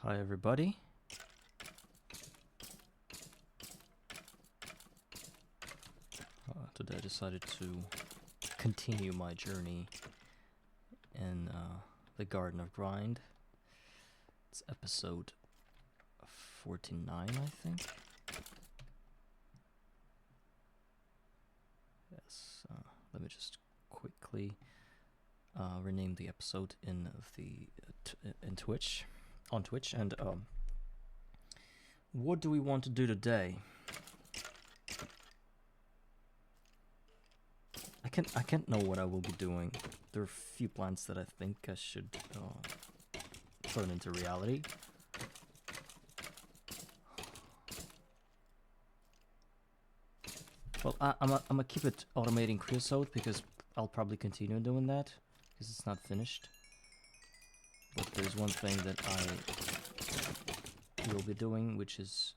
Hi everybody. Today I decided to continue my journey in the Garden of Grind. It's episode 49, I think. Yes, let me just quickly rename the episode in the in Twitch, on Twitch. And what do we want to do today? I can't know what I will be doing. There are a few plans that I think I should turn into reality. Well, I'm gonna keep it automating creosote because I'll probably continue doing that because it's not finished. But there's one thing that I will be doing, which is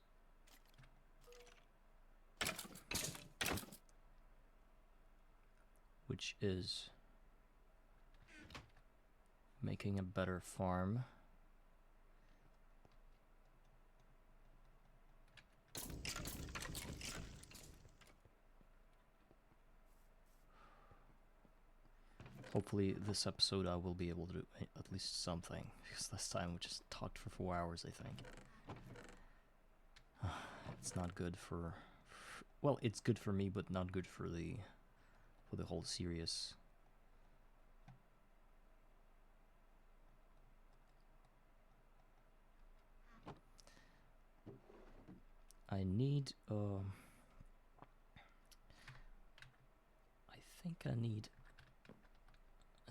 making a better farm. Hopefully this episode I will be able to do at least something, because last time we just talked for 4 hours, I think. It's not good for well, it's good for me, but not good for the whole series. I need I think I need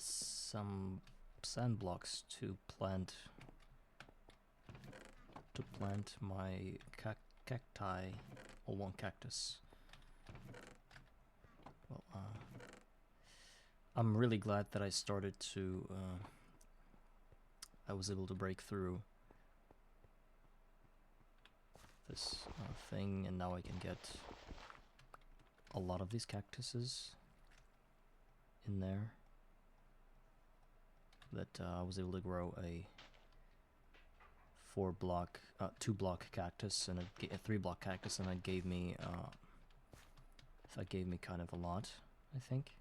some sand blocks to plant my cacti, or one cactus. Well, I'm really glad that I started to I was able to break through this thing, and now I can get a lot of these cactuses in there. That I was able to grow a 2 block cactus and a 3 block cactus, and that gave me kind of a lot, I think.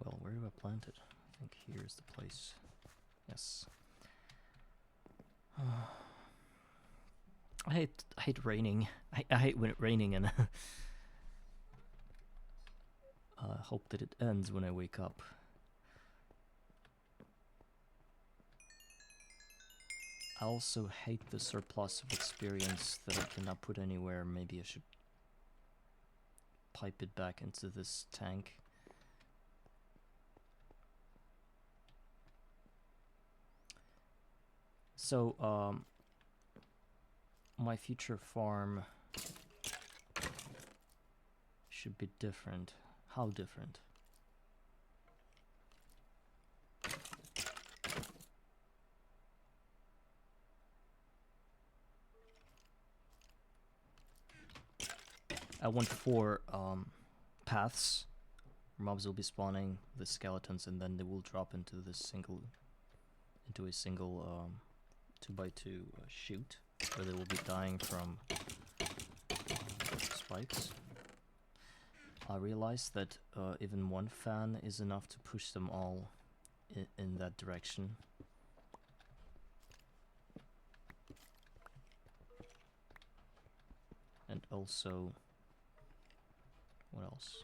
Well, where do I plant it? I think here's the place. Yes. I hate raining. I hate when it's raining, and hope that it ends when I wake up. I also hate the surplus of experience that I cannot put anywhere. Maybe I should pipe it back into this tank. So, my future farm should be different. How different? I want 4 paths. Mobs will be spawning the skeletons, and then they will drop into a single 2x2 chute, where they will be dying from spikes. I realized that even one fan is enough to push them all in that direction. And also, what else?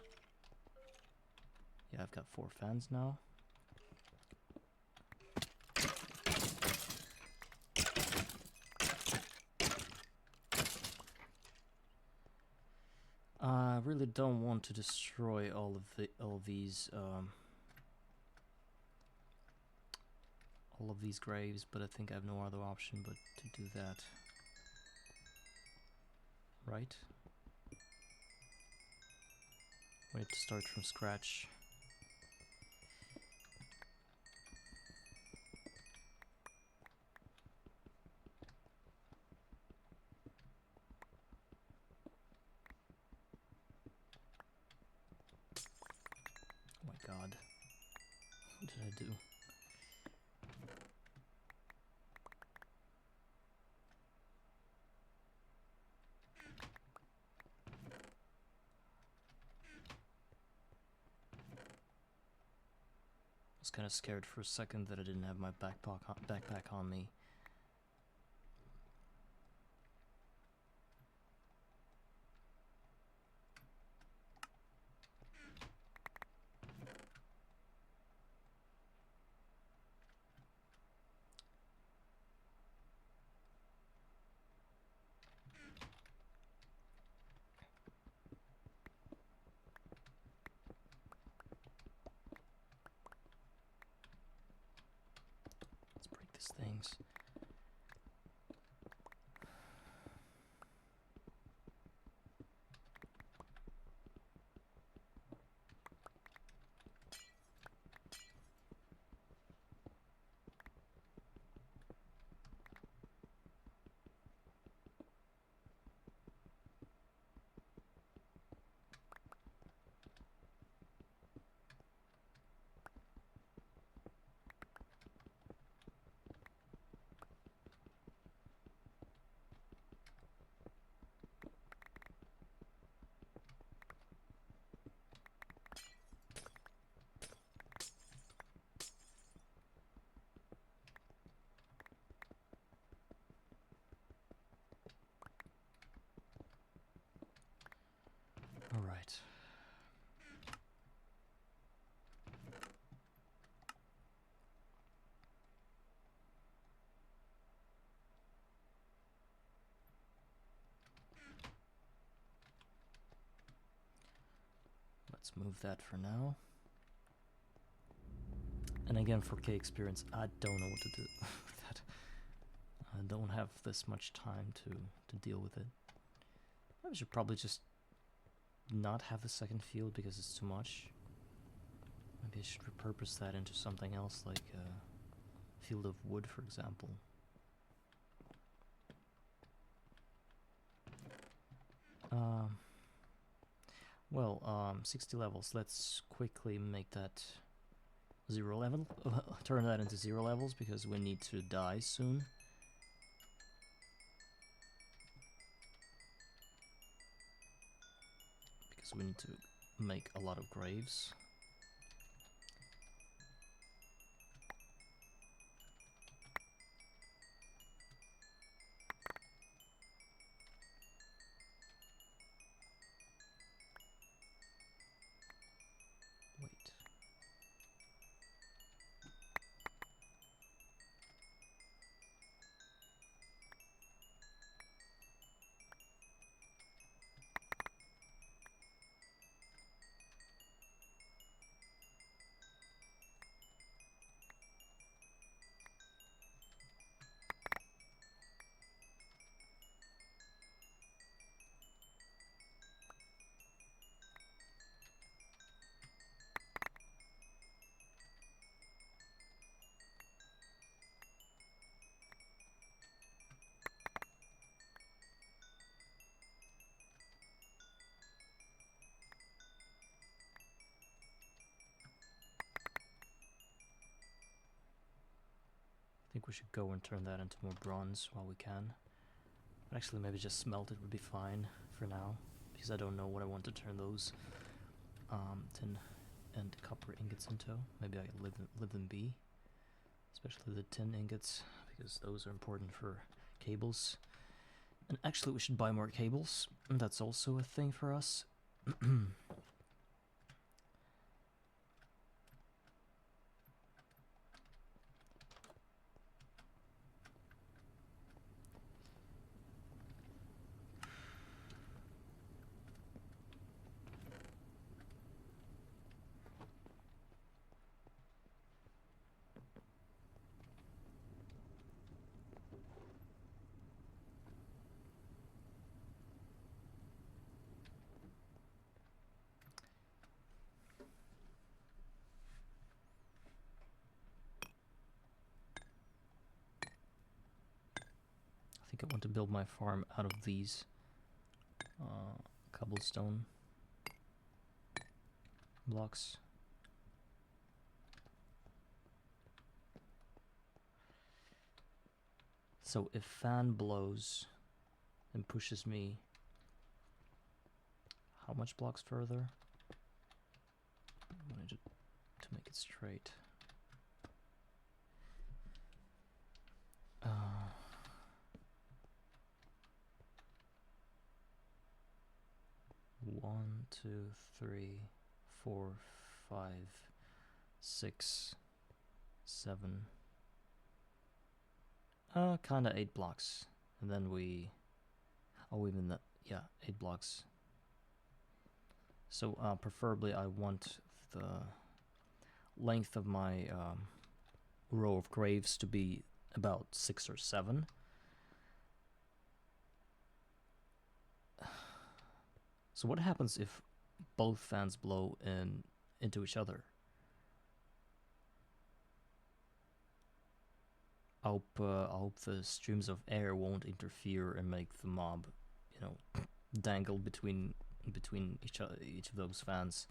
Yeah, I've got 4 fans now. I really don't want to destroy all of these graves, but I think I have no other option but to do that. Right? We need to start from scratch. Oh my god. What did I do? was kind of scared for a second that I didn't have my backpack on me. Let's break these things. All right. Let's move that for now. And again, for K experience, I don't know what to do with that. I don't have this much time to deal with it. I should probably just not have the second field because it's too much. Maybe I should repurpose that into something else, like a field of wood, for example. Well, 60 levels. Let's quickly make that 0 level. Turn that into 0 levels because we need to die soon. Because we need to make a lot of graves. Wait. I think we should go and turn that into more bronze while we can. But actually, maybe just smelt it would be fine for now, because I don't know what I want to turn those tin and copper ingots into. Maybe I can leave them be, especially the tin ingots, because those are important for cables. And actually, we should buy more cables, and that's also a thing for us. I think I want to build my farm out of these cobblestone blocks. So if fan blows and pushes me how much blocks further? I wanted to make it straight. 1, 2, 3, 4, 5, 6, 7. Kinda 8 blocks. And then we... Oh, even that... Yeah, 8 blocks. So, preferably I want the length of my row of graves to be about 6 or 7. So what happens if both fans blow into each other? I hope the streams of air won't interfere and make the mob, you know, dangle between each of those fans.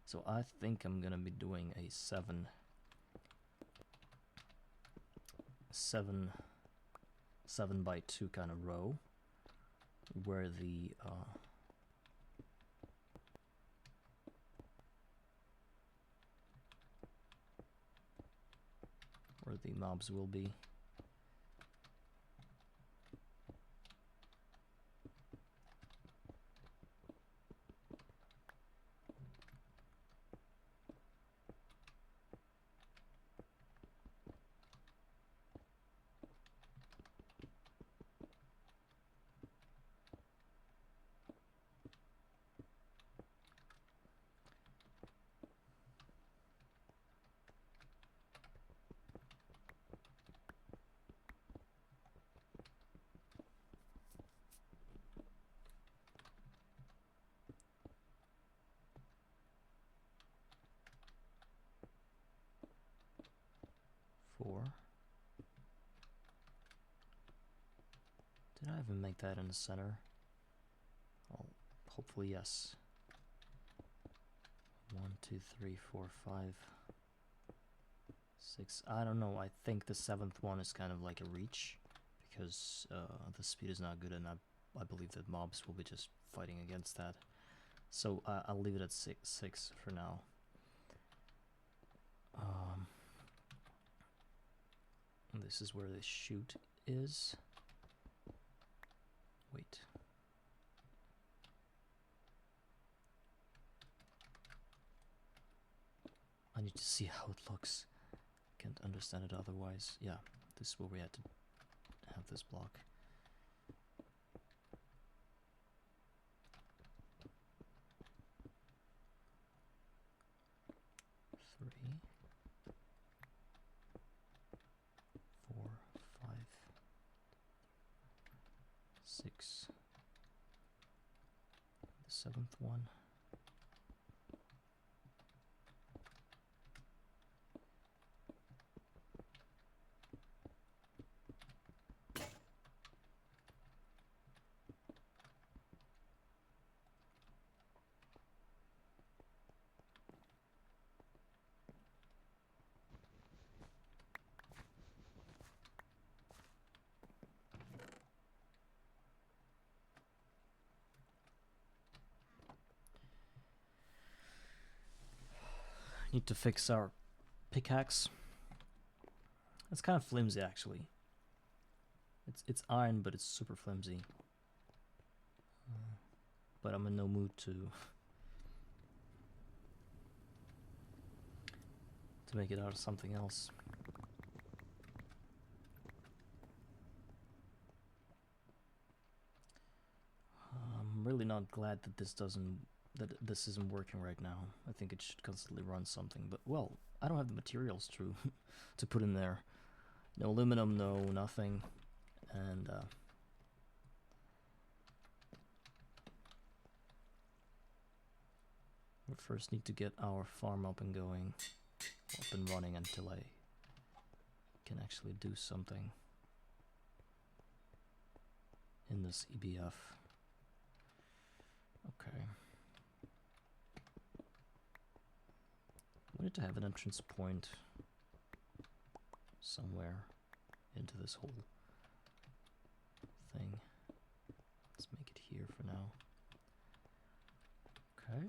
So I think I'm gonna be doing a 7 by 2 kind of row, where the mobs will be. Did I even make that in the center? Oh, hopefully yes. 1, 2, 3, 4, 5, 6. I don't know. I think the 7th one is kind of like a reach, because the speed is not good, and I believe that mobs will be just fighting against that. So I'll leave it at 6 for now. This is where the chute is. Wait. I need to see how it looks. Can't understand it otherwise. Yeah, this is where we had to have this block. Three, 4, 5, 6. The 7th one. Need to fix our pickaxe. It's kind of flimsy actually. It's iron, but it's super flimsy. But I'm in no mood to make it out of something else. I'm really not glad that this isn't working right now. I think it should constantly run something, but well, I don't have the materials to to put in there. No aluminum, no nothing, and we first need to get our farm up and going, up and running until I can actually do something in this EBF. Okay. We need to have an entrance point somewhere into this whole thing. Let's make it here for now. Okay.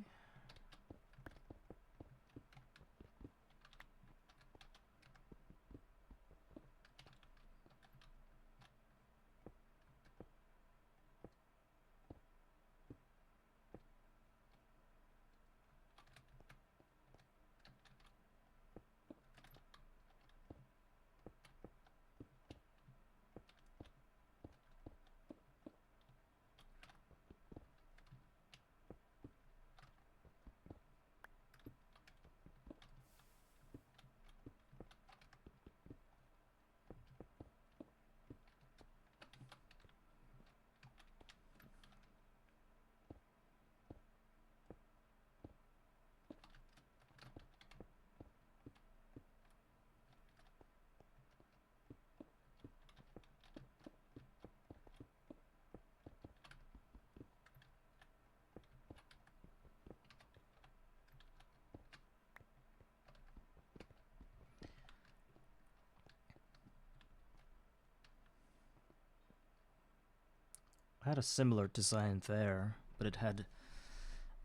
I had a similar design there, but it had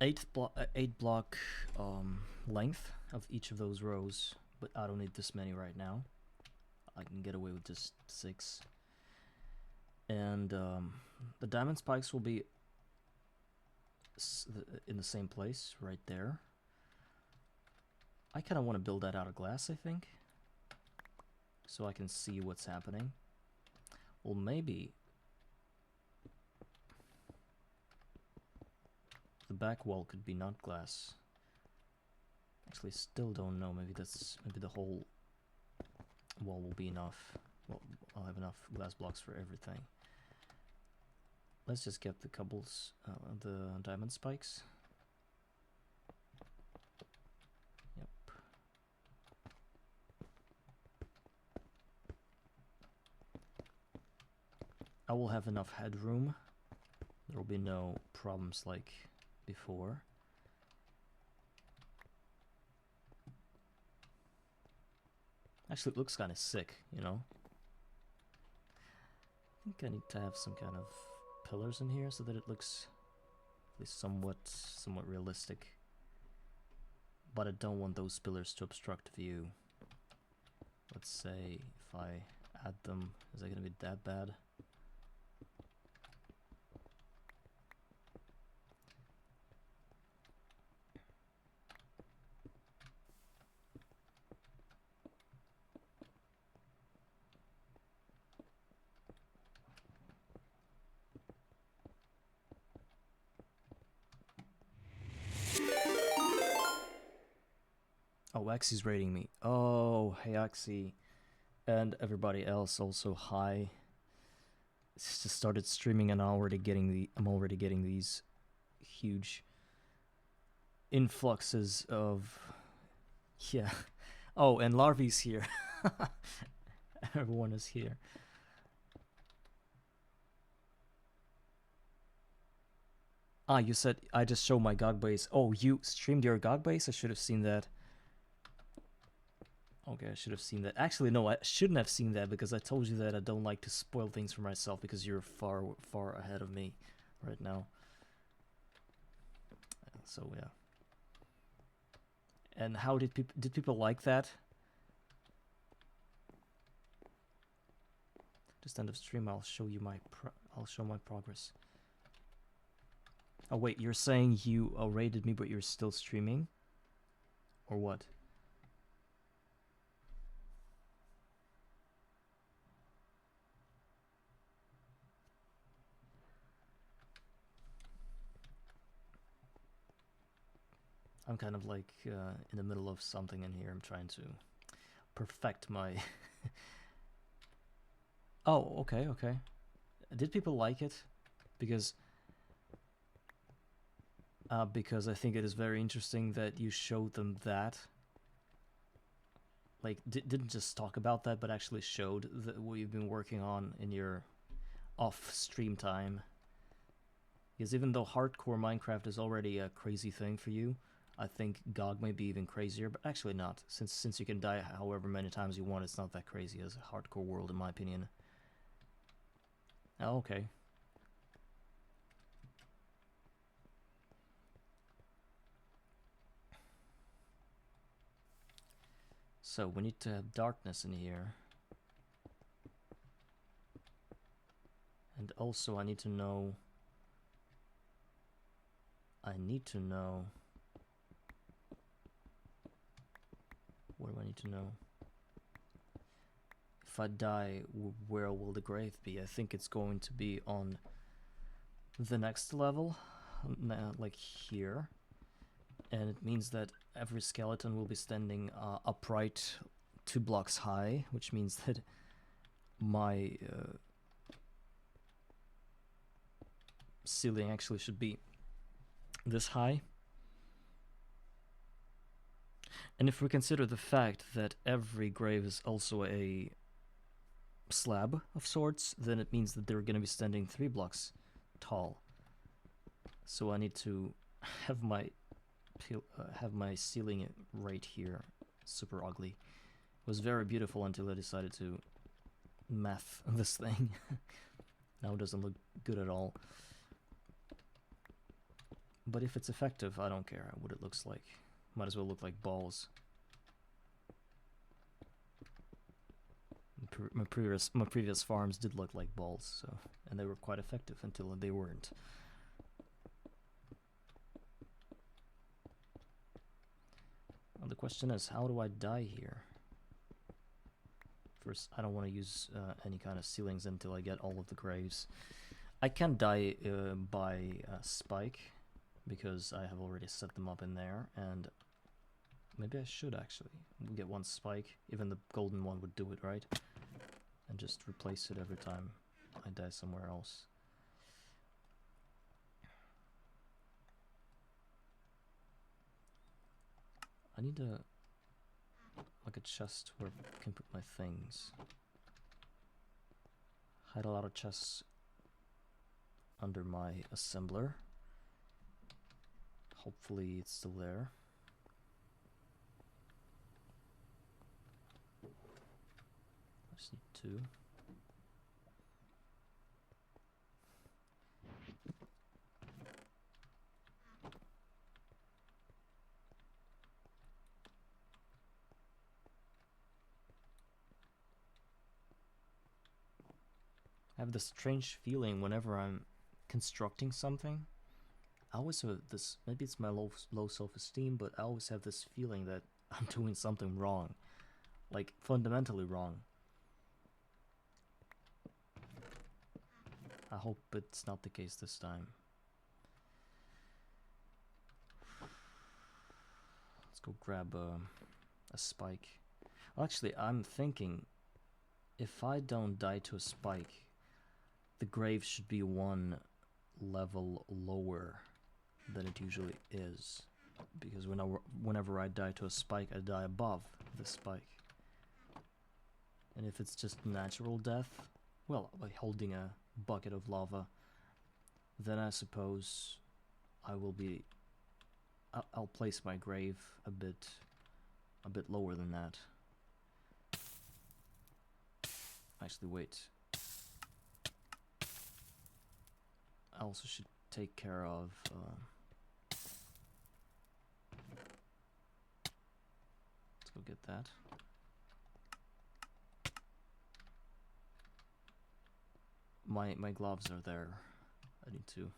8 block length of each of those rows, but I don't need this many right now. I can get away with just 6. And the diamond spikes will be in the same place right there. I kind of want to build that out of glass, I think, so I can see what's happening. Well, maybe the back wall could be not glass. Actually, still don't know. Maybe the whole wall will be enough. Well, I'll have enough glass blocks for everything. Let's just get the cobbles, the diamond spikes. Yep. I will have enough headroom. There will be no problems like before. Actually, it looks kind of sick, you know? I think I need to have some kind of pillars in here so that it looks at least somewhat realistic. But I don't want those pillars to obstruct view. Let's say if I add them, is that gonna be that bad? Oh, Axie's rating me. Oh, hey Axie. And everybody else also, hi. It's just started streaming and I'm already getting these huge influxes of, yeah. Oh, and Larvy's here. Everyone is here. Ah, you said I just show my GOG base. Oh, you streamed your GOG base? I should have seen that. Okay, I should have seen that. Actually, no, I shouldn't have seen that because I told you that I don't like to spoil things for myself because you're far ahead of me right now. So yeah. And how did people like that? Just end of stream. I'll show you my progress. Oh wait, you're saying you rated me, but you're still streaming, or what? I'm kind of like in the middle of something in here. I'm trying to perfect my. Oh, okay, okay. Did people like it? Because I think it is very interesting that you showed them that. Like, didn't just talk about that, but actually showed what you've been working on in your off-stream time. Because even though hardcore Minecraft is already a crazy thing for you, I think GOG may be even crazier, but actually not. Since you can die however many times you want, it's not that crazy as a hardcore world, in my opinion. Oh, okay. So we need to have darkness in here. And also I need to know... What do I need to know? If I die, where will the grave be? I think it's going to be on the next level, like here. And it means that every skeleton will be standing upright 2 blocks high, which means that my ceiling actually should be this high. And if we consider the fact that every grave is also a slab of sorts, then it means that they're going to be standing 3 blocks tall. So I need to have my ceiling right here super ugly. It was very beautiful until I decided to math this thing. Now it doesn't look good at all. But if it's effective, I don't care what it looks like. Might as well look like balls. My previous farms did look like balls, so, and they were quite effective until they weren't. Well, the question is, how do I die here? First, I don't want to use any kind of ceilings until I get all of the graves. I can die by spike, because I have already set them up in there, and maybe I should actually. We'll get one spike, even the golden one would do it, right? And just replace it every time I die somewhere else. I need like a chest where I can put my things. Hide a lot of chests under my assembler. Hopefully it's still there. I just need 2. I have this strange feeling whenever I'm constructing something. I always have this, maybe it's my low self-esteem, but I always have this feeling that I'm doing something wrong. Like, fundamentally wrong. I hope it's not the case this time. Let's go grab a spike. Actually, I'm thinking, if I don't die to a spike, the grave should be 1 level lower than it usually is. Because whenever I die to a spike, I die above the spike. And if it's just natural death, well, like holding a bucket of lava, then I suppose I will be... I'll place my grave a bit lower than that. Actually, wait. I also should take care of... let's go get that. My gloves are there. I need to...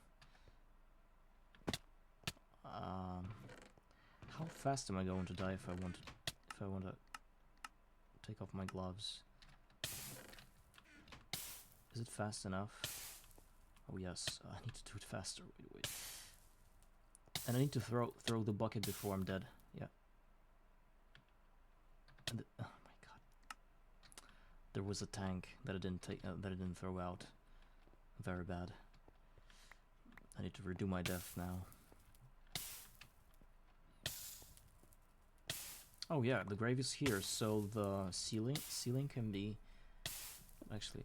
how fast am I going to die if I want to take off my gloves? Is it fast enough? Oh yes, I need to do it faster. Wait. And I need to throw the bucket before I'm dead. Yeah. And oh my god. There was a tank that I didn't throw out. Very bad. I need to redo my death now. Oh yeah, the grave is here, so the ceiling can be... Actually,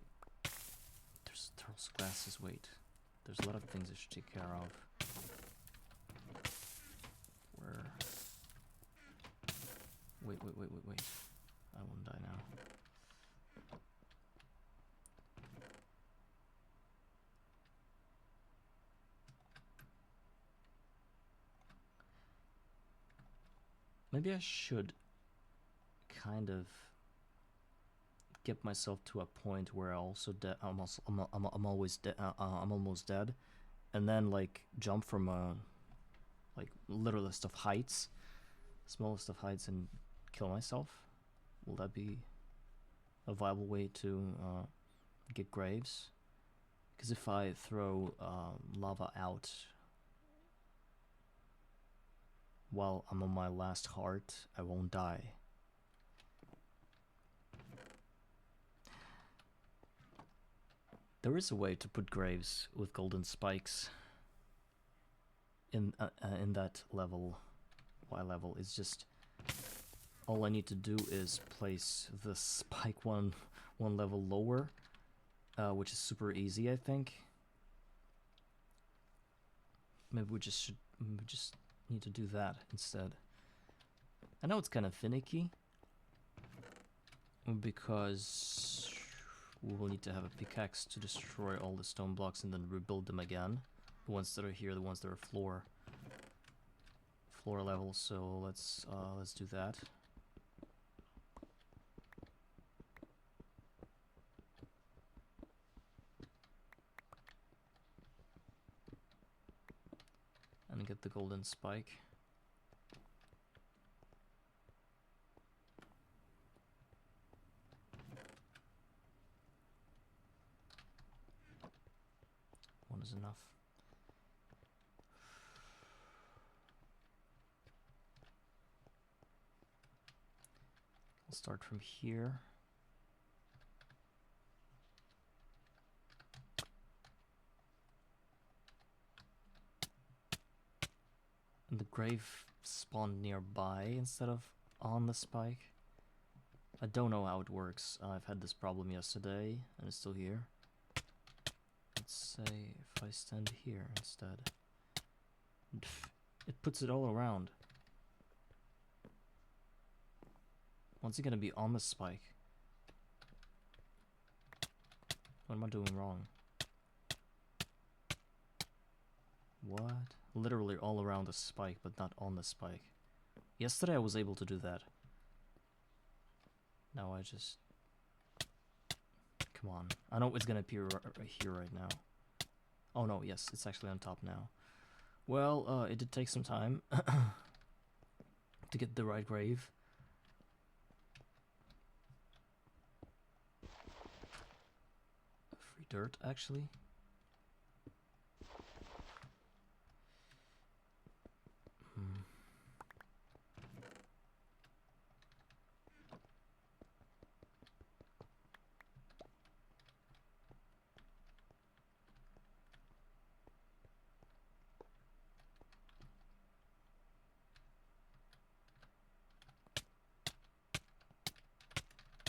there's glasses, wait. There's a lot of things I should take care of. Where... Wait. I won't die now. Maybe I should kind of get myself to a point where I also I'm almost dead, and then like jump from like littlest of heights, smallest of heights, and kill myself. Will that be a viable way to get graves? Because if I throw lava out while I'm on my last heart, I won't die. There is a way to put graves with golden spikes in that level. Y level is just all I need to do is place the spike one level lower, which is super easy, I think. Maybe we just need to do that instead. I know it's kind of finicky because we will need to have a pickaxe to destroy all the stone blocks and then rebuild them again. The ones that are here, the ones that are floor level. So let's do that. And get the golden spike. One is enough. I'll start from here. And the grave spawned nearby instead of on the spike. I don't know how it works. I've had this problem yesterday and it's still here. Let's say if I stand here instead. It puts it all around. When's it gonna be on the spike? What am I doing wrong? What? Literally all around the spike, but not on the spike. Yesterday I was able to do that. Now I just... Come on. I know it's gonna appear here right now. Oh no, yes, it's actually on top now. Well, it did take some time to get the right grave. Free dirt, actually.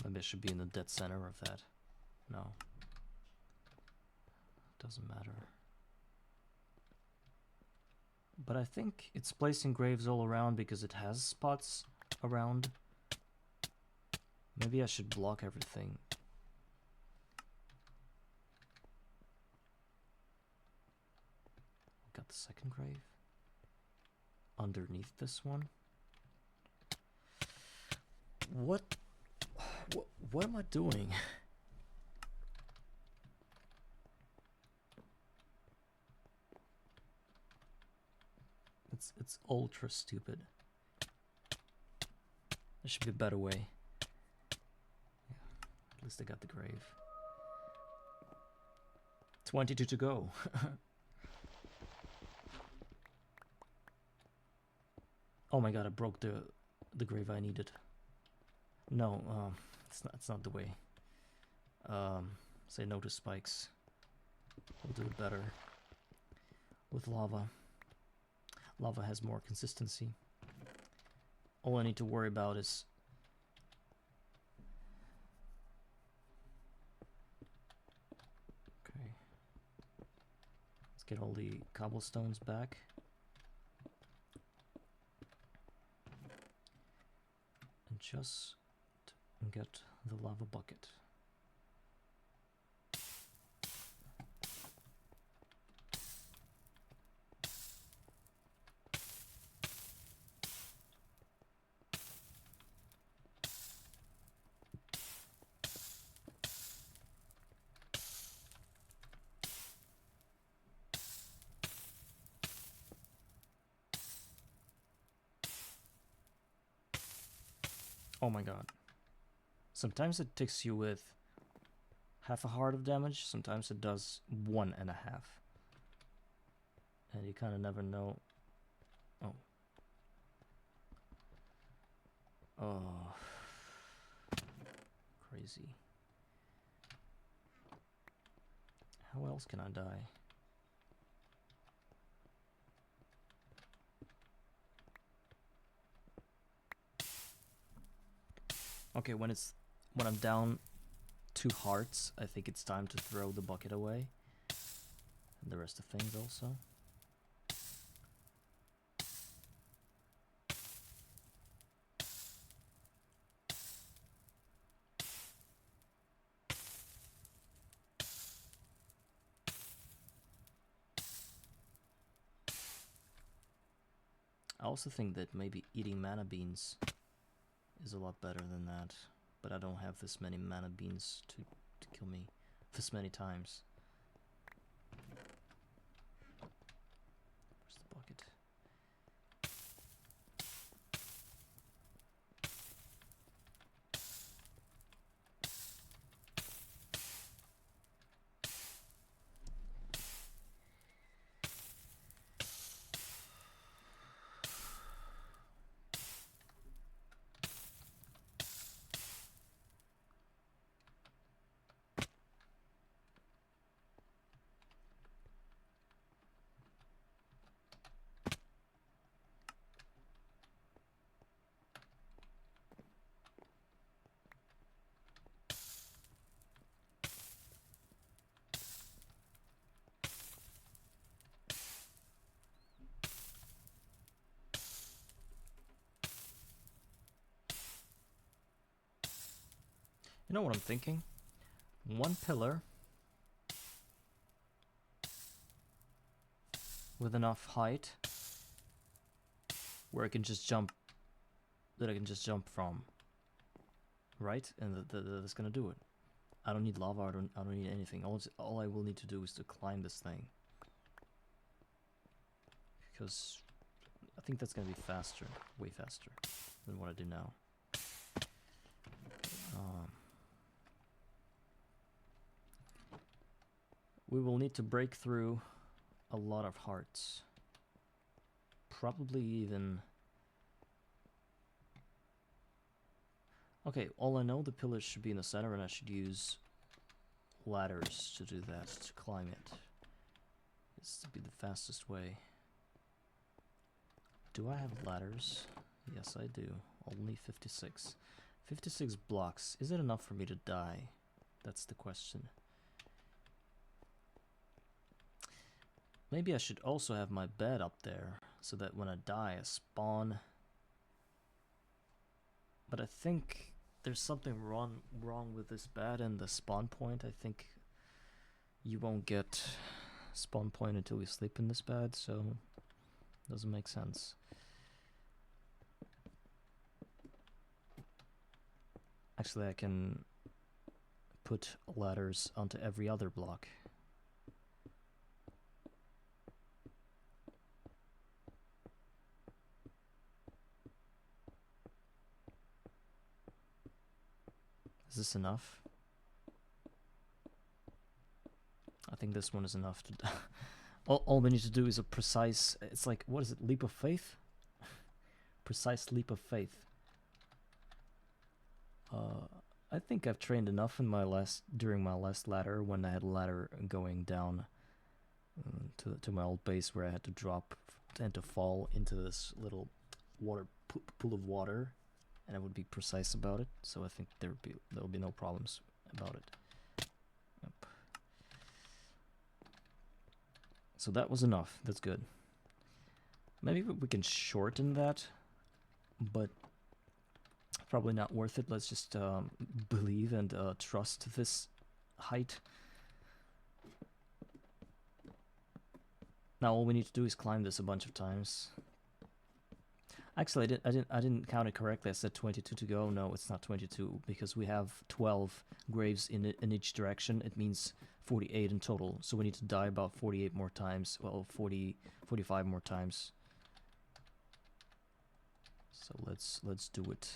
Maybe I should be in the dead center of that. No. Doesn't matter. But I think it's placing graves all around because it has spots around. Maybe I should block everything. Got the second grave. Underneath this one. What am I doing? It's ultra stupid. There should be a better way. Yeah, at least I got the grave. 22 to go. Oh my god, I broke the grave I needed. No, it's not the way. Say no to spikes. We'll do it better with lava. Lava has more consistency. All I need to worry about is okay. Let's get all the cobblestones back. And just get the lava bucket. Oh my god. Sometimes it ticks you with half a heart of damage, sometimes it does 1.5. And you kind of never know. Oh. Oh. Crazy. How else can I die? Okay, when I'm down 2 hearts, I think it's time to throw the bucket away. And the rest of things also. also think that maybe eating mana beans is a lot better than that, but I don't have this many mana beans to kill me this many times. Where's the bucket? You know what I'm thinking? One pillar with enough height where I can just jump, that I can just jump from, right? And that's gonna do it. I don't need lava. I don't need anything. All I will need to do is to climb this thing, because I think that's gonna be faster, way faster than what I do now. We will need to break through a lot of hearts. Probably even... Okay, all I know, the pillars should be in the center and I should use ladders to do that, to climb it. This to be the fastest way. Do I have ladders? Yes, I do. Only 56. 56 blocks. Is it enough for me to die? That's the question. Maybe I should also have my bed up there, so that when I die I spawn. But I think there's something wrong with this bed and the spawn point. I think you won't get spawn point until you sleep in this bed, so it doesn't make sense. Actually, I can put ladders onto every other block. Is this enough? I think this one is enough to... all we need to do is a precise... It's like, what is it? Leap of faith? Precise leap of faith. I think I've trained enough in during my last ladder, when I had a ladder going down to my old base, where I had to drop and to fall into this little water pool of water. And I would be precise about it, so I think there will be no problems about it. Yep. So that was enough. That's good. Maybe we can shorten that, but probably not worth it. Let's just believe and trust this height. Now all we need to do is climb this a bunch of times. Actually, I didn't count it correctly. I said 22 to go. No, it's not 22, because we have 12 graves in each direction. It means 48 in total. So we need to die about 48 more times. Well, 45 more times. So let's do it.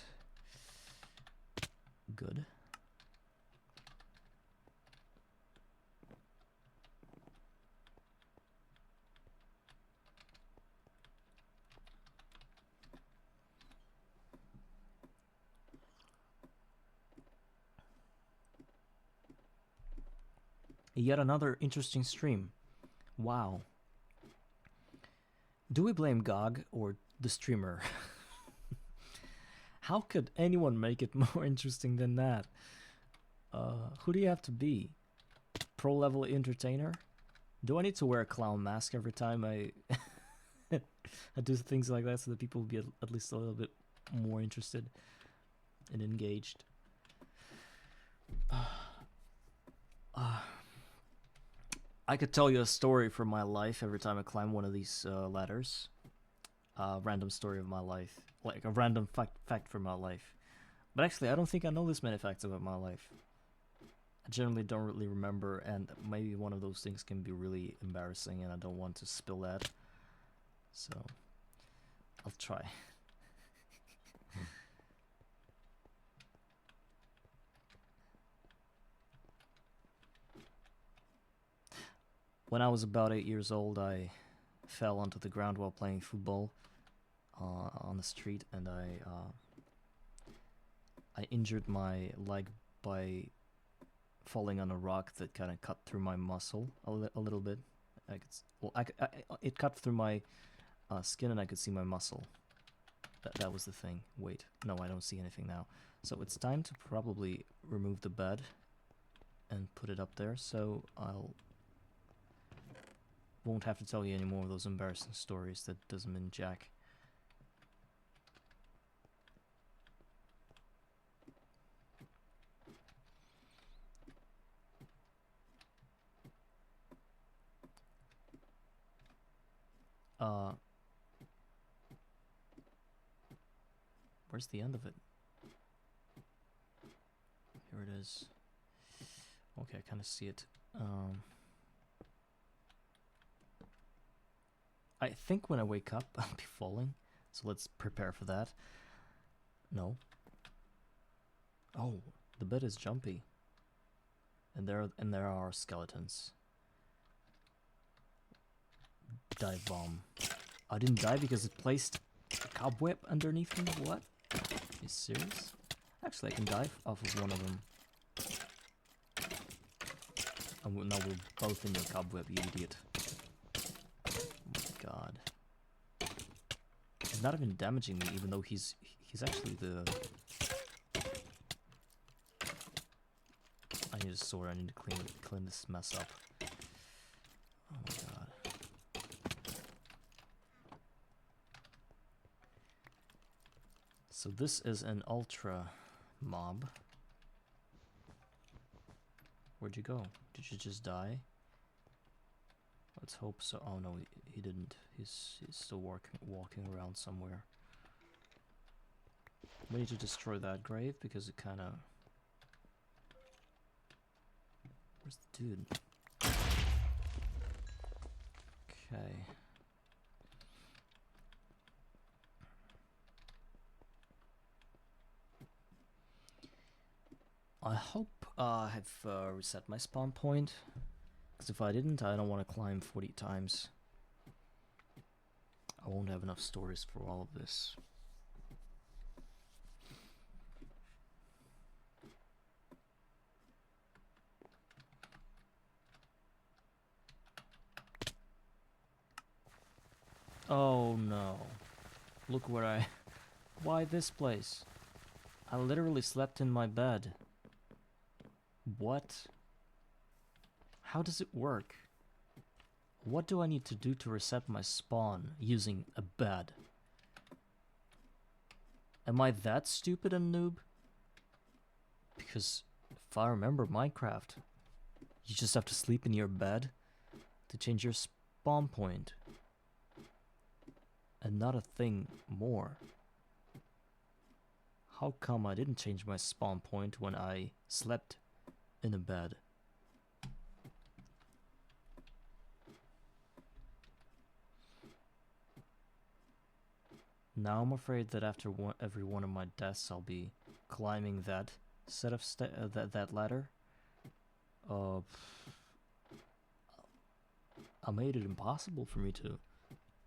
Good. Yet another interesting stream. Wow. Do we blame GOG or the streamer? How could anyone make it more interesting than that? Who do you have to be? Pro level entertainer? Do I need to wear a clown mask every time I I do things like that, so that people will be at least a little bit more interested and engaged? I could tell you a story from my life every time I climb one of these ladders. a random story of my life, like a random fact from my life. But actually, I don't think I know this many facts about my life. I generally don't really remember, and maybe one of those things can be really embarrassing, and I don't want to spill that. So, I'll try. When I was about 8 years old, I fell onto the ground while playing football on the street, and I injured my leg by falling on a rock that kind of cut through my muscle a little bit. It cut through my skin, and I could see my muscle. That was the thing. Wait, no, I don't see anything now. So it's time to probably remove the bed and put it up there. So won't have to tell you any more of those embarrassing stories. That doesn't mean jack. Where's the end of it? Here it is. Okay, I kind of see it. I think when I wake up, I'll be falling. So let's prepare for that. No. Oh, the bed is jumpy. And there are skeletons. Dive bomb. I didn't die because it placed a cobweb underneath me? What? Are you serious? Actually, I can dive off of one of them. And now we're both in your cobweb, you idiot. Oh my god. He's not even damaging me, even though he's actually the... I need a sword, I need to clean this mess up. Oh my god. So this is an ultra mob. Where'd you go? Did you just die? Let's hope so. Oh no, he didn't. He's still walking around somewhere. We need to destroy that grave because it kind of... Where's the dude? Okay. I hope I have reset my spawn point, because if I didn't, I don't want to climb 40 times. I won't have enough stories for all of this. Oh no. Look where I... Why this place? I literally slept in my bed. What? How does it work? What do I need to do to reset my spawn using a bed? Am I that stupid and noob? Because if I remember Minecraft, you just have to sleep in your bed to change your spawn point. And not a thing more. How come I didn't change my spawn point when I slept in a bed? Now I'm afraid that after every one of my deaths, I'll be climbing that set of that ladder. I made it impossible for me to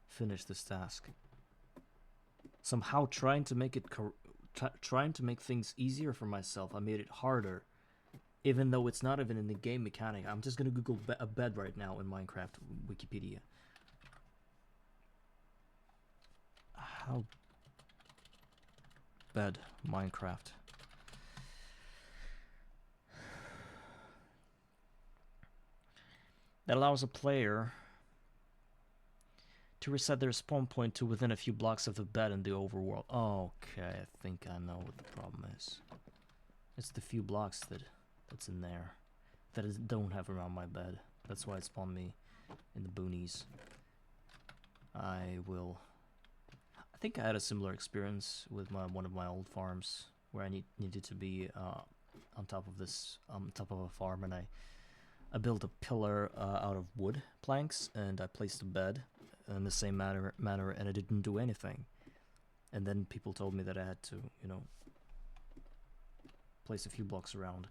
finish this task. Somehow trying to make it trying to make things easier for myself, I made it harder. Even though it's not even in the game mechanic. I'm just gonna Google a bed right now in Minecraft Wikipedia. How bed Minecraft. That allows a player to reset their spawn point to within a few blocks of the bed in the overworld. Okay, I think I know what the problem is. It's the few blocks that's in there that I don't have around my bed. That's why it spawned me in the boonies. I will I think I had a similar experience with one of my old farms where I needed to be on top of a farm, and I built a pillar out of wood planks, and I placed a bed in the same manner, and it didn't do anything. And then people told me that I had to, you know, place a few blocks around.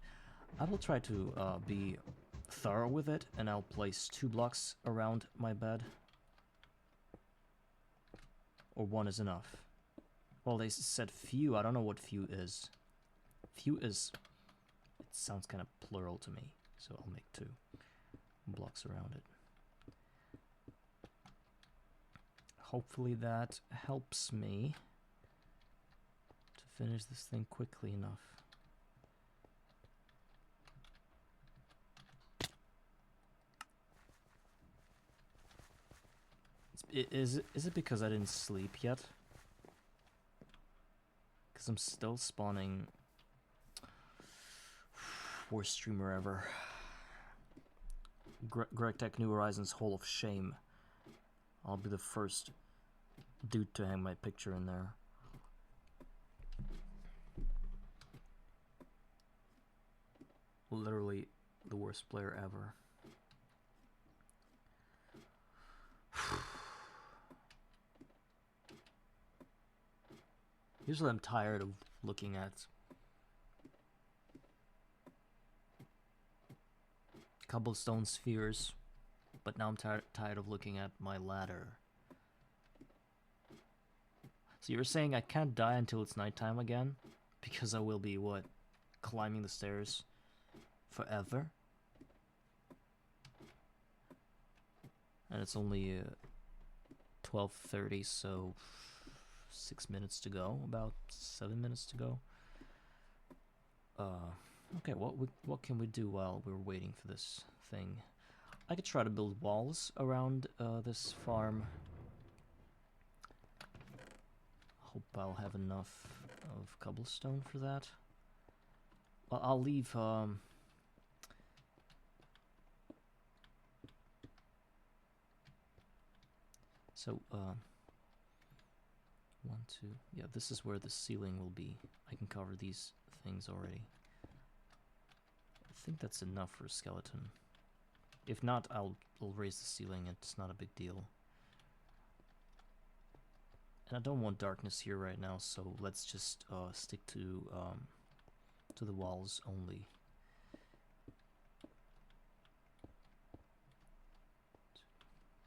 I will try to be thorough with it, and I'll place 2 blocks around my bed. Or 1 is enough. Well, they said few. I don't know what few is. Few is... It sounds kind of plural to me. So I'll make 2 blocks around it. Hopefully that helps me to finish this thing quickly enough. Is it because I didn't sleep yet? Because I'm still spawning. Worst streamer ever. Greg Tech New Horizons Hall of Shame. I'll be the first dude to hang my picture in there. Literally the worst player ever. Usually I'm tired of looking at cobblestone spheres, but now I'm tired of looking at my ladder. So you're saying I can't die until it's nighttime again? Because I will be, what, climbing the stairs forever? And it's only 12:30, so 6 minutes to go, about 7 minutes to go. Okay, what can we do while we're waiting for this thing? I could try to build walls around this farm. Hope I'll have enough of cobblestone for that. Well, I'll leave so 1, 2, yeah, this is where the ceiling will be. I can cover these things already. I think that's enough for a skeleton. If not, I'll raise the ceiling. It's not a big deal. And I don't want darkness here right now, so let's just stick to the walls only.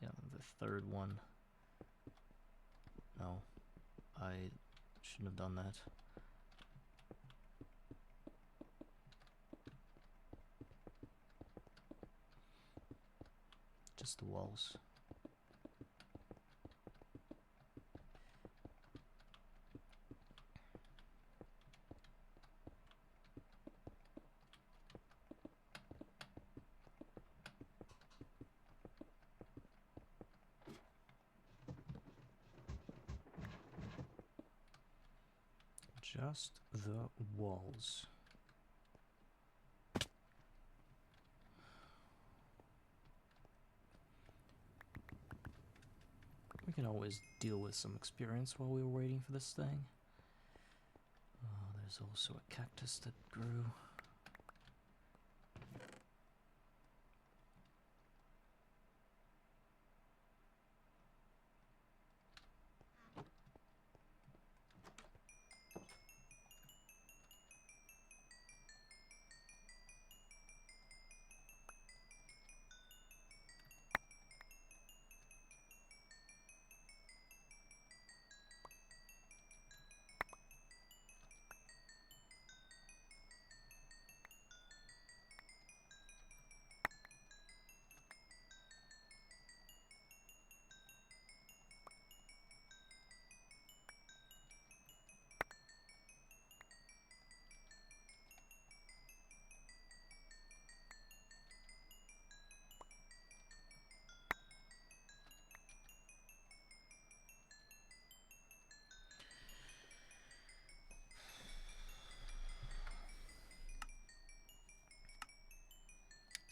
Yeah, the third one. No, I shouldn't have done that. Just the walls. Just the walls. We can always deal with some experience while we were waiting for this thing. There's also a cactus that grew.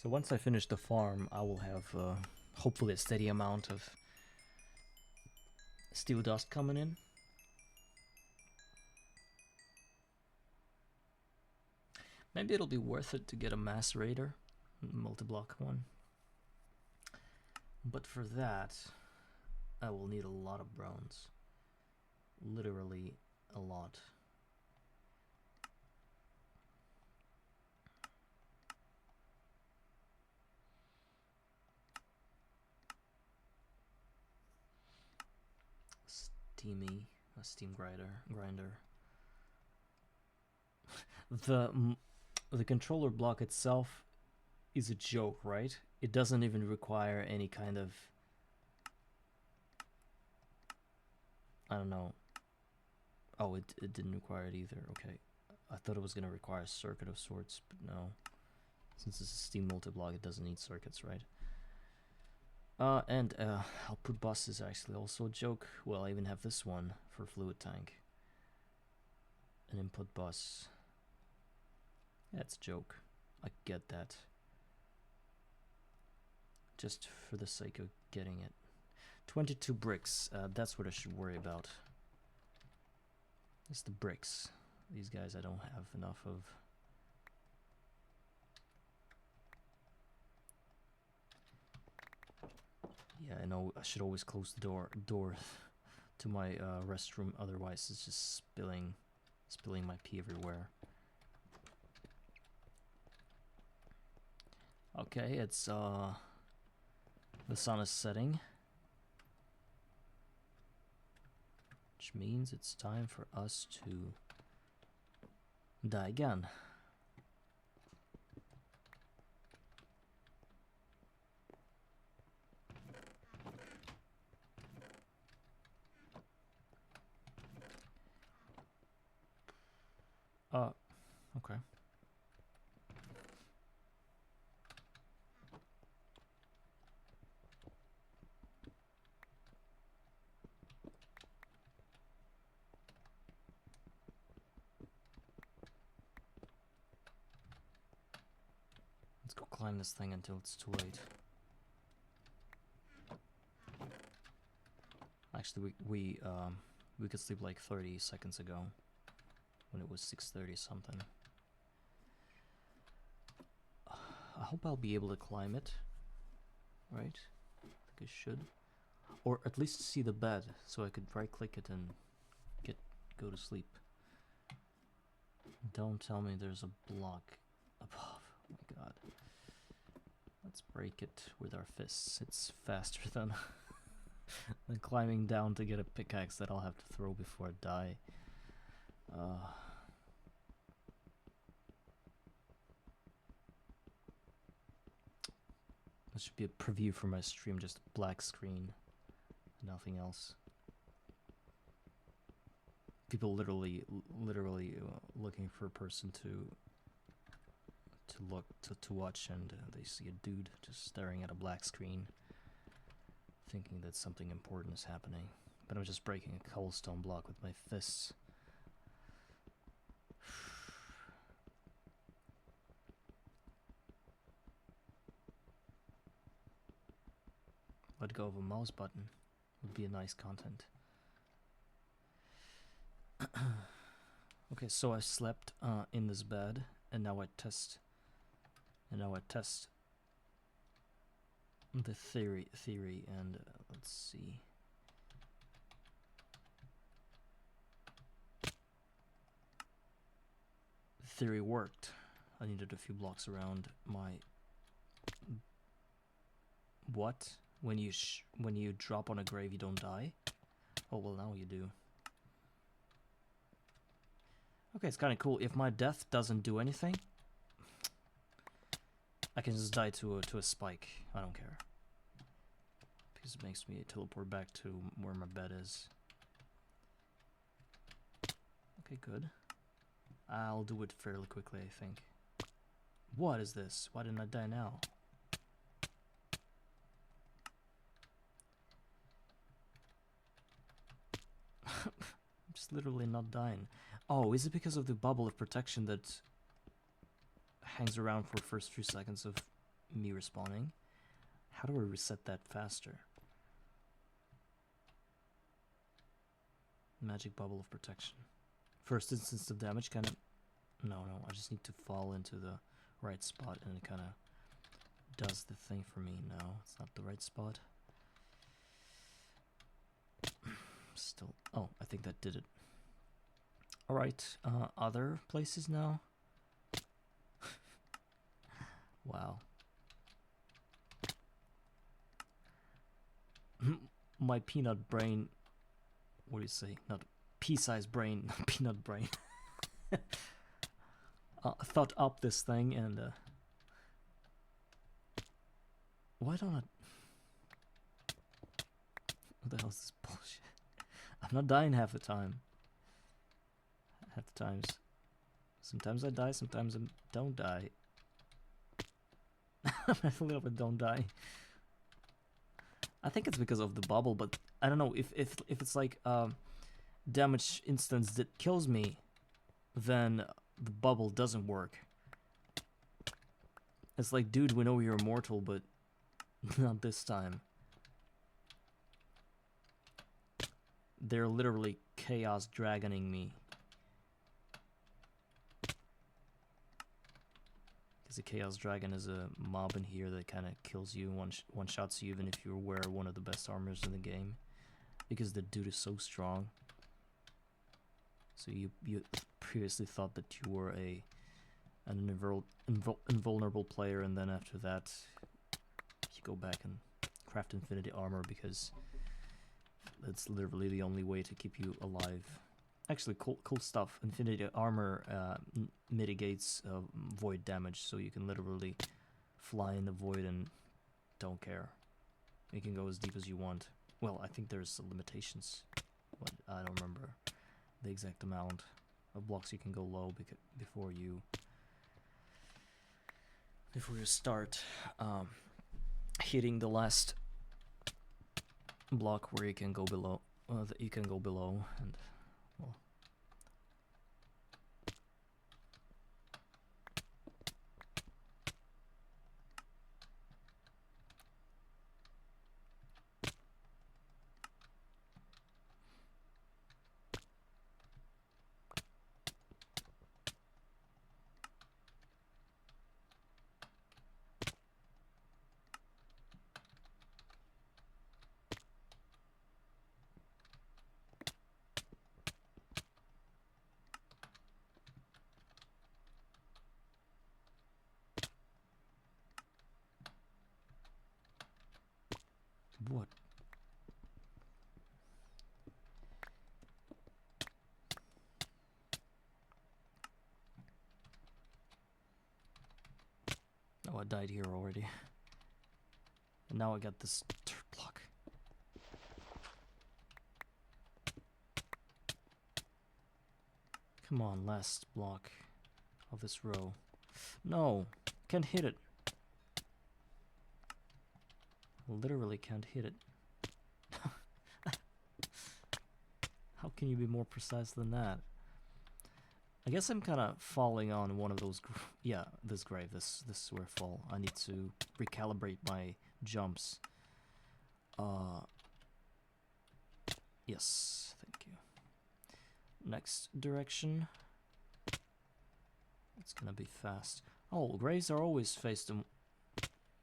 So once I finish the farm, I will have hopefully a steady amount of steel dust coming in. Maybe it'll be worth it to get a macerator, multi-block one. But for that, I will need a lot of bronze. Literally a lot. A steam grinder. The controller block itself is a joke, right? It doesn't even require any kind of, I don't know. Oh, it didn't require it either. Okay, I thought it was gonna require a circuit of sorts, but no. Since it's a steam multi-block, it doesn't need circuits, right? And output bus is actually also a joke. Well, I even have this one for fluid tank. An input bus. That's a joke. I get that. Just for the sake of getting it. 22 bricks. That's what I should worry about. It's the bricks. These guys I don't have enough of. Yeah, I know I should always close the door to my restroom, otherwise it's just spilling my pee everywhere. Okay, it's the sun is setting, which means it's time for us to die again. Okay. Let's go climb this thing until it's too late. Actually, we could sleep like 30 seconds ago, when it was 6:30 something. I hope I'll be able to climb it, right? I think I should, or at least see the bed, so I could right-click it and go to sleep. Don't tell me there's a block above. Oh my god. Let's break it with our fists. It's faster than than climbing down to get a pickaxe that I'll have to throw before I die. That should be a preview for my stream, just a black screen, nothing else. People literally looking for a person to watch, and they see a dude just staring at a black screen, thinking that something important is happening. But I'm just breaking a cobblestone block with my fists. Let go of a mouse button would be a nice content. Okay, so I slept in this bed, and now I test. The theory, and let's see. The theory worked. I needed a few blocks around my. What? When you drop on a grave, you don't die? Oh well, now you do. Okay, it's kind of cool. If my death doesn't do anything, I can just die to a spike. I don't care, because it makes me teleport back to where my bed is. Okay, good. I'll do it fairly quickly, I think. What is this? Why didn't I die now? I'm just literally not dying. Oh, is it because of the bubble of protection that hangs around for the first few seconds of me respawning? How do I reset that faster? Magic bubble of protection. First instance of damage, can it No, I just need to fall into the right spot and it kind of does the thing for me. No, it's not the right spot. Still, oh, I think that did it. Alright, other places now? Wow. My peanut brain, what do you say? Not pea-sized brain, not peanut brain. Thought up this thing and why don't I? What the hell is this bullshit? I'm not dying half the time. Half the times. Sometimes I die, sometimes I don't die. A little bit don't die. I think it's because of the bubble, but I don't know if it's like damage instance that kills me, then the bubble doesn't work. It's like, dude, we know you're immortal, but not this time. They're literally chaos dragoning me. Because the Chaos Dragon is a mob in here that kind of kills you, one-shots you even if you wear one of the best armors in the game. Because the dude is so strong. So you previously thought that you were an invulnerable player, and then after that you go back and craft infinity armor because that's literally the only way to keep you alive. Actually, cool stuff. Infinity armor mitigates void damage, so you can literally fly in the void and don't care. You can go as deep as you want. Well, I think there's limitations, but I don't remember the exact amount of blocks you can go low before you start hitting the last block where you can go below. And well. What? Oh, I died here already. And now I got this third block. Come on, last block of this row. No, can't hit it. Literally can't hit it. How can you be more precise than that? I guess I'm kind of falling on one of those. Yeah, this grave. This is where I fall. I need to recalibrate my jumps. Yes, thank you. Next direction. It's gonna be fast. Oh, graves are always faced in.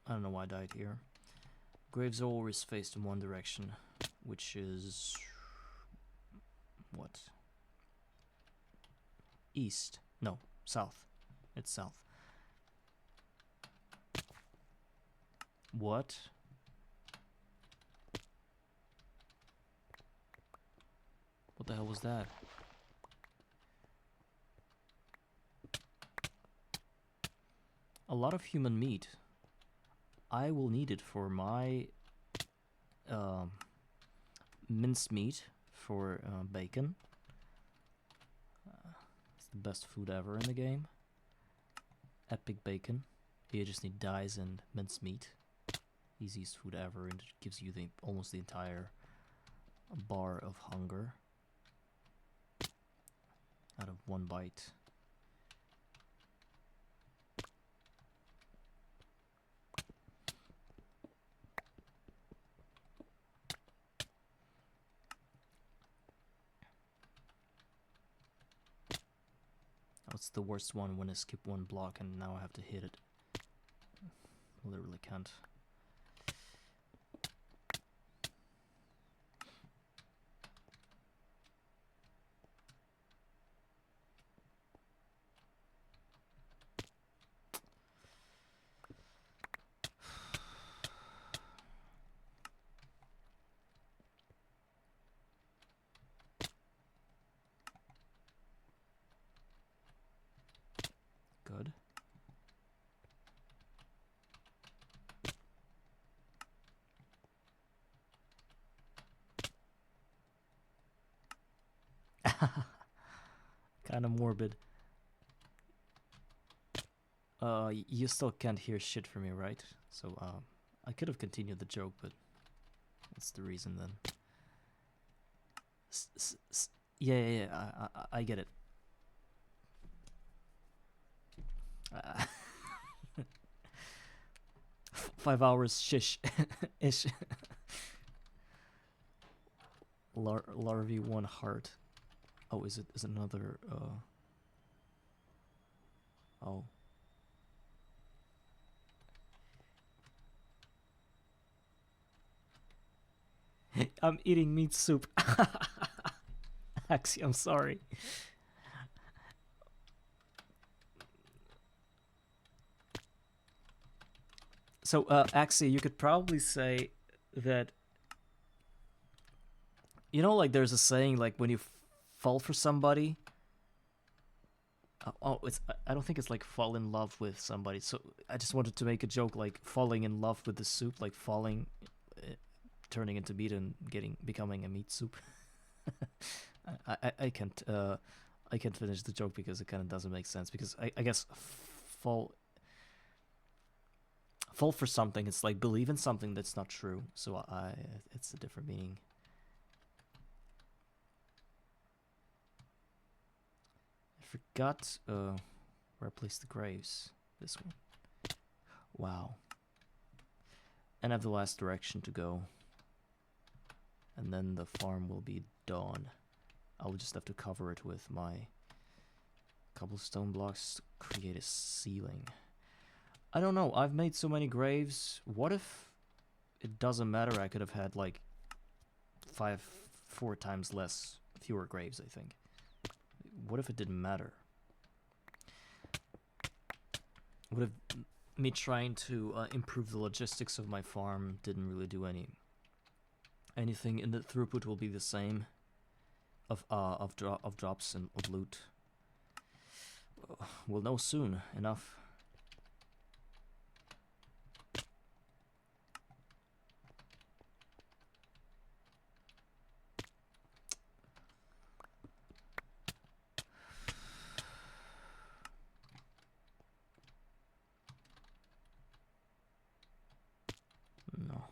I don't know why I died here. Graves are always faced in one direction, which is what? East. No, south. It's south. What? What the hell was that? A lot of human meat. I will need it for my minced meat for bacon. It's the best food ever in the game. Epic bacon. You just need dyes and minced meat. Easiest food ever, and it gives you almost the entire bar of hunger out of one bite. It's the worst one when I skip one block and now I have to hit it. Literally can't. Good. Kind of morbid. You still can't hear shit from me, right? So, I could have continued the joke, but that's the reason then. Yeah, I get it. 5 hours shish ish. Larvae 1 heart. Oh, is it another oh. I'm eating meat soup. Axie, I'm sorry. So, Axie, you could probably say that, you know, like there's a saying, like when you fall for somebody. I don't think it's like fall in love with somebody. So I just wanted to make a joke, like falling in love with the soup, like falling, turning into meat and becoming a meat soup. I can't finish the joke because it kind of doesn't make sense. Because I guess fall for something. It's like believe in something that's not true. So it's a different meaning. I forgot where I placed the graves. This one. Wow. And I have the last direction to go. And then the farm will be done. I'll just have to cover it with my cobblestone blocks to create a ceiling. I don't know, I've made so many graves. What if it doesn't matter? I could have had like 4 times fewer graves, I think. What if it didn't matter? What if me trying to improve the logistics of my farm didn't really do anything, and the throughput will be the same of drops and of loot? We'll know soon enough. No.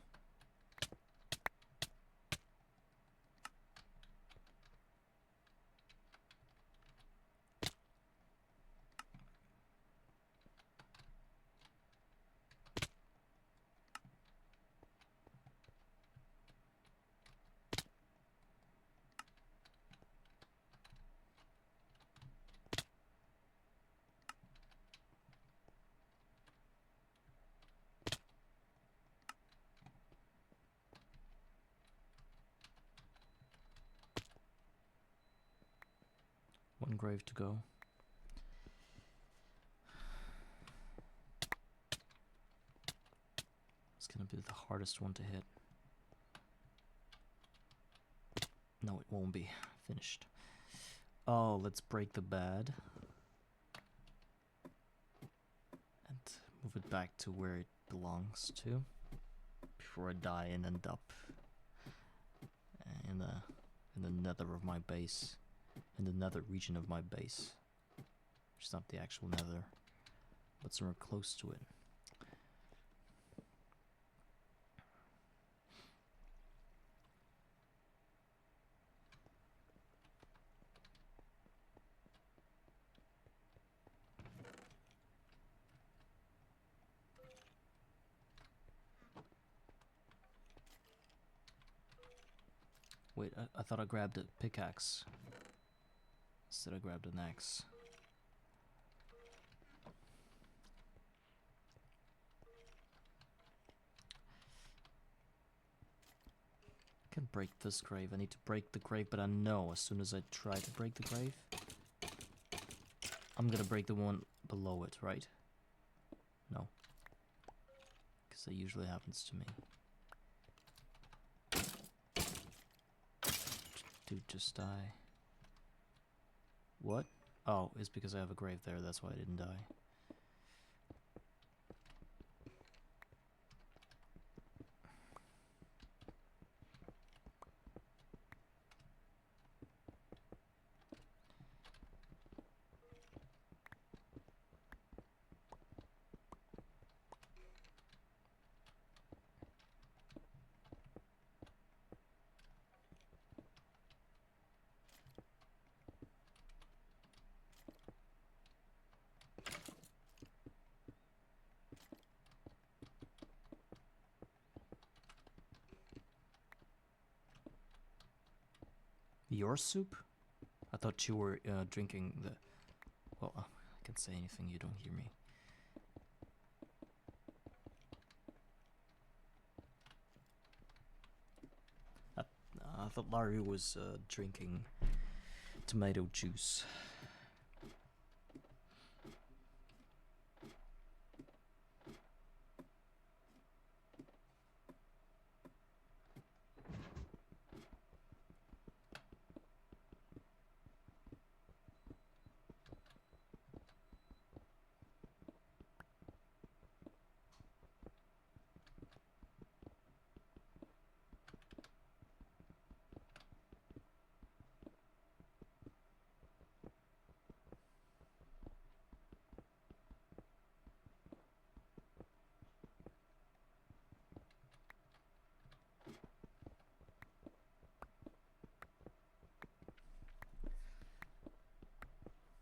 One grave to go. It's gonna be the hardest one to hit. No, it won't be. Finished. Oh, let's break the bed. And move it back to where it belongs to. Before I die and end up in the nether of my base. In the nether region of my base. Which is not the actual nether, but somewhere close to it. Wait, I thought I grabbed a pickaxe. Instead I grabbed an axe. can break this grave. I need to break the grave, but I know as soon as I try to break the grave, I'm gonna break the one below it, right? No. Because that usually happens to me. Dude, just die. What? Oh, it's because I have a grave there, that's why I didn't die. Your soup? I thought you were drinking the... Well, I can say anything, you don't hear me. I thought Larry was drinking tomato juice.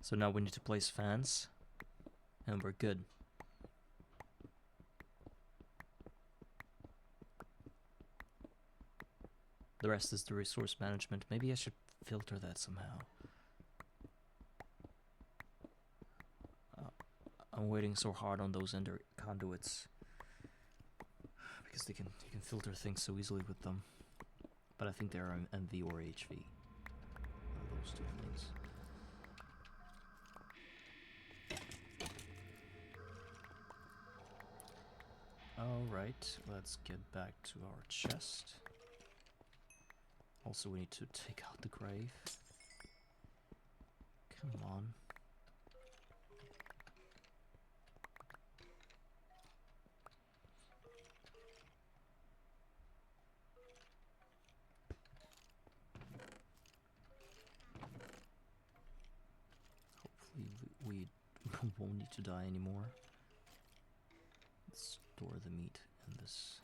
So now we need to place fans, and we're good. The rest is the resource management. Maybe I should filter that somehow. I'm waiting so hard on those ender conduits because you can filter things so easily with them. But I think they're MV or HV. Those two things. Alright, let's get back to our chest. Also, we need to take out the grave. Come on. Hopefully we won't need to die anymore. Let's store the meat in this.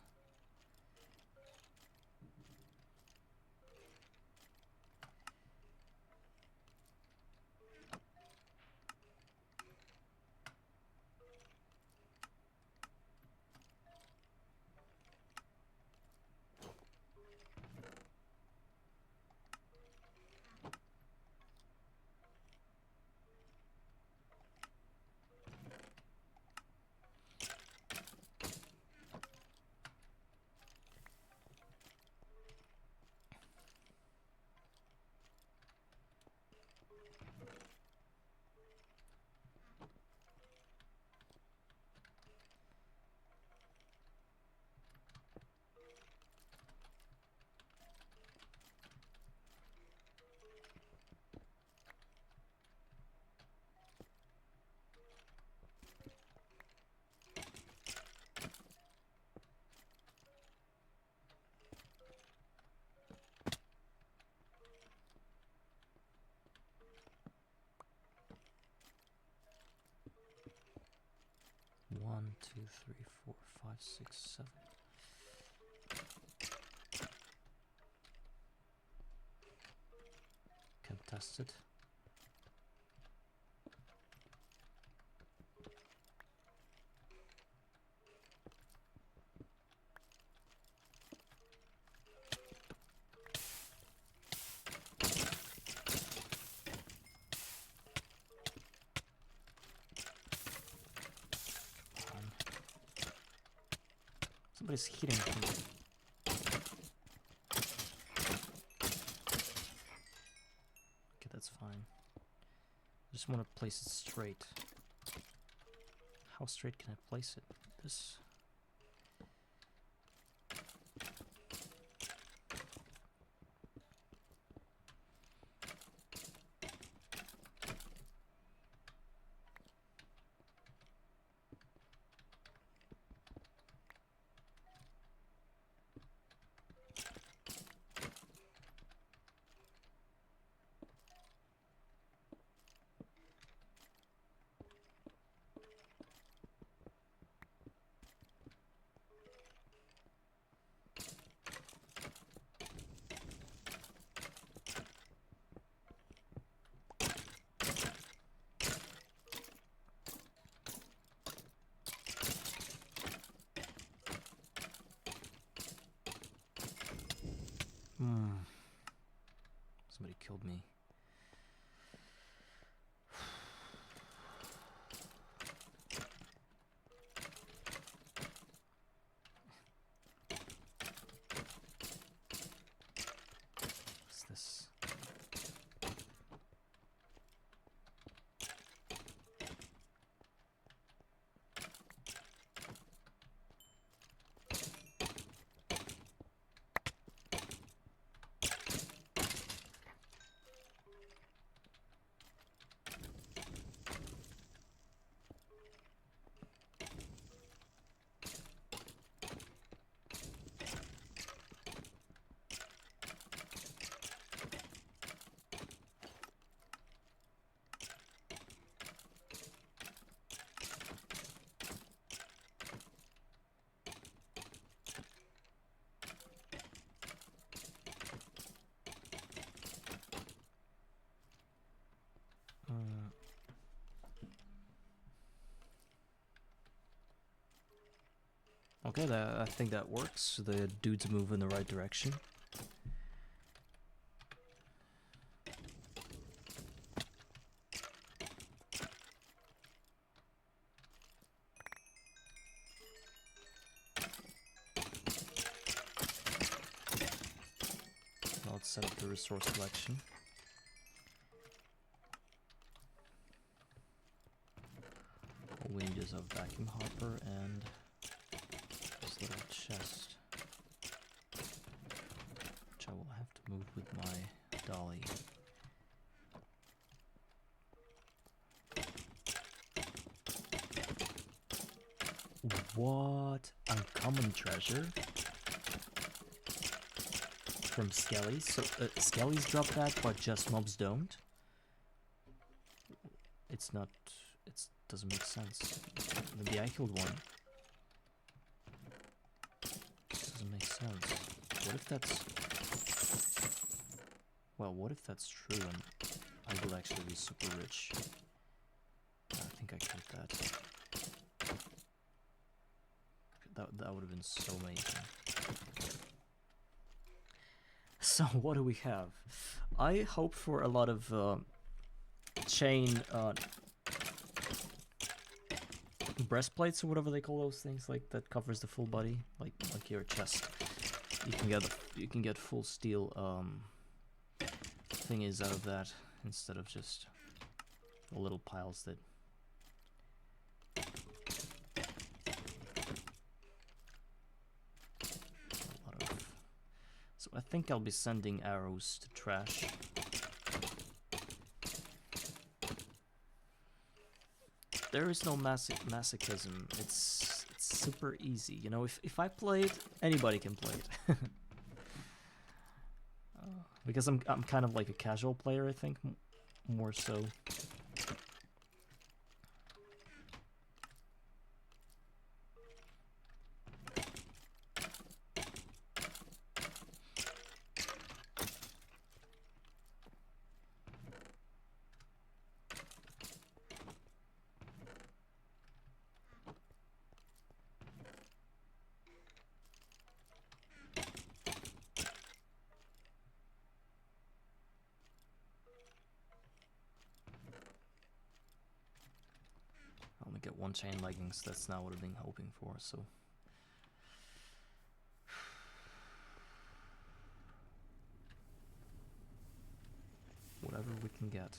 One, two, three, 4, 5, 6, 7. Can test it. Somebody's hitting me. just want to place it straight. How straight can I place it? This. Somebody killed me. What's this? Okay, I think that works. The dudes move in the right direction. Now let's set up the resource collection. All we need is a vacuum hopper and this little chest, which I will have to move with my dolly. What? Uncommon treasure? From skellies? So skellies drop that, but just mobs don't? It's not... it doesn't make sense. Maybe I killed one. Doesn't make sense. What if that's... well, what if that's true and I will actually be super rich? I think I killed that. That would have been so amazing. So what do we have? I hope for a lot of chain breastplates or whatever they call those things, like that covers the full body, like your chest. You can get full steel thingies out of that instead of just the little piles that. So I think I'll be sending arrows to trash. There is no masochism. It's super easy. You know, if I play it, anybody can play it. Because I'm kind of like a casual player, I think, more so. I only get one chain leggings, that's not what I've been hoping for, so. Whatever we can get.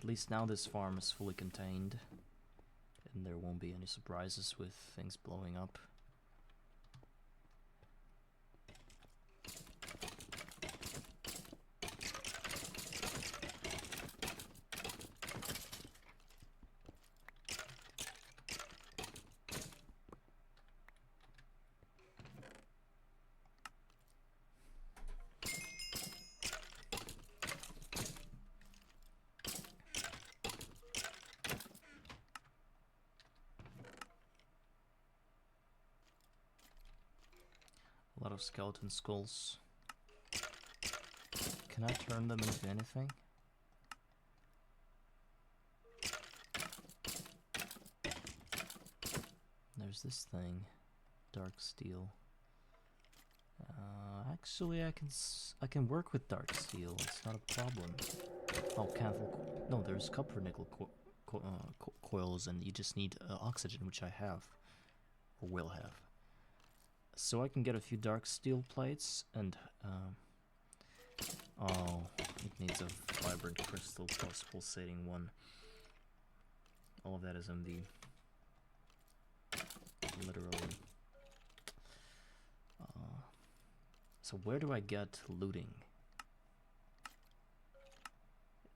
At least now this farm is fully contained, and there won't be any surprises with things blowing up. A lot of skeleton skulls. Can I turn them into anything? There's this thing, dark steel. Actually, I can work with dark steel. It's not a problem. Oh, cancel. No, there's copper nickel coils, and you just need oxygen, which I have, or will have. So I can get a few dark steel plates, and oh, it needs a vibrant crystal plus pulsating one. All of that is MD. Literally. So where do I get looting?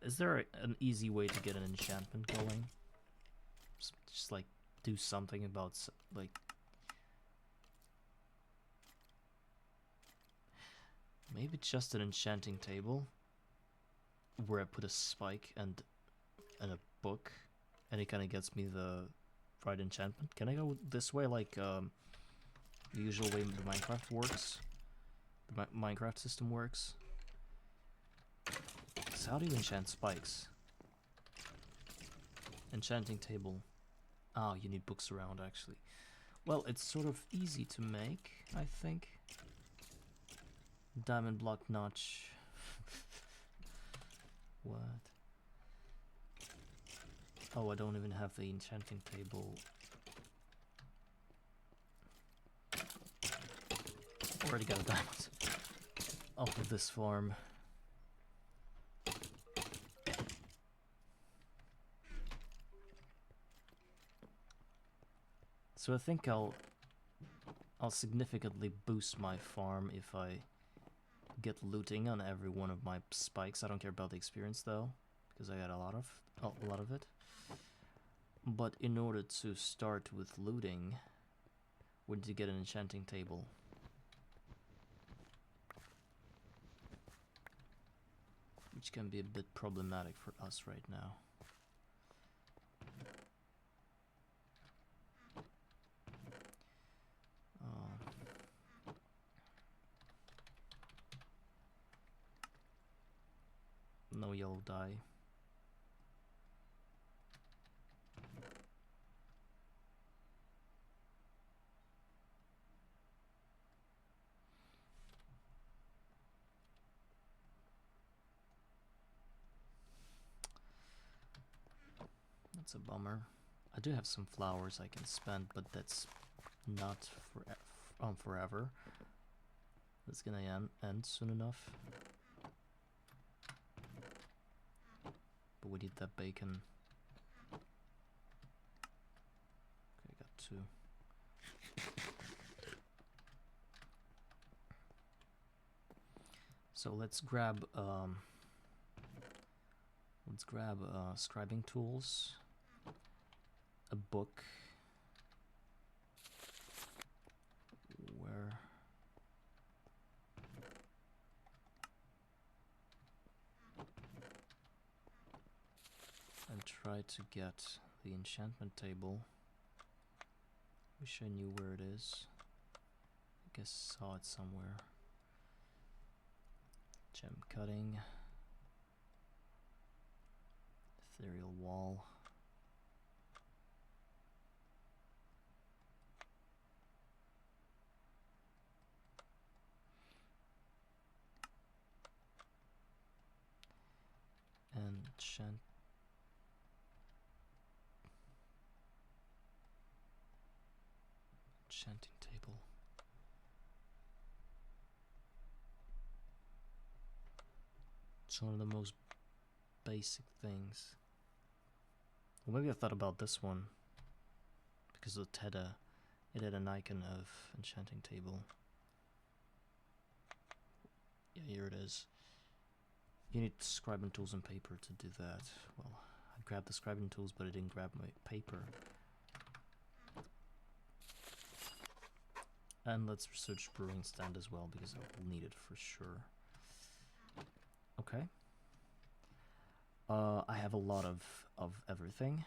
Is there an easy way to get an enchantment going? Just like do something about like maybe just an enchanting table where I put a spike and a book, and it kind of gets me the right enchantment. Can I go this way like the usual way the Minecraft works? The Minecraft system works? So how do you enchant spikes? Enchanting table. Oh, you need books around actually. Well, it's sort of easy to make, I think. Diamond block notch. What? Oh, I don't even have the enchanting table. Already got a diamond off of this farm. So I think I'll significantly boost my farm if I get looting on every one of my spikes. I don't care about the experience though, because I got a lot of it. But in order to start with looting, we need to get an enchanting table. Which can be a bit problematic for us right now. No yellow dye. That's a bummer. I do have some flowers I can spend, but that's not forever. That's gonna end soon enough. But we need that bacon. Okay, got 2. So let's grab scribing tools, a book. Where? And try to get the enchantment table. Wish I knew where it is. I guess saw it somewhere. Gem cutting. Ethereal wall. And enchanting table. It's one of the most basic things. Well, maybe I thought about this one because it had an icon of enchanting table. Yeah, here it is. You need scribing tools and paper to do that. Well, I grabbed the scribing tools, but I didn't grab my paper. And let's research brewing stand as well, because I'll need it for sure. Okay. I have a lot of everything.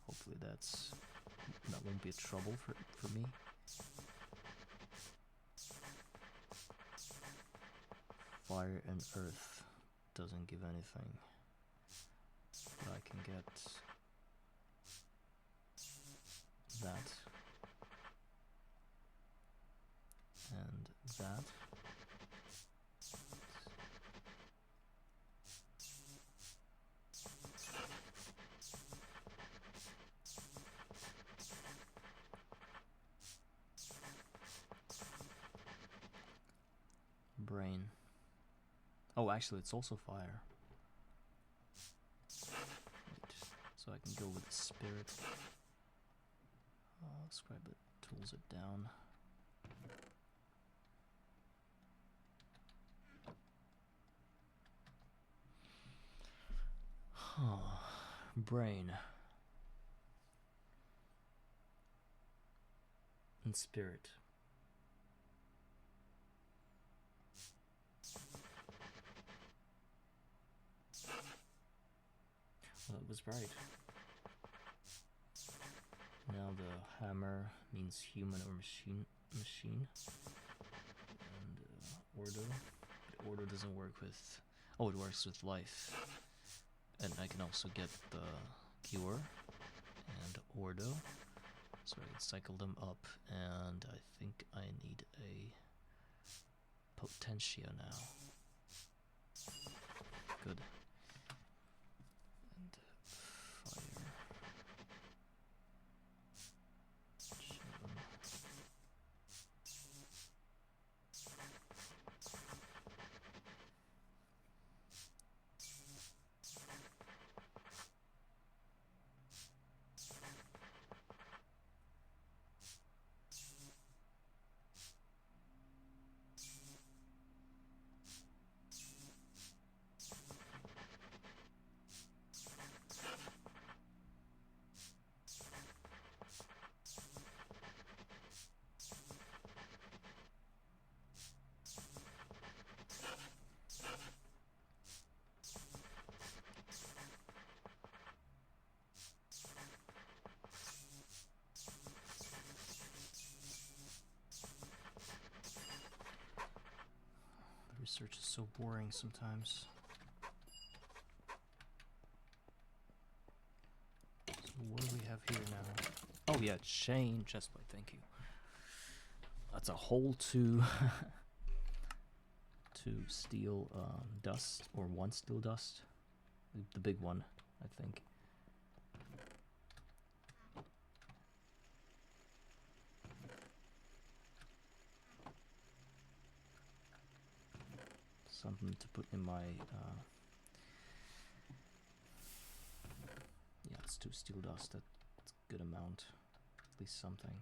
Hopefully that won't be a trouble for me. Fire and earth doesn't give anything. But I can get that. And that. Brain. Oh, actually, it's also fire. Wait, so I can go with the spirit. Scribe it, tools it down. Brain and spirit. Well, it was right. Now the hammer means human or machine. And ordo. But ordo doesn't work with... Oh, it works with life. And I can also get the cure and ordo. So I can cycle them up, and I think I need a potentia now. Good. And fire. Research is so boring sometimes. So what do we have here now? Oh yeah, chain chestplate, thank you. That's a hole to to steal dust, or one steel dust. The big one, I think. Something to put in my yeah, it's 2 steel dust. That's a good amount, at least something.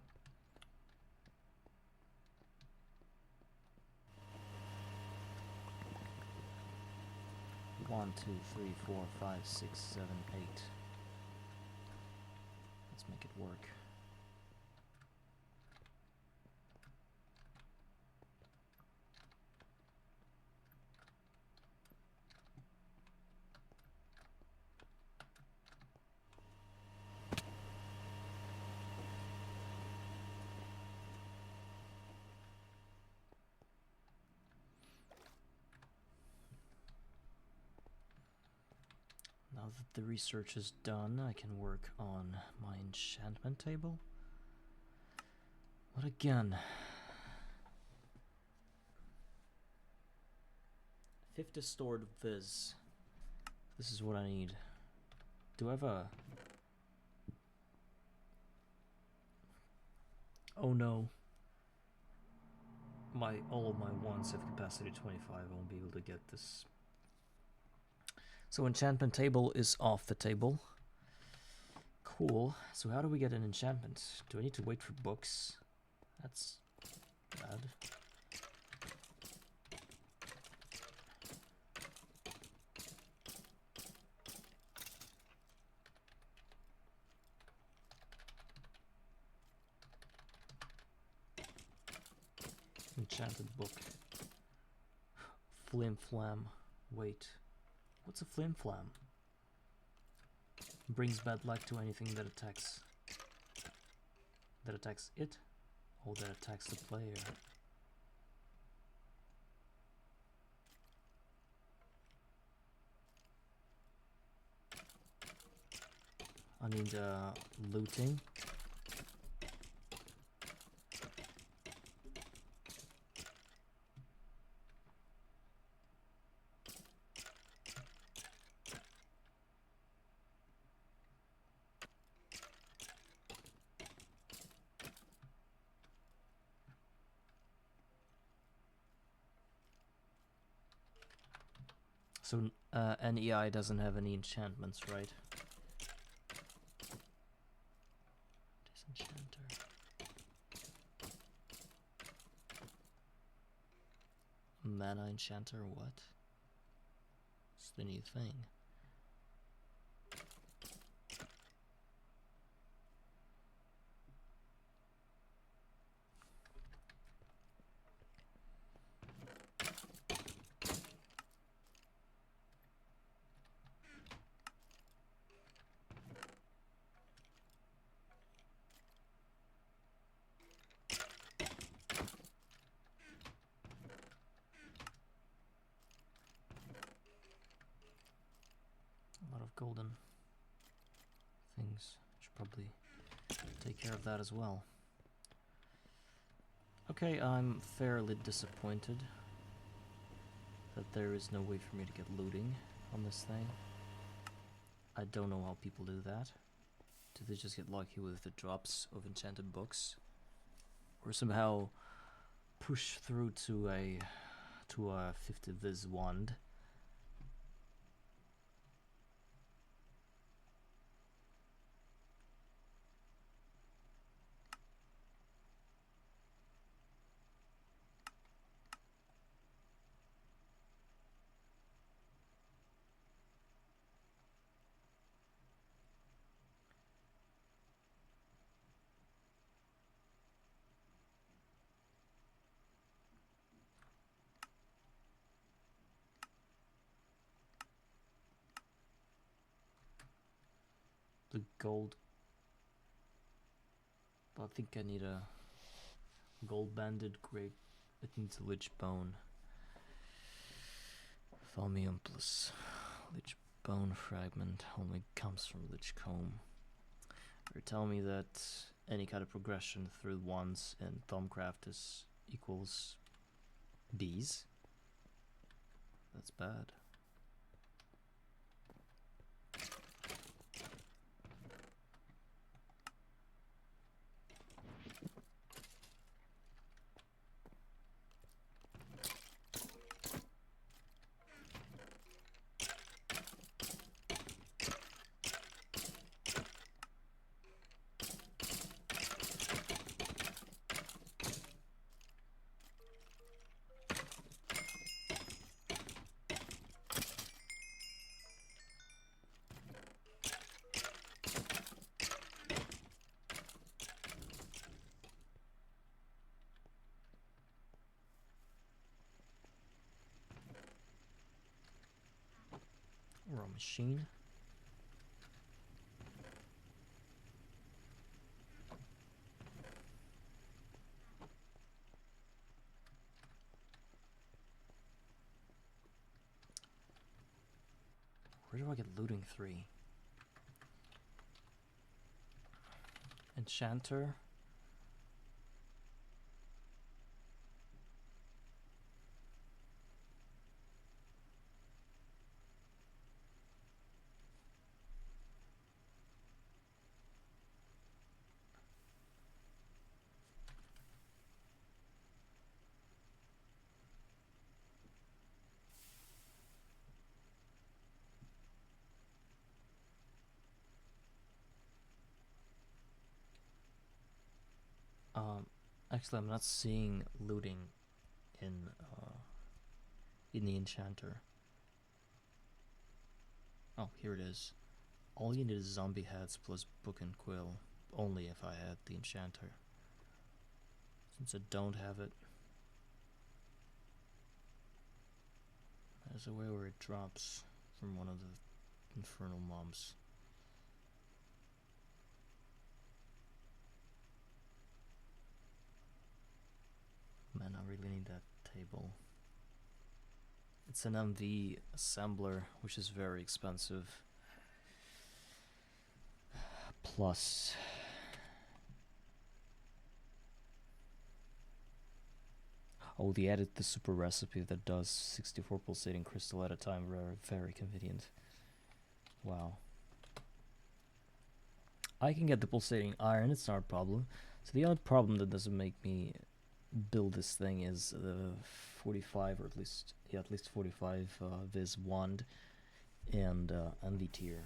One, 2, 3, 4, 5, 6, 7, 8. Let's make it work. Now that the research is done, I can work on my enchantment table. But again, 50 stored viz. This is what I need. Do I have a... Oh no. All of my wands have capacity 25. I won't be able to get this. So enchantment table is off the table. Cool. So how do we get an enchantment? Do I need to wait for books? That's bad. Enchanted book. Flim flam. Wait. What's a flim flam? Brings bad luck to anything that attacks. That attacks it? Or that attacks the player? I need looting. So NEI doesn't have any enchantments, right? Disenchanter. Mana enchanter, what? It's the new thing. A lot of golden things. Should probably take care of that as well. Okay, I'm fairly disappointed that there is no way for me to get looting on this thing. I don't know how people do that. Do they just get lucky with the drops of enchanted books? Or somehow push through to a 50 viz wand? The gold. I think I need a gold banded grape. It needs a lich bone. Thaumium plus lich bone fragment only comes from lich comb. You're telling me that any kind of progression through wands in Thaumcraft is equals bees? That's bad. Or a machine. Where do I get looting 3? Enchanter. Actually, I'm not seeing looting in the enchanter. Oh, here it is. All you need is zombie heads plus book and quill. Only if I had the enchanter. Since I don't have it, there's a way where it drops from one of the infernal mobs. Man, I really need that table. It's an MV assembler, which is very expensive. Plus, oh, they added the super recipe that does 64 pulsating crystal at a time. Very, very convenient. Wow. I can get the pulsating iron, it's not a problem. So the only problem that doesn't make me build this thing is the 45, or at least 45 Viz wand and the tier.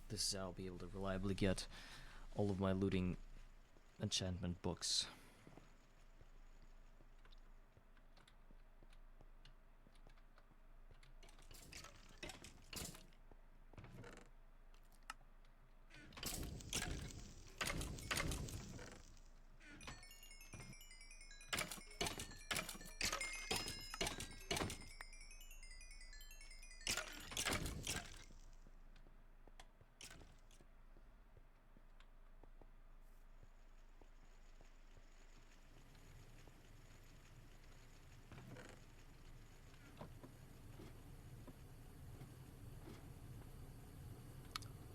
This is how I'll be able to reliably get all of my looting enchantment books.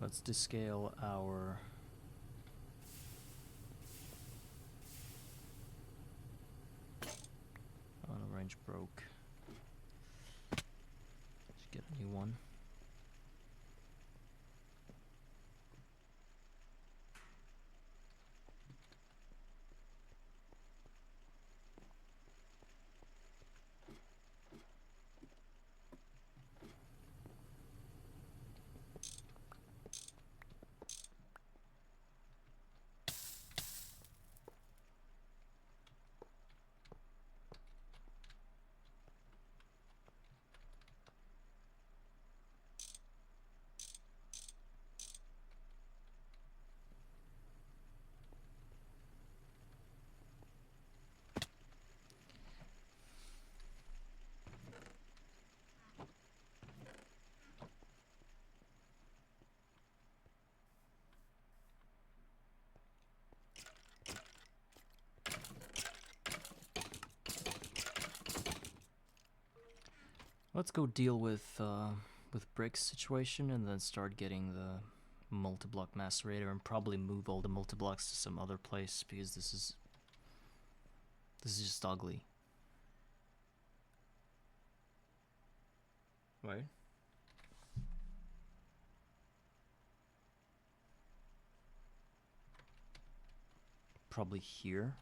Let's descale our the range broke. Let's get a new one. Let's go deal with Brick's situation and then start getting the multiblock macerator and probably move all the multiblocks to some other place because this is just ugly. Right? Probably here.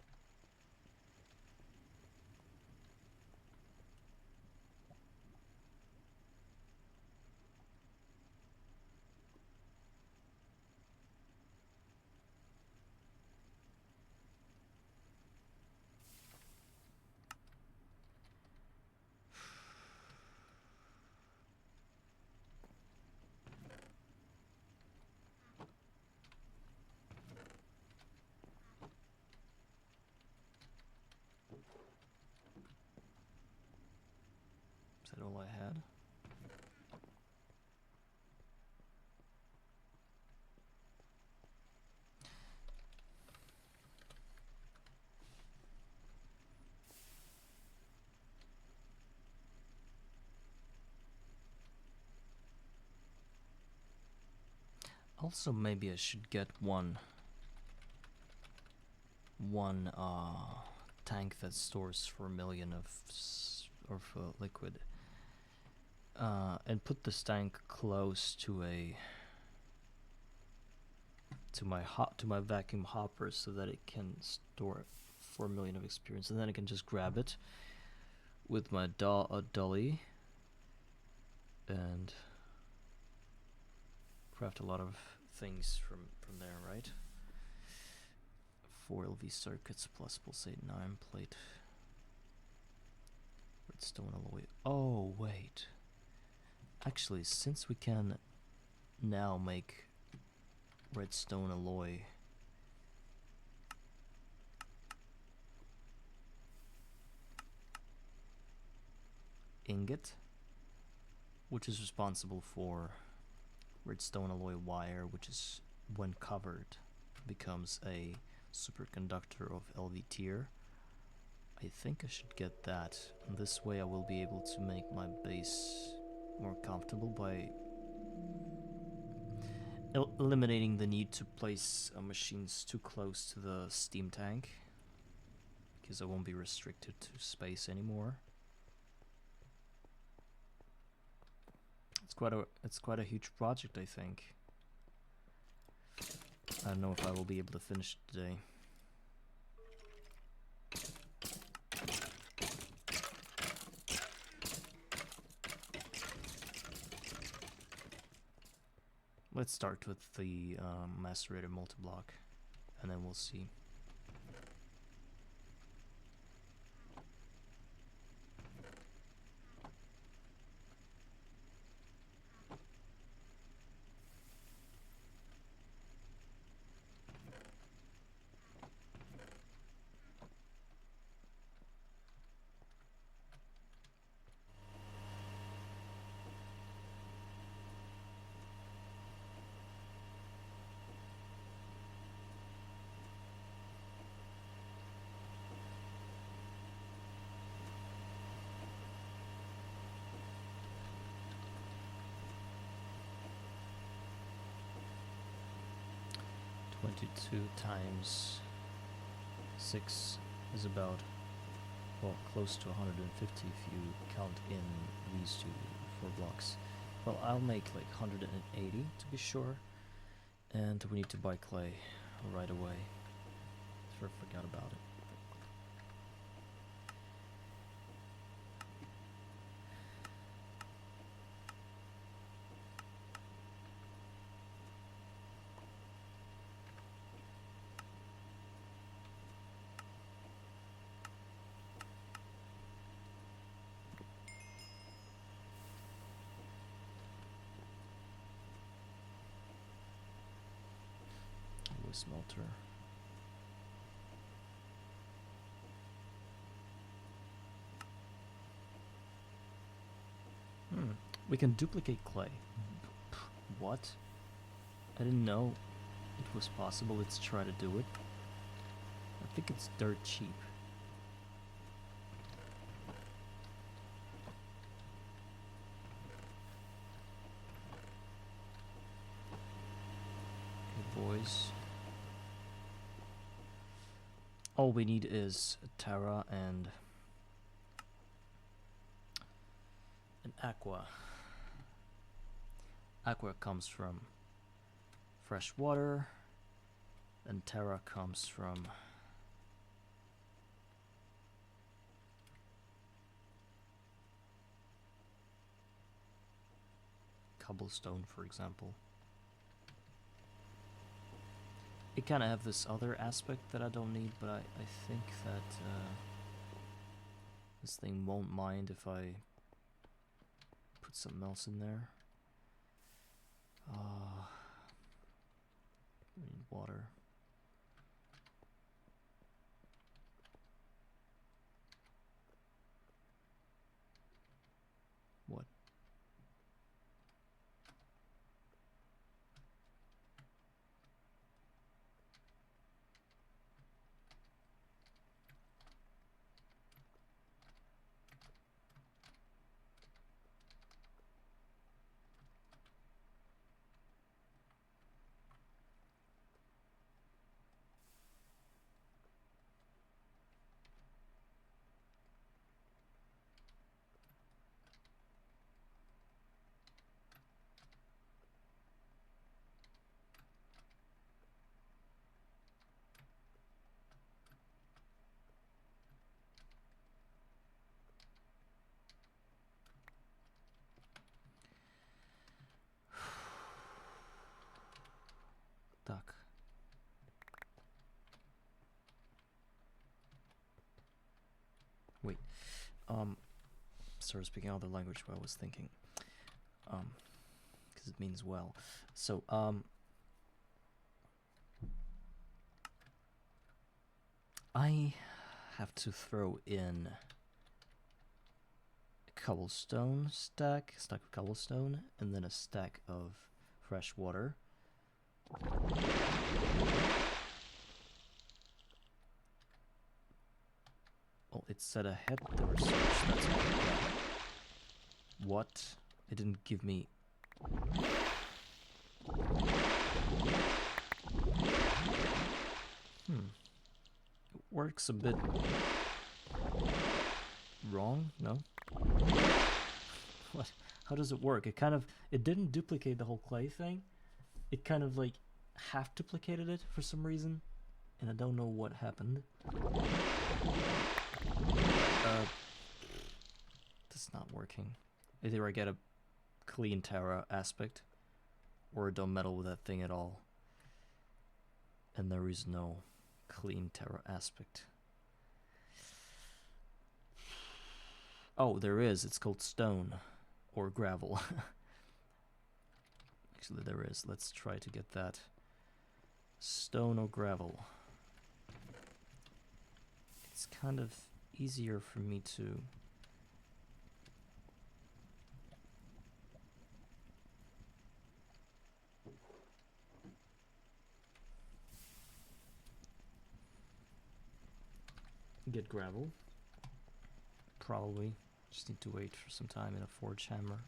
Is that all I had? Also, maybe I should get one tank that stores 4 million of liquid, and put this tank close to my vacuum hopper so that it can store 4 million of experience, and then I can just grab it with my dolly and craft a lot of things from there, right? 4 LV circuits plus pulsate 9 plate. Redstone alloy. Oh, wait. Actually, since we can now make redstone alloy ingot, which is responsible for redstone alloy wire, which is, when covered, becomes a superconductor of LV tier. I think I should get that. This way I will be able to make my base more comfortable by eliminating the need to place machines too close to the steam tank, because I won't be restricted to space anymore. It's quite a huge project, I think. I don't know if I will be able to finish it today. Let's start with the macerator multiblock, and then we'll see. Times 6 is about, well, close to 150 if you count in these 4 blocks. Well, I'll make like 180 to be sure, and we need to buy clay right away. I forgot about it. Smelter. We can duplicate clay. What? I didn't know it was possible. Let's try to do it. I think it's dirt cheap. Okay, boys. All we need is a Terra and an Aqua. Aqua comes from fresh water, and Terra comes from cobblestone, for example. It kind of have this other aspect that I don't need, but I think that this thing won't mind if I put something else in there. We need water. What? Started speaking other language while I was thinking. Because it means well. So, I have to throw in a cobblestone stack of cobblestone, and then a stack of fresh water. Oh, it said ahead there was search, that's all. What? It didn't give me... It works a bit... wrong? No? What? How does it work? It didn't duplicate the whole clay thing. It kind of like half duplicated it for some reason, and I don't know what happened. That's not working. Either I get a clean Terra aspect, or I don't meddle with that thing at all. And there is no clean Terra aspect. Oh, there is. It's called stone or gravel. Actually, there is. Let's try to get that. Stone or gravel. It's kind of easier for me to... get gravel. Probably. Just need to wait for some time in a forge hammer.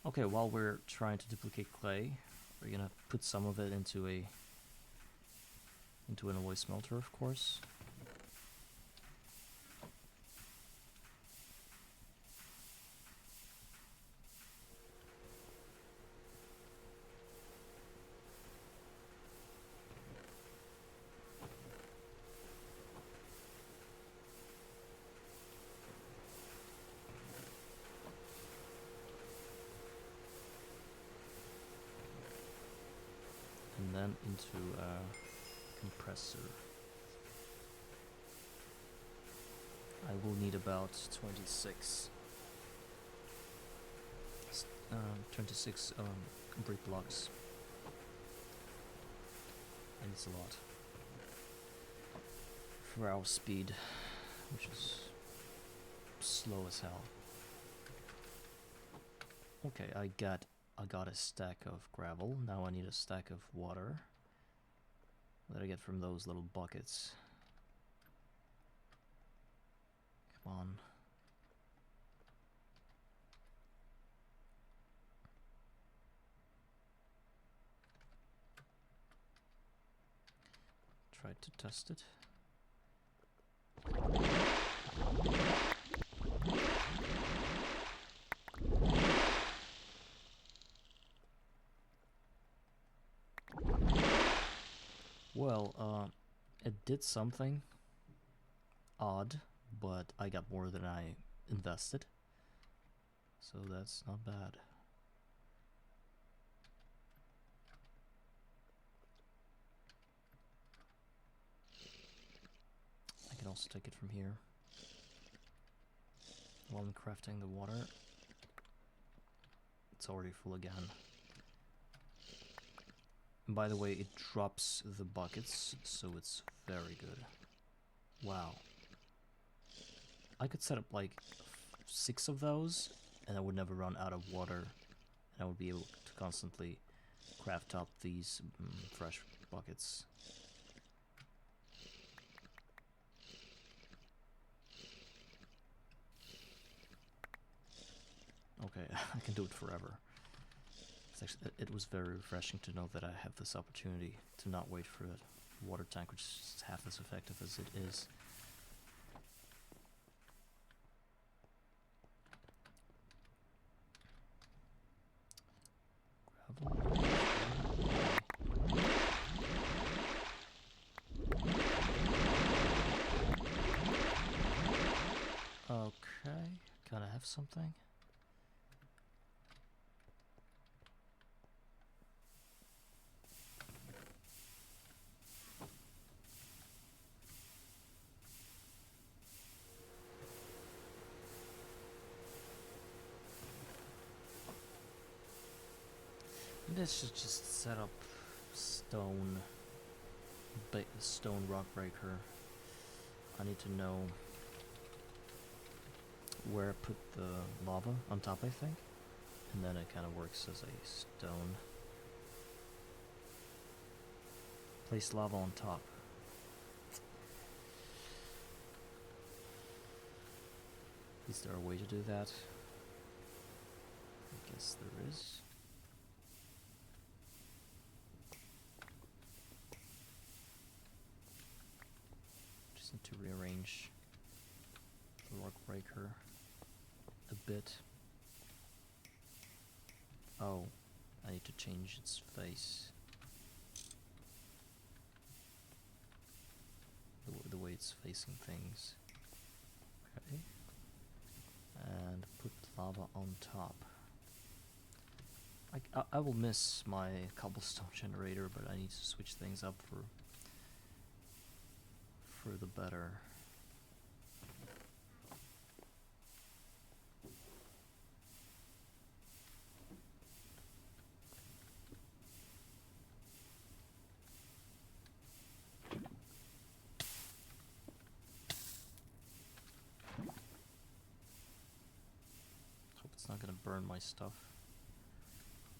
Okay, while we're trying to duplicate clay, we're gonna put some of it into an alloy smelter, of course. And then into a compressor. I will need about 26 brick blocks. And it's a lot for our speed, which is slow as hell. Okay, I got a stack of gravel. Now I need a stack of water that I get from those little buckets. Come on. Try to test it. Well, it did something odd, but I got more than I invested, so that's not bad. I can also take it from here while I'm crafting the water. It's already full again. And by the way, it drops the buckets, so it's very good. Wow. I could set up like 6 of those, and I would never run out of water, and I would be able to constantly craft up these fresh buckets. Okay, I can do it forever. It's actually, it was very refreshing to know that I have this opportunity to not wait for that water tank, which is half as effective as it is. Gravel. Okay, can I have something? Let's just set up stone rock breaker. I need to know where I put the lava on top, I think, and then it kind of works as a stone. Place lava on top. Is there a way to do that? I guess there is. Just need to rearrange the rock breaker a bit. Oh, I need to change its face. The way it's facing things. Okay. And put lava on top. I will miss my cobblestone generator, but I need to switch things up for the better. Hope it's not gonna burn my stuff.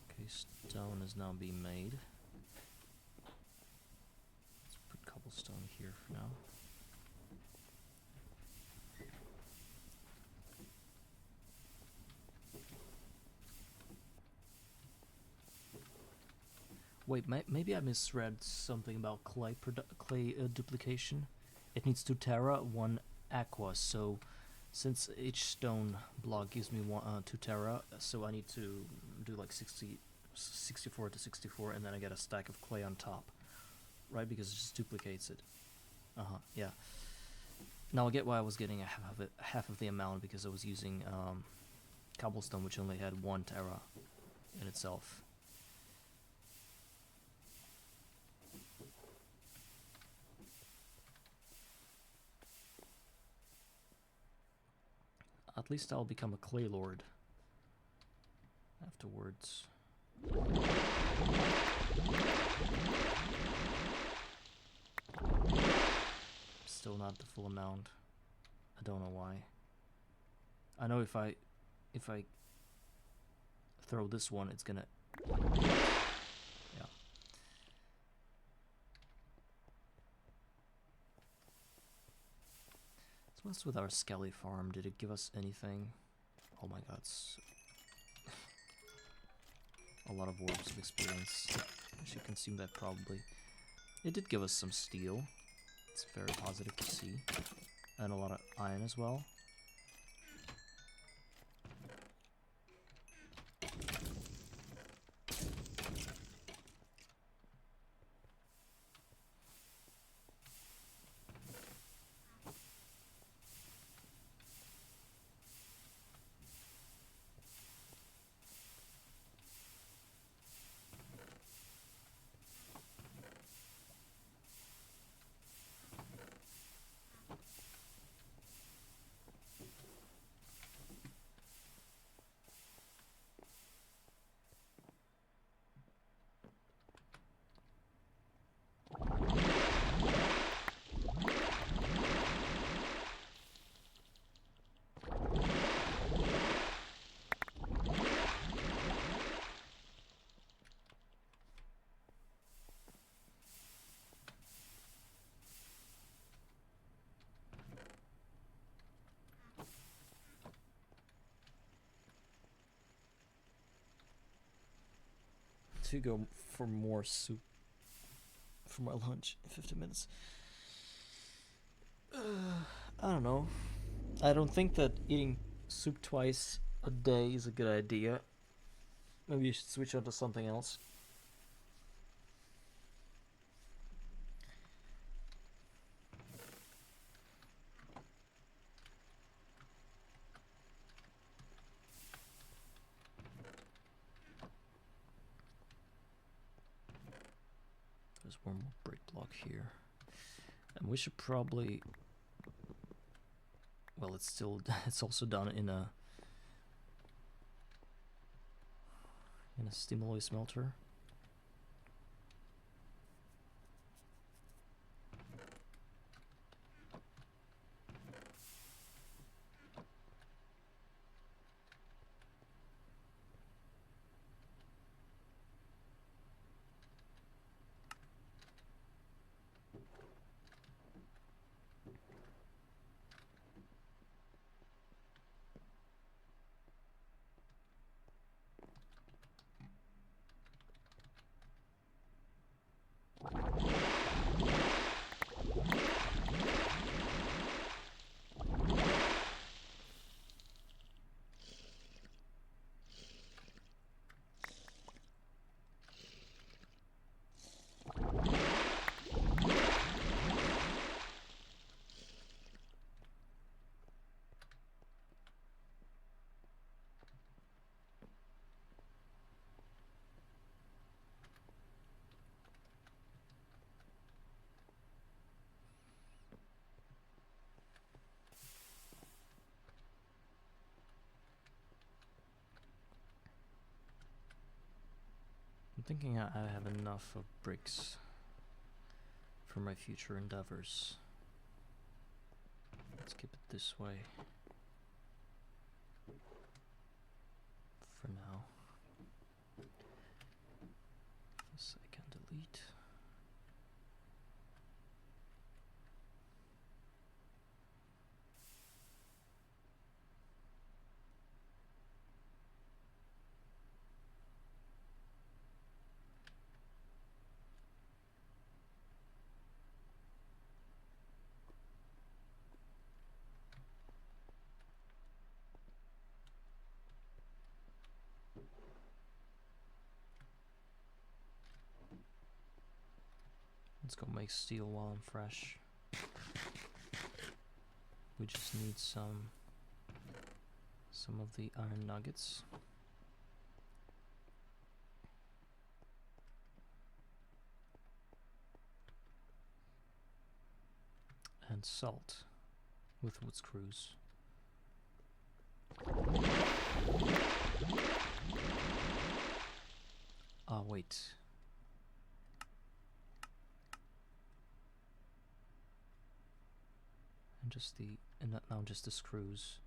Okay, stone is now being made. Let's put cobblestone here for now. Wait, maybe I misread something about clay duplication. It needs 2 Terra, 1 Aqua, so since each stone block gives me 2 Terra, so I need to do like 64 to 64, and then I get a stack of clay on top, right? Because it just duplicates it. Yeah. Now I get why I was getting half of the amount, because I was using cobblestone, which only had 1 Terra in itself. At least I'll become a clay lord afterwards. Still not the full amount. I don't know why. I know if I throw this one, it's gonna... Yeah. So what's with our skelly farm? Did it give us anything? Oh my god. A lot of orbs of experience. I should consume that probably. It did give us some steel. It's very positive to see. And a lot of iron as well. To go for more soup for my lunch in 50 minutes. I don't know. I don't think that eating soup twice a day is a good idea. Maybe you should switch on to something else. There's one more brick block here. And we should probably... Well, it's also done in a steam alloy smelter. thinking I have enough of bricks for my future endeavors. Let's keep it this way for now. This I can delete. Let's go make steel while I'm fresh. We just need some of the iron nuggets. And salt with wood screws. Ah, wait. And now just the screws.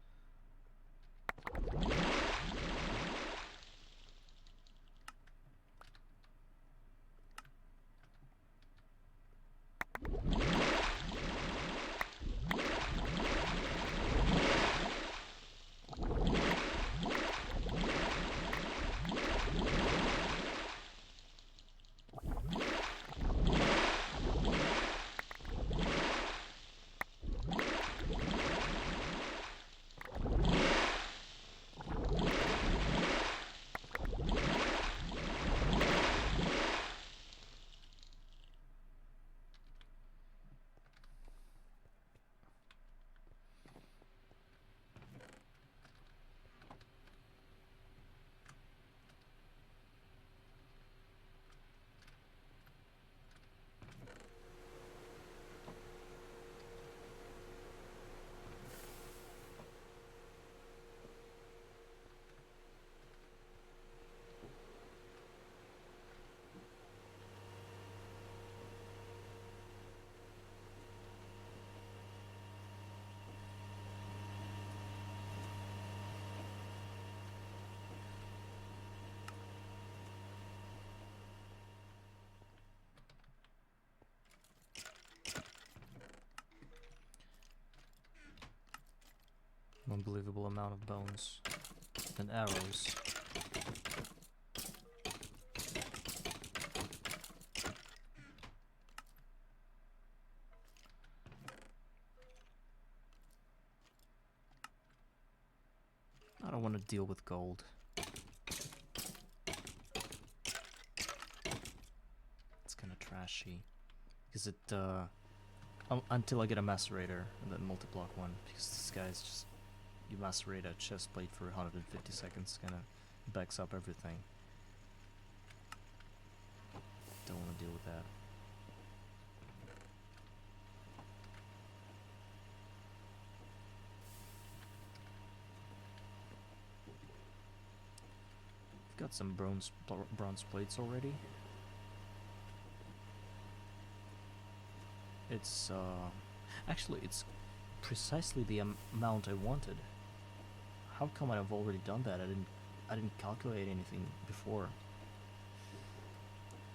Unbelievable amount of bones and arrows. I don't want to deal with gold. It's kind of trashy. Because it, until I get a macerator and then multiblock one, because this guy's just, you macerate a chest plate for 150 seconds, kind of backs up everything. Don't want to deal with that. I've got some bronze plates already. It's actually it's precisely the amount I wanted. How come I've already done that? I didn't calculate anything before.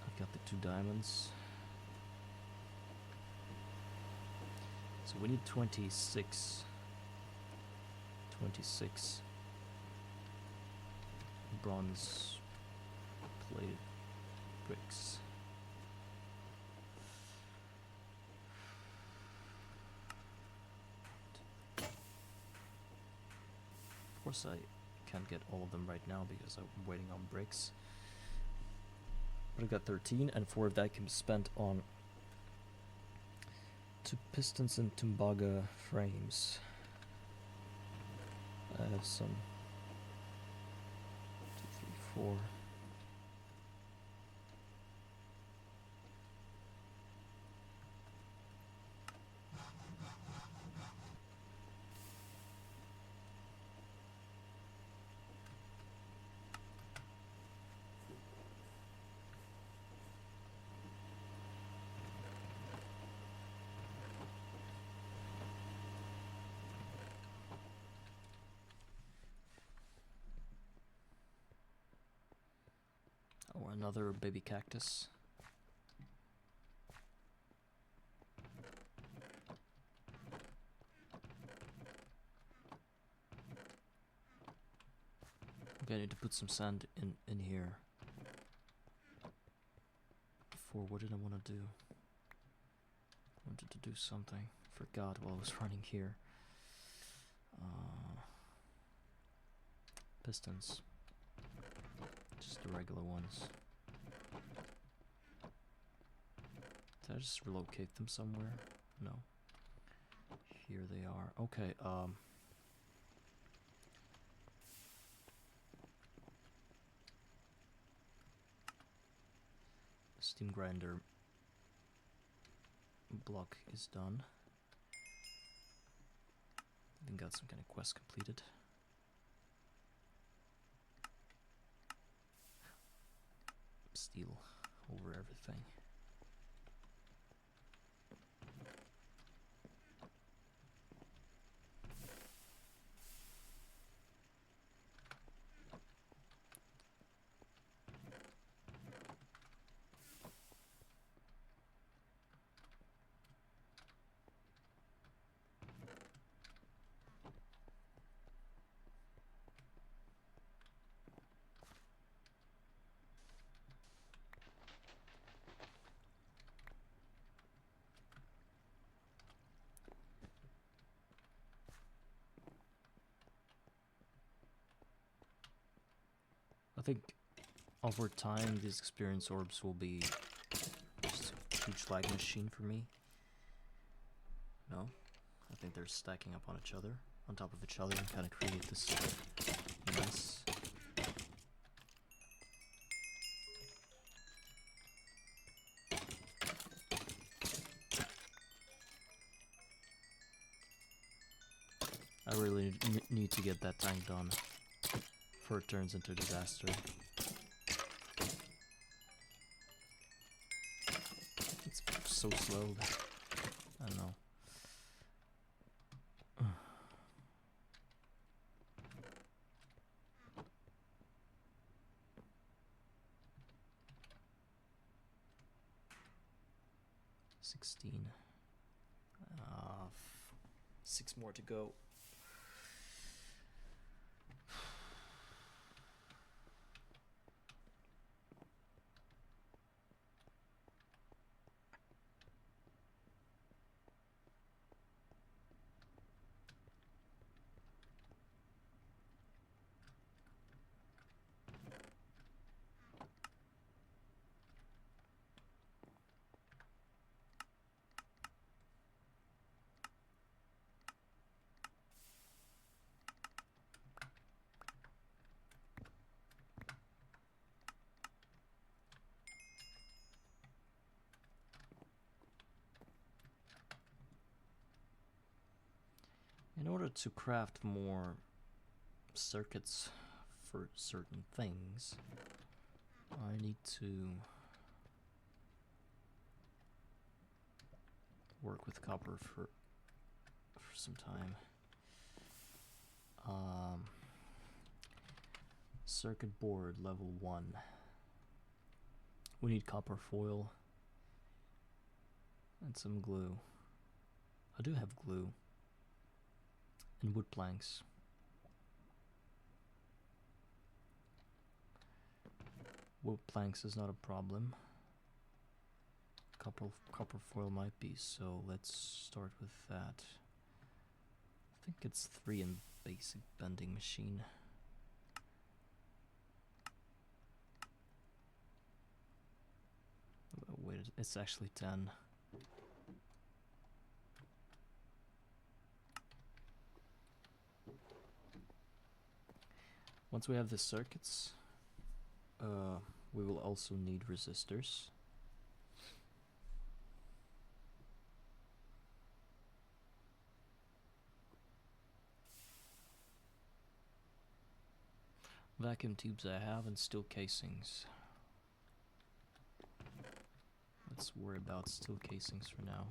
I've got the 2 diamonds. So we need 26 bronze plated bricks. Of course I can't get all of them right now because I'm waiting on bricks. But I got 13 and 4 of that can be spent on 2 pistons and Tumbaga frames. I have some 2, 3, 4. another baby cactus. Okay, I need to put some sand in here. Before, what did I want to do? I wanted to do something. Forgot while I was running here. Pistons. Just the regular ones. Did I just relocate them somewhere? No. Here they are. Okay, steam grinder block is done. Even got some kind of quest completed. Steel over everything. I think over time these experience orbs will be just a huge lag machine for me. No? I think they're stacking up on each other, on top of each other, and kind of create this mess. I really need to get that tank done before it turns into a disaster. It's so slow. I don't know. $16. 6 more to go. In order to craft more circuits for certain things, I need to work with copper for some time. Circuit board level 1. We need copper foil and some glue. I do have glue. And wood planks. Wood planks is not a problem. Copper foil might be, so let's start with that. I think it's 3 in basic bending machine. Oh, wait, it's actually 10. Once we have the circuits, we will also need resistors. Vacuum tubes I have, and steel casings. Let's worry about steel casings for now.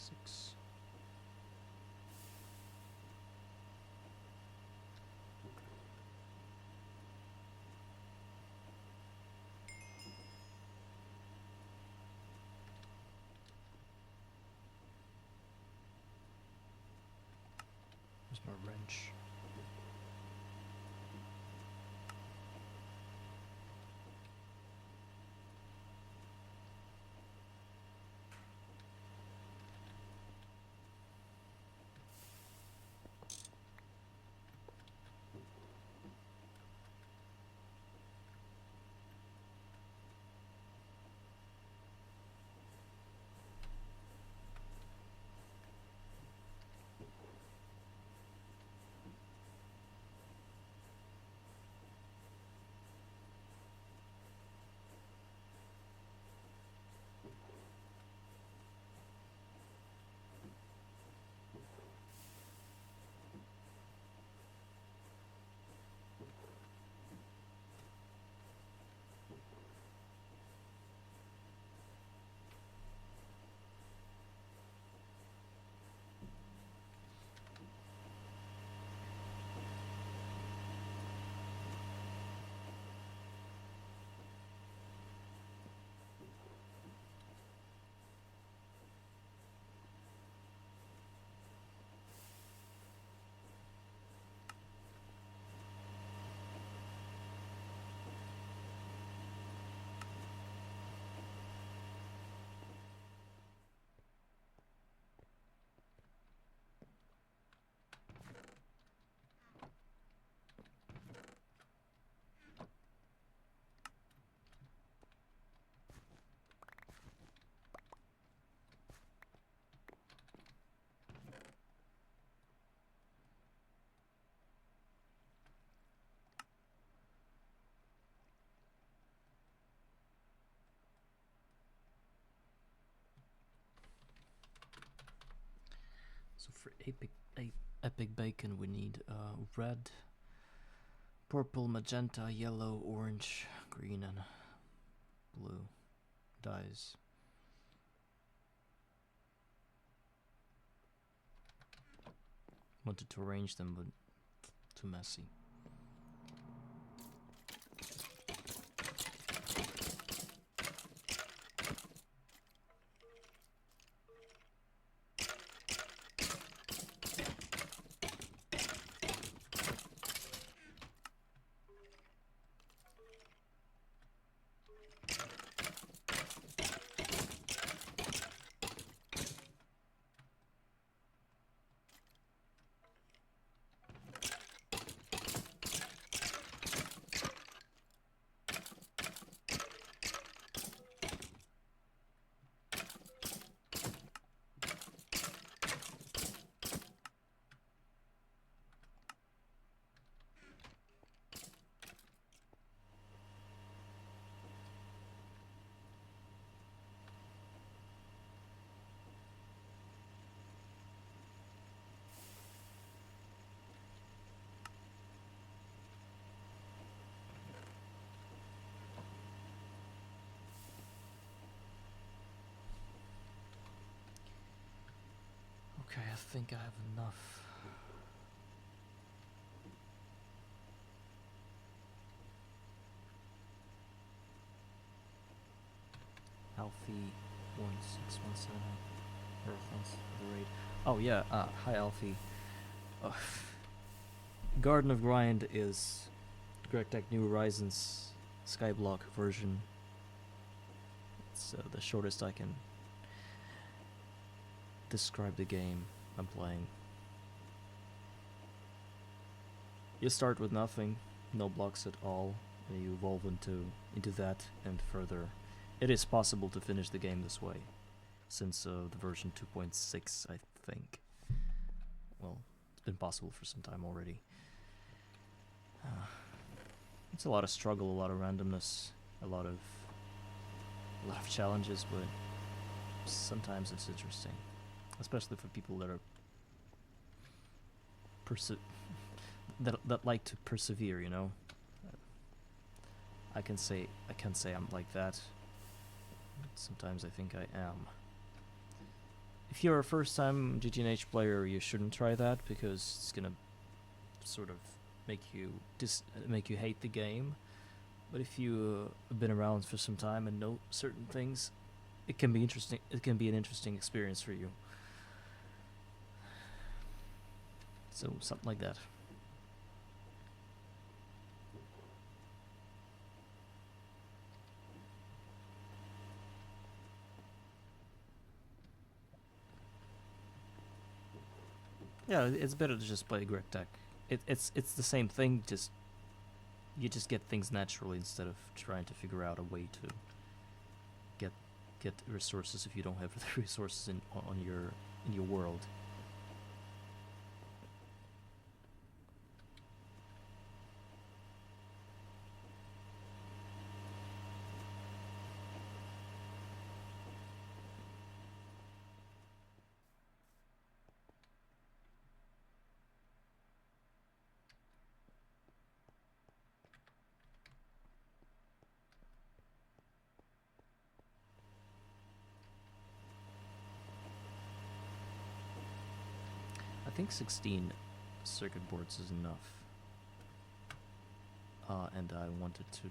6. Where's my wrench? So for epic bacon, we need red, purple, magenta, yellow, orange, green, and blue dyes. Wanted to arrange them, but too messy. Okay, I think I have enough. Alfie 1617 thanks for the raid. Oh yeah, hi Alfie. Garden of Grind is GregTech New Horizons Skyblock version. It's the shortest I can describe the game I'm playing. You start with nothing, no blocks at all, and you evolve into that and further. It is possible to finish the game this way, since the version 2.6, I think. Well, it's been possible for some time already. It's a lot of struggle, a lot of randomness, a lot of challenges, but sometimes it's interesting, especially for people that are that like to persevere. You know, I can't say I'm like that. Sometimes I think I am. if you're a first-time GTNH player, you shouldn't try that because it's gonna sort of make you hate the game. But if you have been around for some time and know certain things, it can be interesting. It can be an interesting experience for you. So something like that. Yeah, it's better to just play Greg Tech. It's the same thing. Just you just get things naturally instead of trying to figure out a way to get resources if you don't have the resources in your world. I think 16 circuit boards is enough. And I wanted to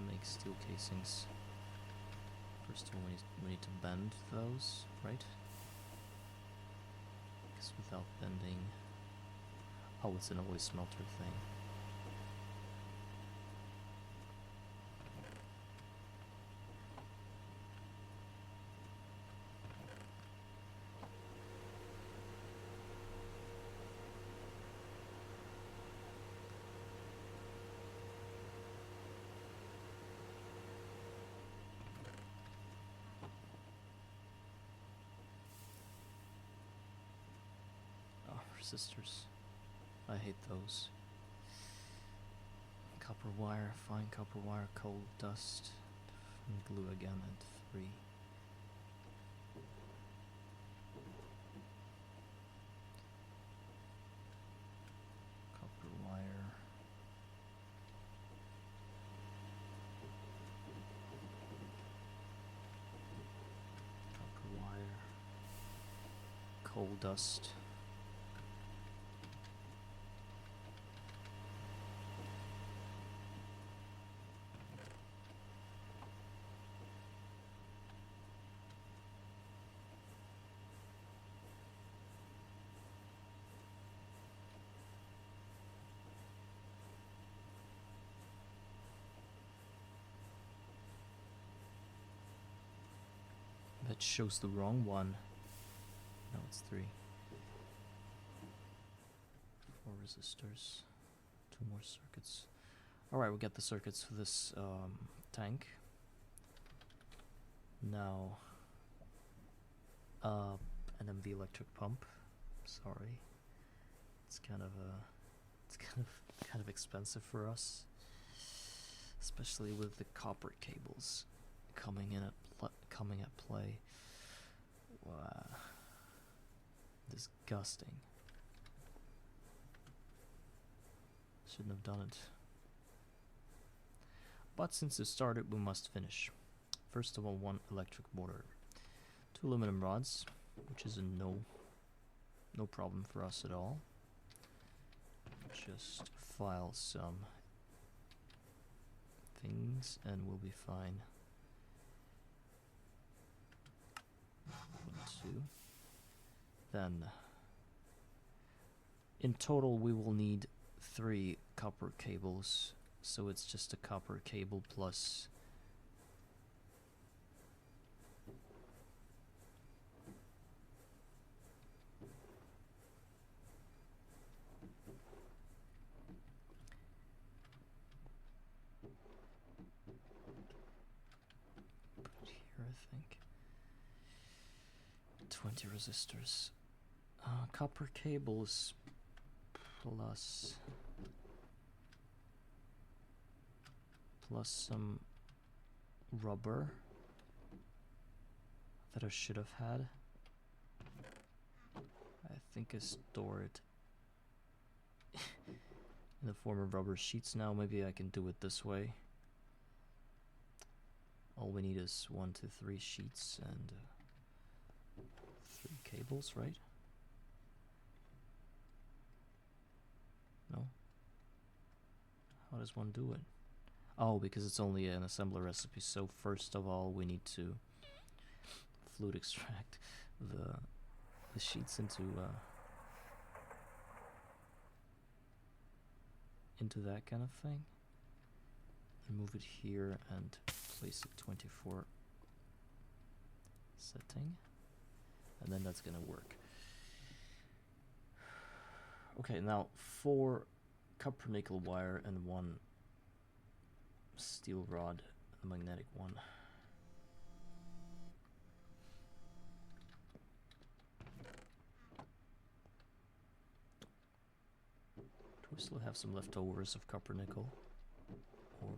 make steel casings. First of all, we need to bend those, right? Because without bending... Oh, it's an alloy smelter thing. Resistors. I hate those. Copper wire, fine copper wire, coal dust, and glue again at 3. Copper wire. Copper wire. Coal dust. That shows the wrong one. No, it's 3. 4 resistors. 2 more circuits. Alright, we got the circuits for this tank. Now, and then the electric pump. Sorry, it's kind of expensive for us, especially with the copper cables coming at play. Wow, disgusting. Shouldn't have done it. But since it started, we must finish. First of all, 1 electric motor, 2 aluminum rods, which is a no problem for us at all. Just file some things and we'll be fine. 1, 2. Then, in total, we will need 3 copper cables. So it's just a copper cable plus put here, I think 20 resistors, copper cables plus some rubber that I should have had. I think I stored in the form of rubber sheets now. Maybe I can do it this way. all we need is 1 to 3 sheets and 3 cables, right? No? How does one do it? Oh, because it's only an assembler recipe. So first of all, we need to fluid extract the sheets into that kind of thing, and move it here and place it 24 setting, and then that's gonna work. Okay, now 4 copper nickel wire and 1 steel rod, the magnetic one. Do we still have some leftovers of copper nickel? Or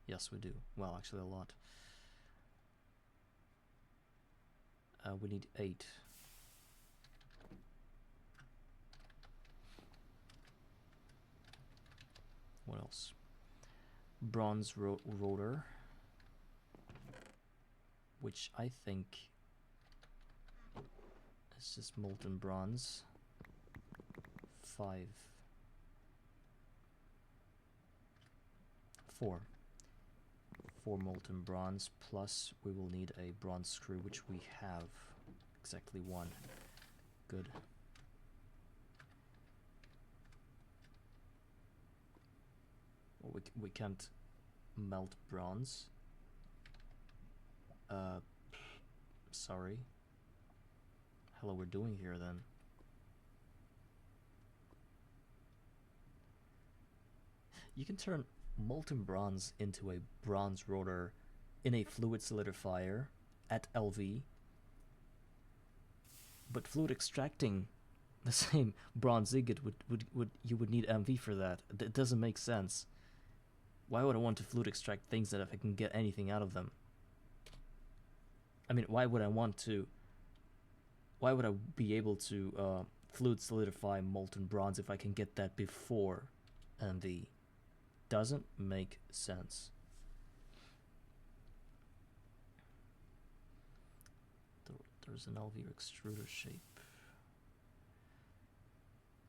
yes, we do. Well, actually a lot. We need 8. What else? Bronze rotor, which I think is just molten bronze. 4 molten bronze, plus we will need a bronze screw, which we have exactly 1. Good. Well, we can't melt bronze. Sorry. Hello, we're doing here then. You can turn molten bronze into a bronze rotor in a fluid solidifier at LV, but fluid extracting the same bronze ingot you would need MV for that. It doesn't make sense. Why would I want to fluid extract things that if I can get anything out of them? I mean, why would I be able to fluid solidify molten bronze if I can get that before MV? Doesn't make sense. There's an LV extruder shape.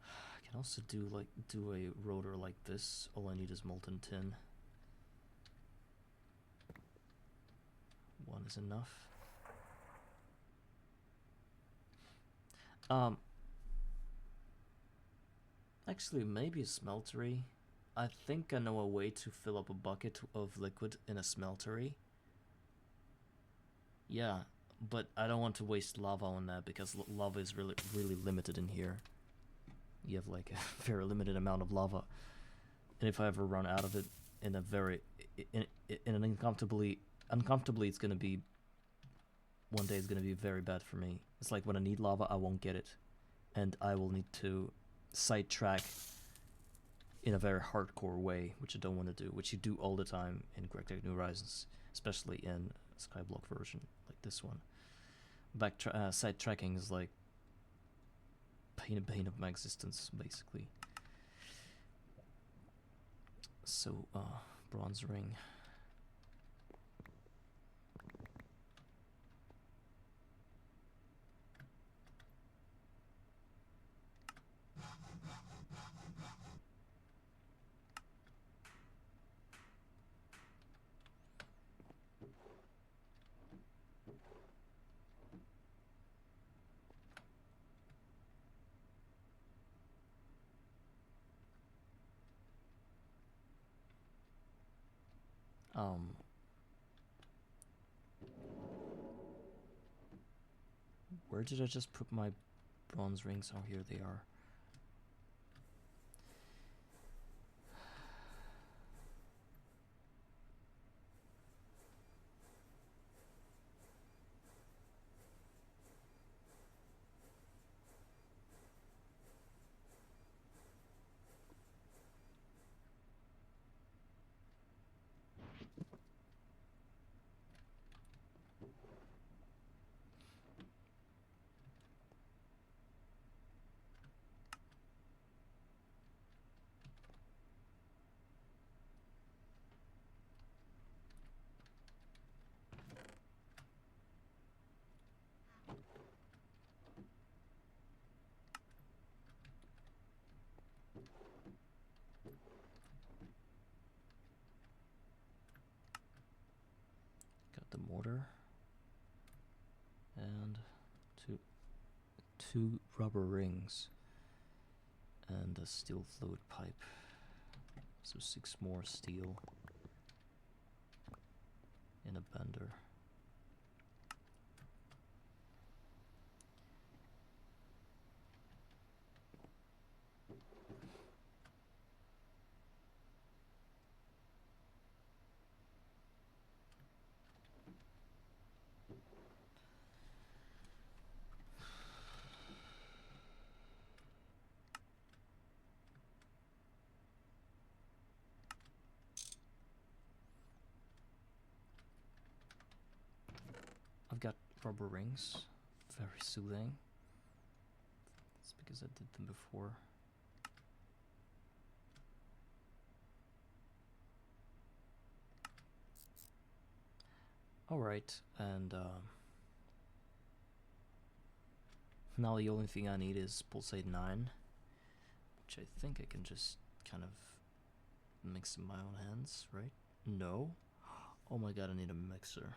I can also do a rotor like this. All I need is molten tin. 1 is enough. Actually, maybe a smeltery. I think I know a way to fill up a bucket of liquid in a smeltery. Yeah, but I don't want to waste lava on that because lava is really limited in here. You have like a very limited amount of lava, and if I ever run out of it in an uncomfortably, it's gonna be one day. It's gonna be very bad for me. It's like when I need lava, I won't get it, and I will need to sidetrack in a very hardcore way, which I don't want to do, which you do all the time in Gridning New Horizons, especially in Skyblock version like this one. Sidetracking is like pain of my existence, basically. So, bronze ring. Where did I just put my bronze rings? Oh, here they are. 2 rubber rings and a steel fluid pipe. So 6 more steel in a bender. I've got rubber rings, very soothing. It's because I did them before. Alright, and now the only thing I need is pulsate 9, which I think I can just kind of mix in my own hands, right? No? Oh my god, I need a mixer.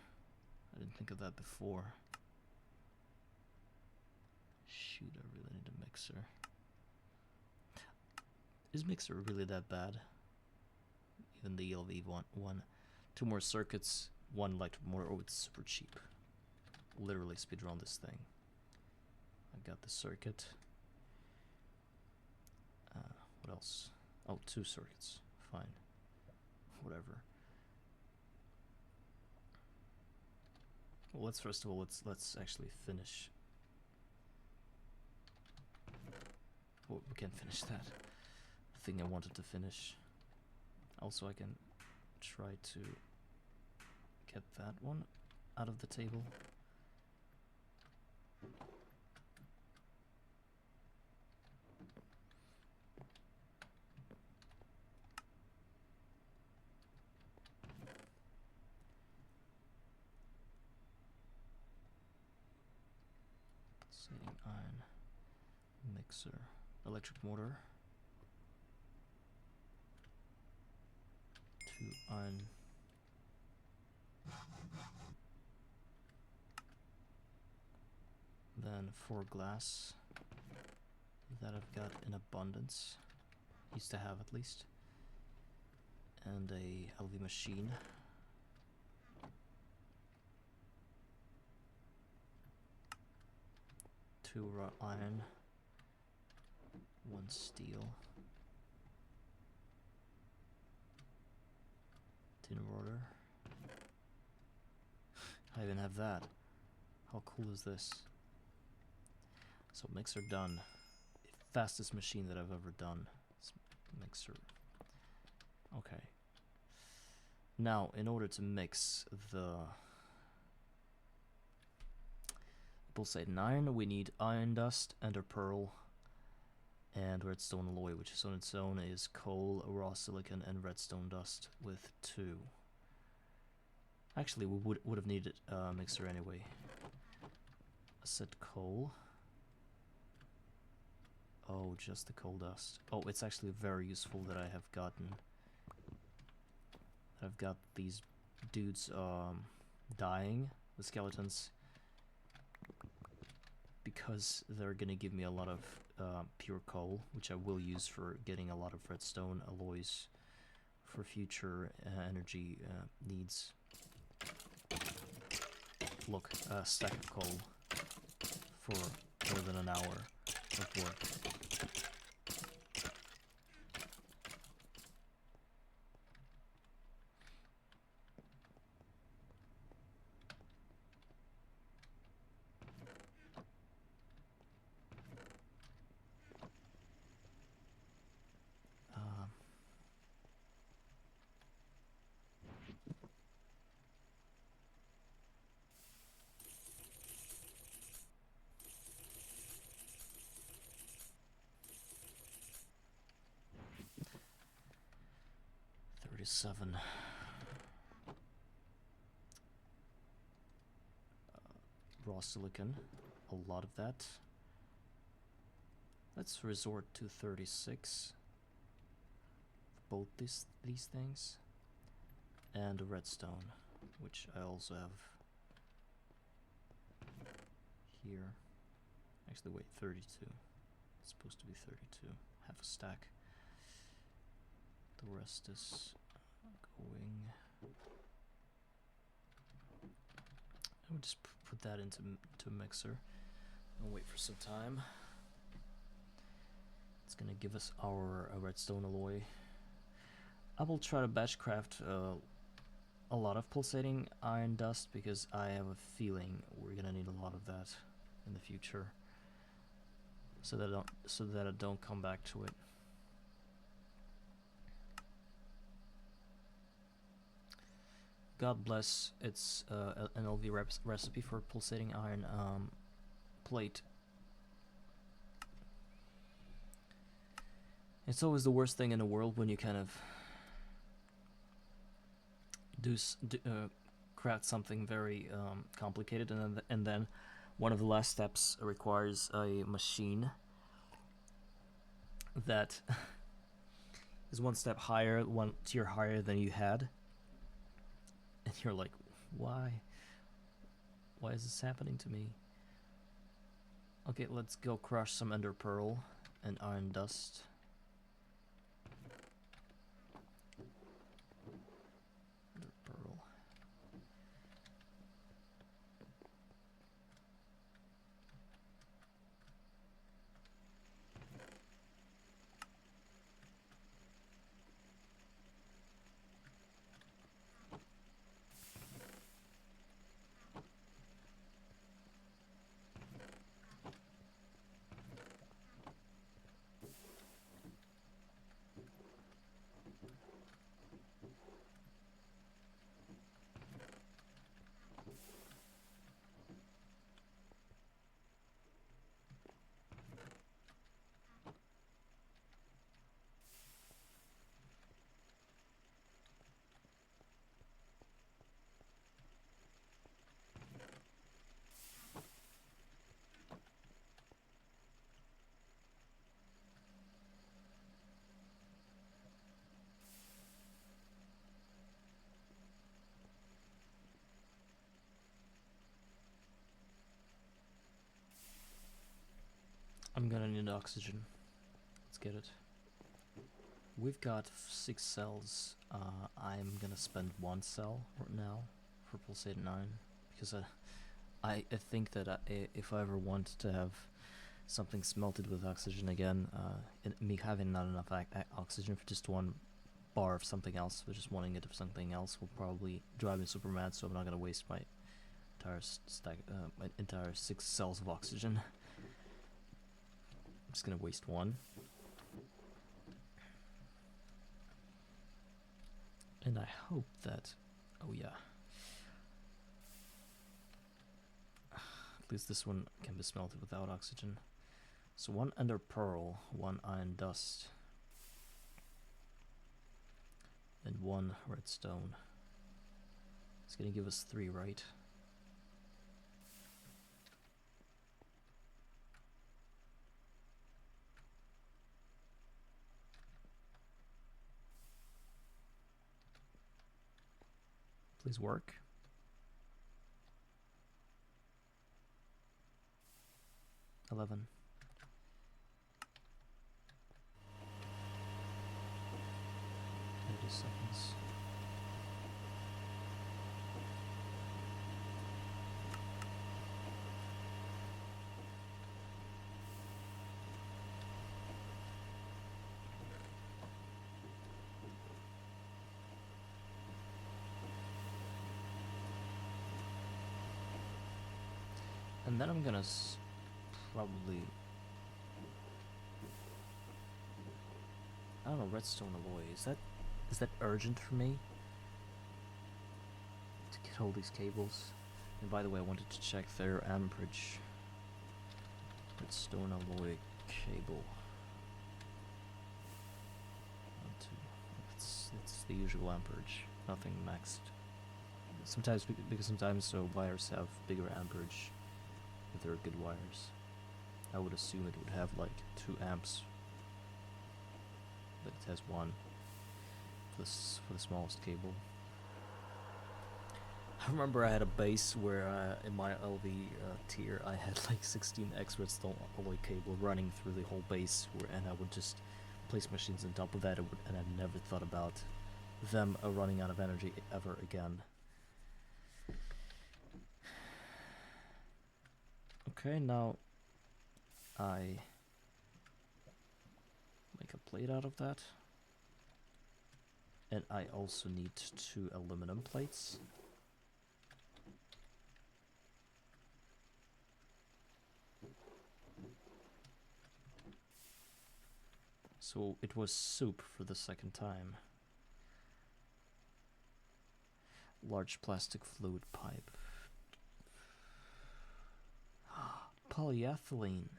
I didn't think of that before. Shoot, I really need a mixer. Is mixer really that bad? Even the ELV one. 2 more circuits, 1 electric motor. Oh, it's super cheap. Literally speedrun this thing. I got the circuit. What else? Oh, 2 circuits. Fine. Whatever. Well, let's first of all let's actually finish. Well, we can finish that thing I wanted to finish. Also, I can try to get that one out of the table. Pulsating iron, mixer, electric motor, 2 iron. Then 4 glass that I've got in abundance, used to have at least, and a LV machine. Two raw iron, 1 steel, tin rotor. I even have that. How cool is this? So mixer done. Fastest machine that I've ever done. This mixer. Okay. Now, in order to mix the pulsate 9, we need iron dust, ender pearl, and redstone alloy, which is on its own is coal, raw silicon, and redstone dust with 2. Actually, we would have needed a mixer anyway. I said coal. Oh, just the coal dust. Oh, it's actually very useful that I have gotten. I've got these dudes dying, the skeletons, because they're gonna give me a lot of pure coal, which I will use for getting a lot of redstone alloys for future energy needs. Look, a stack of coal for more than an hour of work. Seven. Raw silicon, a lot of that. Let's resort to 36. Both these things, and a redstone, which I also have here. Actually, wait, 32. It's supposed to be 32. Half a stack. The rest is going. I would just put that into a mixer and wait for some time. It's gonna give us our redstone alloy. I will try to batch craft a lot of pulsating iron dust because I have a feeling we're gonna need a lot of that in the future, so that I don't come back to it. God bless, it's an LV recipe for pulsating iron plate. It's always the worst thing in the world when you kind of craft something very complicated, and then one of the last steps requires a machine that is one step higher, one tier higher than you had, and you're like, why is this happening to me? Okay, let's go crush some ender pearl and iron dust. Ender pearl. I'm gonna need oxygen. Let's get it. We've got 6 cells. I'm gonna spend 1 cell right now for pulsating iron because I think that if I ever want to have something smelted with oxygen again, me having not enough oxygen for just 1 bar of something else, but just wanting it of something else, will probably drive me super mad. So I'm not gonna waste my entire my entire 6 cells of oxygen. I'm just gonna waste 1. And I hope that, oh yeah, at least this one can be smelted without oxygen. So 1 ender pearl, 1 iron dust, and 1 redstone. It's gonna give us 3, right? Please work. $11. 30 seconds. And then I'm gonna probably, I don't know, redstone alloy. Is that urgent for me to get all these cables? And by the way, I wanted to check their amperage. Redstone alloy cable. 1, 2. It's the usual amperage. Nothing maxed. Sometimes because sometimes wires have bigger amperage if they're good wires. I would assume it would have like 2 amps, but it has 1 for the smallest cable. I remember I had a base where in my LV tier I had like 16 X redstone alloy cable running through the whole base, and I would just place machines on top of that, and I never thought about them running out of energy ever again. Okay, now I make a plate out of that. And I also need 2 aluminum plates. So it was soup for the second time. Large plastic fluid pipe. Polyethylene.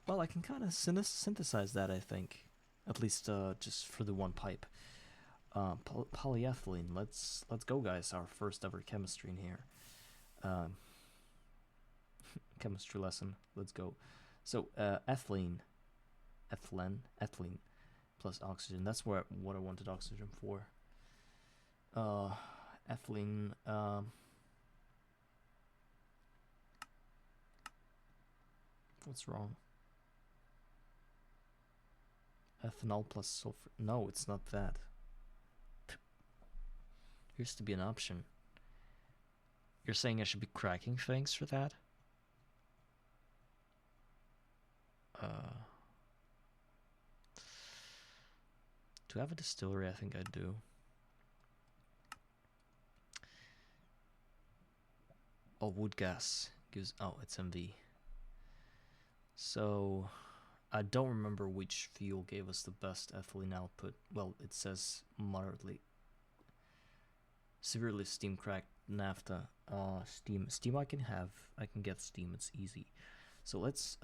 Well, I can kind of synthesize that, I think. At least just for the one pipe. Polyethylene. Let's go, guys. Our first ever chemistry in here. Chemistry lesson. Let's go. So ethylene plus oxygen. That's what I wanted oxygen for. Ethylene. What's wrong? Ethanol plus sulfur. No, it's not that. Used to be an option. You're saying I should be cracking things for that? Do I have a distillery? I think I do. Oh, wood gas gives. Oh, it's MV. So I don't remember which fuel gave us the best ethylene output. Well, it says moderately, severely steam cracked naphtha. Steam I can get steam. It's easy. So let's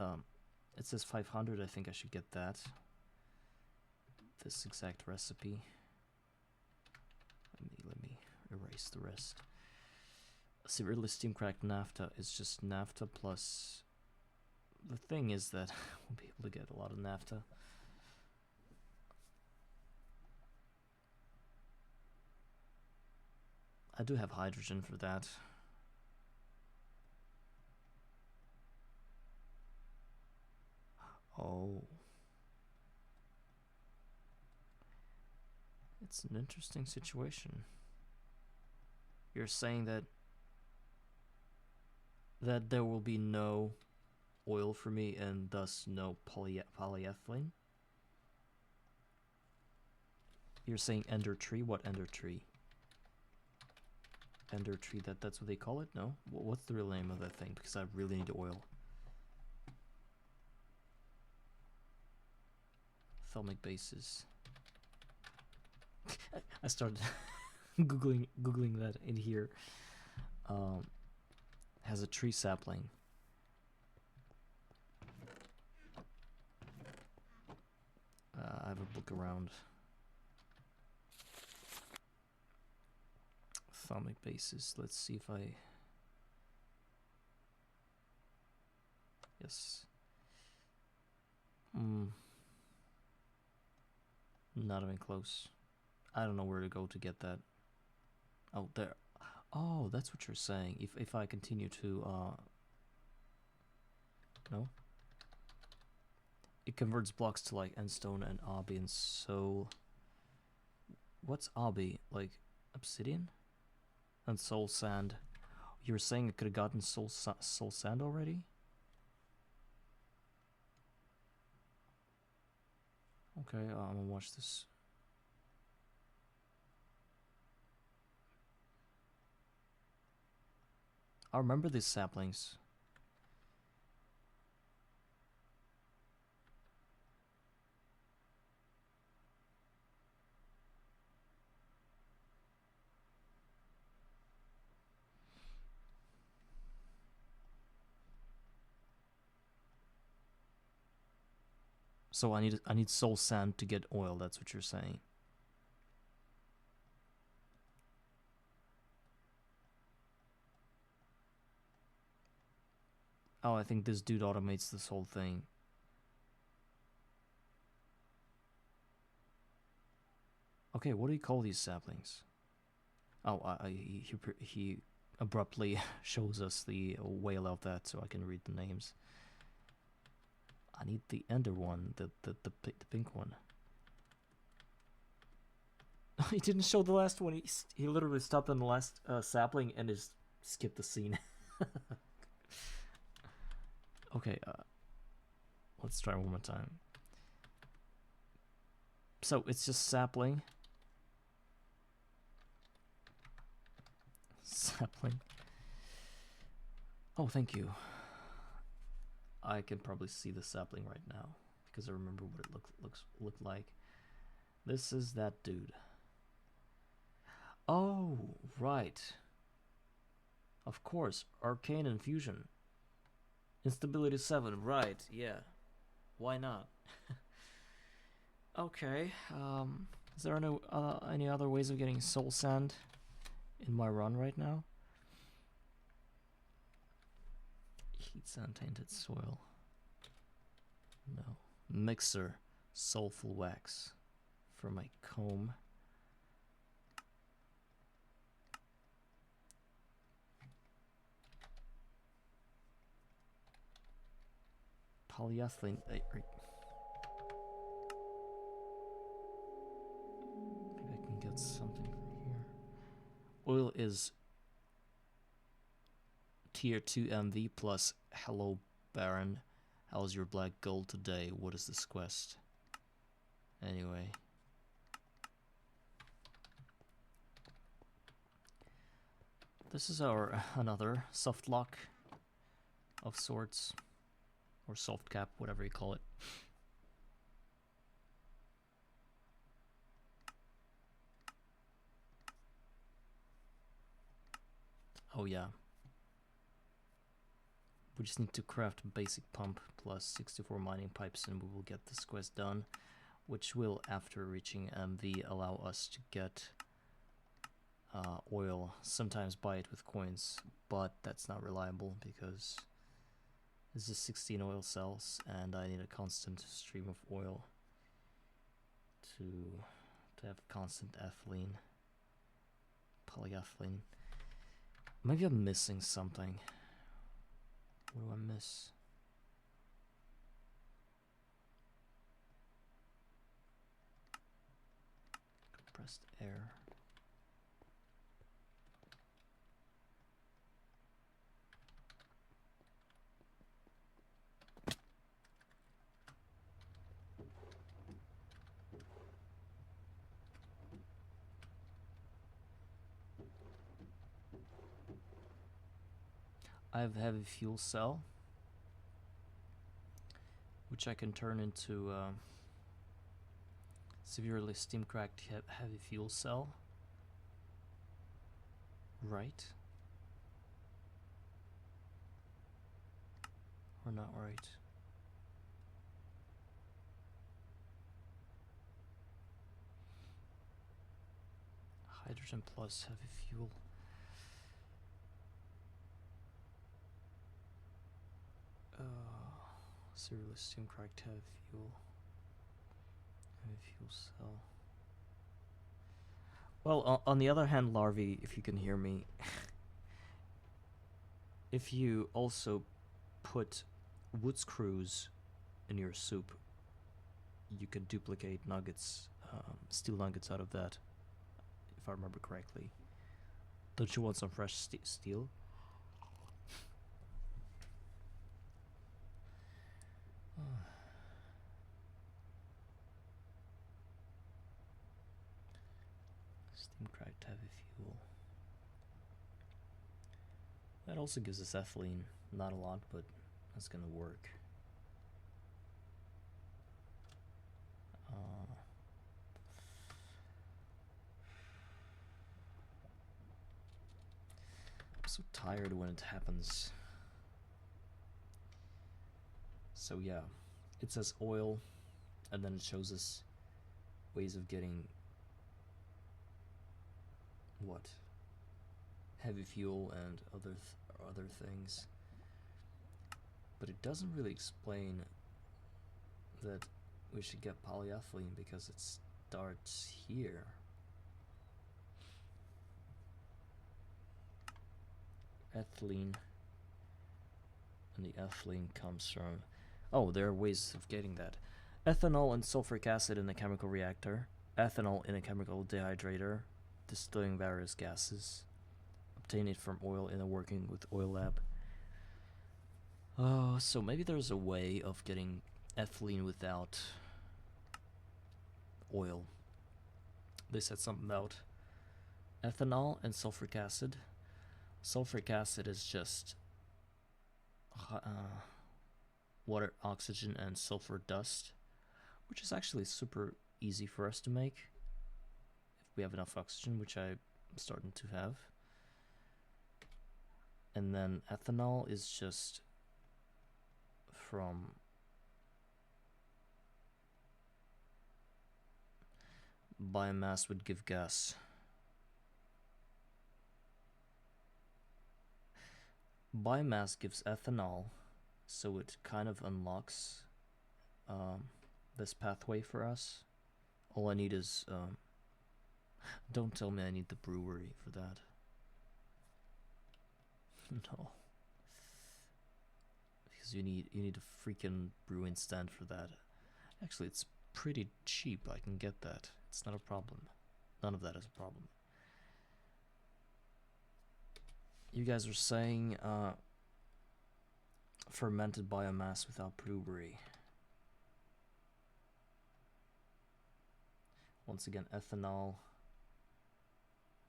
it says 500. I think I should get that. This exact recipe. Let me erase the rest. Severely steam cracked naphtha is just naphtha plus. The thing is that we'll be able to get a lot of naphtha. I do have hydrogen for that. Oh. It's an interesting situation. You're saying that there will be no oil for me and thus no polyethylene? You're saying ender tree? What ender tree? Ender tree, that's what they call it? No? What's the real name of that thing? Because I really need oil. Thermic bases. I started googling that in here. Has a tree sapling. I have a book around. Thermic bases. Let's see if I. Yes. Not even close. I don't know where to go to get that. Oh, there. Oh, that's what you're saying. If I continue to no. It converts blocks to like endstone and obby and soul. What's obby? Like obsidian? And soul sand. You were saying I could have gotten soul sand already? Okay, I'm gonna watch this. I remember these saplings. So I need soul sand to get oil. That's what you're saying. Oh, I think this dude automates this whole thing. Okay, what do you call these saplings? Oh, he abruptly shows us the whale of that, so I can read the names. I need the ender one, the pink one. He didn't show the last one. He literally stopped on the last sapling and just skipped the scene. Okay, let's try one more time. So it's just sapling. Sapling. Oh, thank you. I can probably see the sapling right now because I remember what it looked like. This is that dude. Oh, right. Of course, arcane infusion. Instability 7, right, yeah. Why not? Okay, is there any other ways of getting soul sand in my run right now? Heat sand tainted soil. No. Mixer, soulful wax for my comb. Polyethylene. Maybe I can get something from here. Oil is tier 2 MV plus hello Baron. How's your black gold today? What is this quest? Anyway. This is our another soft lock of sorts. Or soft cap, whatever you call it. Oh yeah. We just need to craft a basic pump plus 64 mining pipes and we will get this quest done. Which will, after reaching MV, allow us to get oil. Sometimes buy it with coins, but that's not reliable because this is 16 oil cells and I need a constant stream of oil to have constant ethylene, polyethylene. Maybe I'm missing something. What do I miss? Compressed air. I have heavy fuel cell, which I can turn into severely steam cracked heavy fuel cell. Right? Or not right? Hydrogen plus heavy fuel. Severely steam cracked heavy fuel. Heavy fuel cell. Well, on the other hand, Larvae, if you can hear me, if you also put wood screws in your soup, you can duplicate nuggets, steel nuggets out of that, if I remember correctly. Don't you want some fresh steel? Steam cracked heavy fuel. That also gives us ethylene. Not a lot, but that's gonna work. I'm so tired when it happens. So yeah, it says oil, and then it shows us ways of getting what? Heavy fuel and other things. But it doesn't really explain that we should get polyethylene because it starts here. ethylene. And the ethylene comes from... Oh, there are ways of getting that. Ethanol and sulfuric acid in a chemical reactor. Ethanol in a chemical dehydrator. Distilling various gases. Obtain it from oil in a working with oil lab. So maybe there's a way of getting ethylene without oil. They said something about ethanol and sulfuric acid. Sulfuric acid is just water, oxygen, and sulfur dust, which is actually super easy for us to make if we have enough oxygen, which I'm starting to have. And then ethanol is just from biomass would give gas. Biomass gives ethanol, so it kind of unlocks this pathway for us. All I need is don't tell me I need the brewery for that. No, because you need a freaking brewing stand for that. Actually, it's pretty cheap. I can get that. It's not a problem. None of that is a problem. You guys are saying fermented biomass without brewery. Once again, ethanol,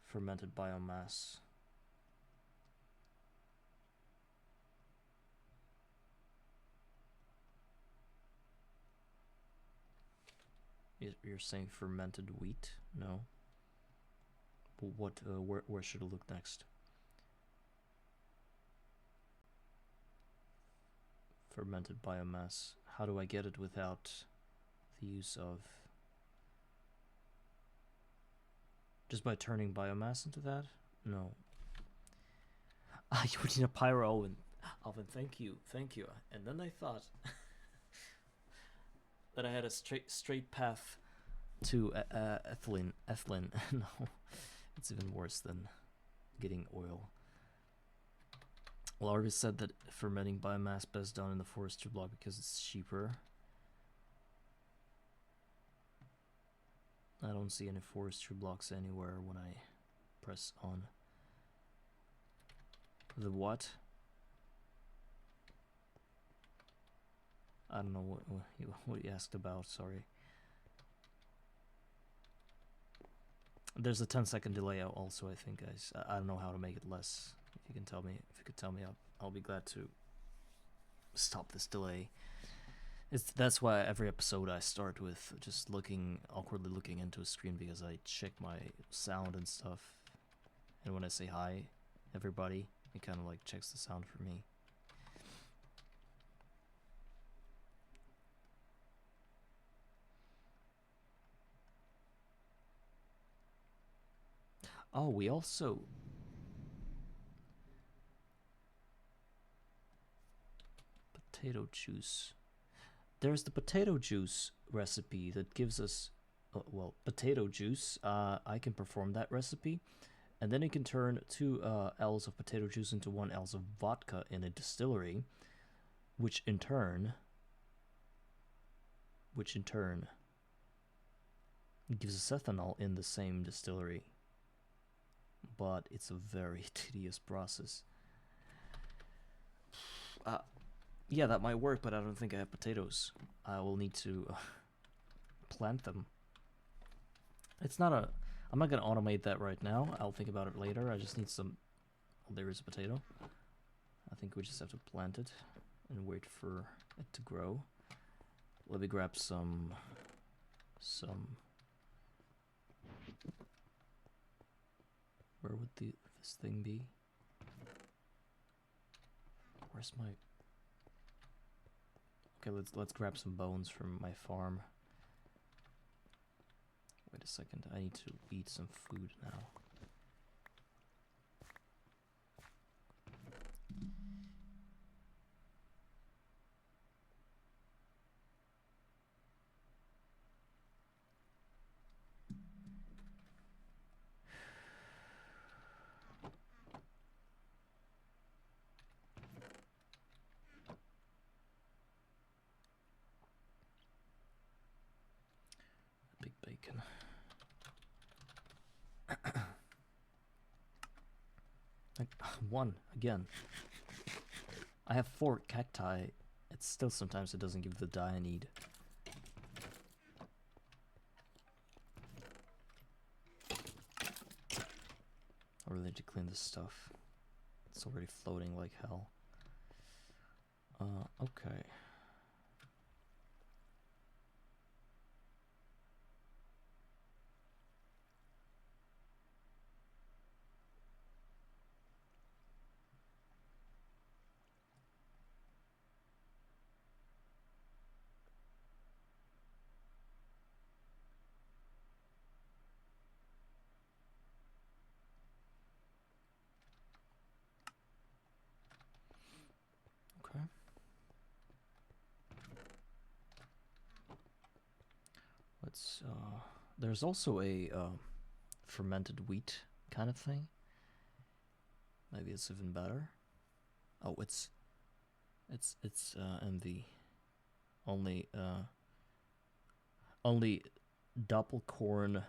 fermented biomass. You're saying fermented wheat? No. But what? Where should I look next? Fermented biomass. How do I get it without the use of... Just by turning biomass into that? No. You would need a pyro oven. Thank you. And then I thought that I had a straight path to ethylene. No, it's even worse than getting oil. Well, I already said that fermenting biomass best done in the forestry block because it's cheaper. I don't see any forestry blocks anywhere when I press on. The what? I don't know what you asked about, sorry. There's a 10-second delay also, I think, guys. I don't know how to make it less. If you could tell me, I'll be glad to stop this delay. That's why every episode I start with just awkwardly looking into a screen, because I check my sound and stuff. And when I say hi, everybody, it kind of like checks the sound for me. Oh, we also... Potato juice. There's the potato juice recipe that gives us... well, potato juice. I can perform that recipe. And then you can turn 2 L's of potato juice into 1 L's of vodka in a distillery. Which in turn gives us ethanol in the same distillery. But it's a very tedious process. Yeah, that might work, but I don't think I have potatoes. I will need to plant them. It's not a... I'm not going to automate that right now. I'll think about it later. I just need some... Oh, there is a potato. I think we just have to plant it and wait for it to grow. Let me grab some... Where would this thing be? Where's my... Okay, let's grab some bones from my farm. Wait a second, I need to eat some food now. bacon. One again. I have 4 cacti. It's still sometimes it doesn't give the dye I need. I really need to clean this stuff. It's already floating like hell. Okay. Okay. Let's there's also a fermented wheat kind of thing. Maybe it's even better. Oh, it's MV. Only double corn,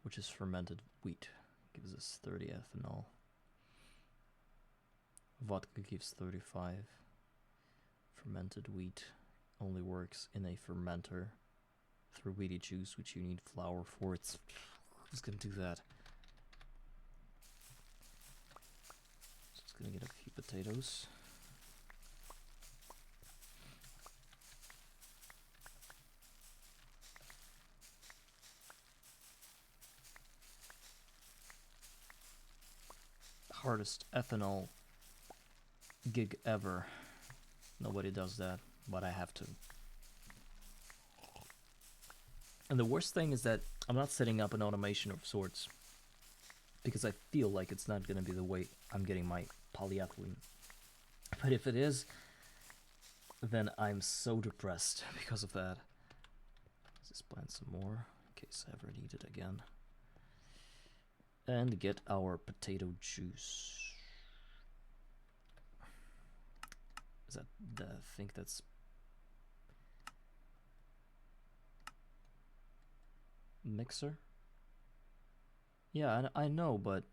which is fermented wheat, gives us 30 ethanol. Vodka gives 35. Fermented wheat only works in a fermenter through wheaty juice, which you need flour for. It's just gonna do that. Just gonna get a few potatoes. Hardest ethanol gig ever. Nobody does that, but I have to. And the worst thing is that I'm not setting up an automation of sorts because I feel like it's not going to be the way I'm getting my polyethylene. But if it is, then I'm so depressed because of that. Let's just plant some more in case I ever need it again. And get our potato juice. Is that I think that's mixer? Yeah, I know, but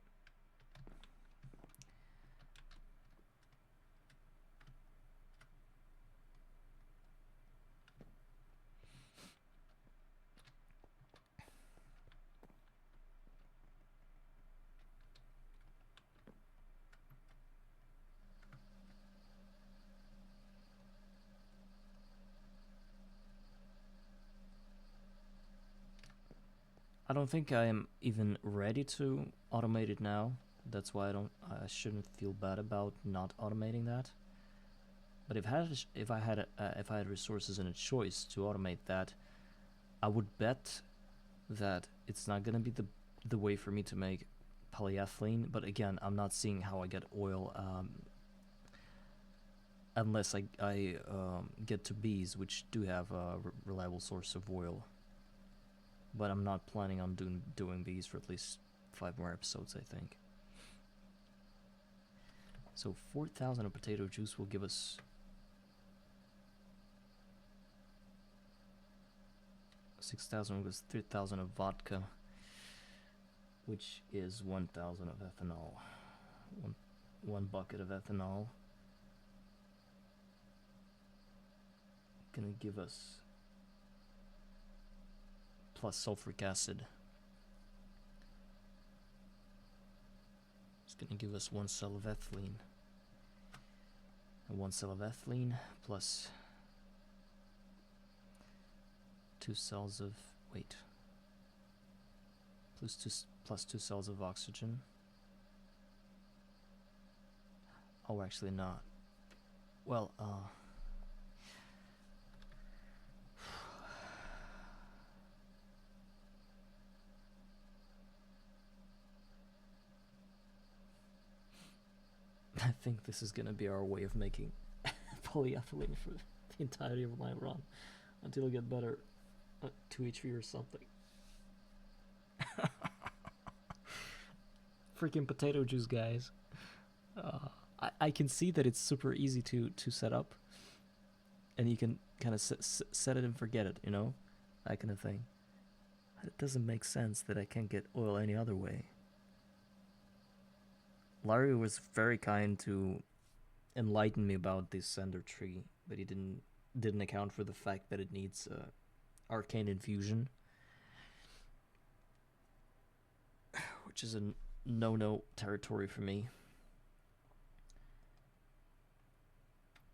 I don't think I am even ready to automate it now. That's why I shouldn't feel bad about not automating that. But if I had resources and a choice to automate that, I would bet that it's not gonna be the way for me to make polyethylene. But again, I'm not seeing how I get oil unless I get to bees, which do have a reliable source of oil. But I'm not planning on doing these for at least 5 more episodes, I think. So 4,000 of potato juice will give us 6,000 was 3,000 of vodka, which is 1,000 of ethanol. One bucket of ethanol gonna give us, plus sulfuric acid, it's gonna give us 1 cell of ethylene. And 1 cell of ethylene plus 2 cells of plus 2 cells of oxygen. Oh, actually not. Well, I think this is gonna be our way of making polyethylene for the entirety of my run until I get better at 2HV or something. Freaking potato juice, guys. I can see that it's super easy to set up, and you can kind of set it and forget it, you know. that kind of thing. It doesn't make sense that I can't get oil any other way. Larry was very kind to enlighten me about this sender tree, but he didn't account for the fact that it needs arcane infusion, which is a no territory for me.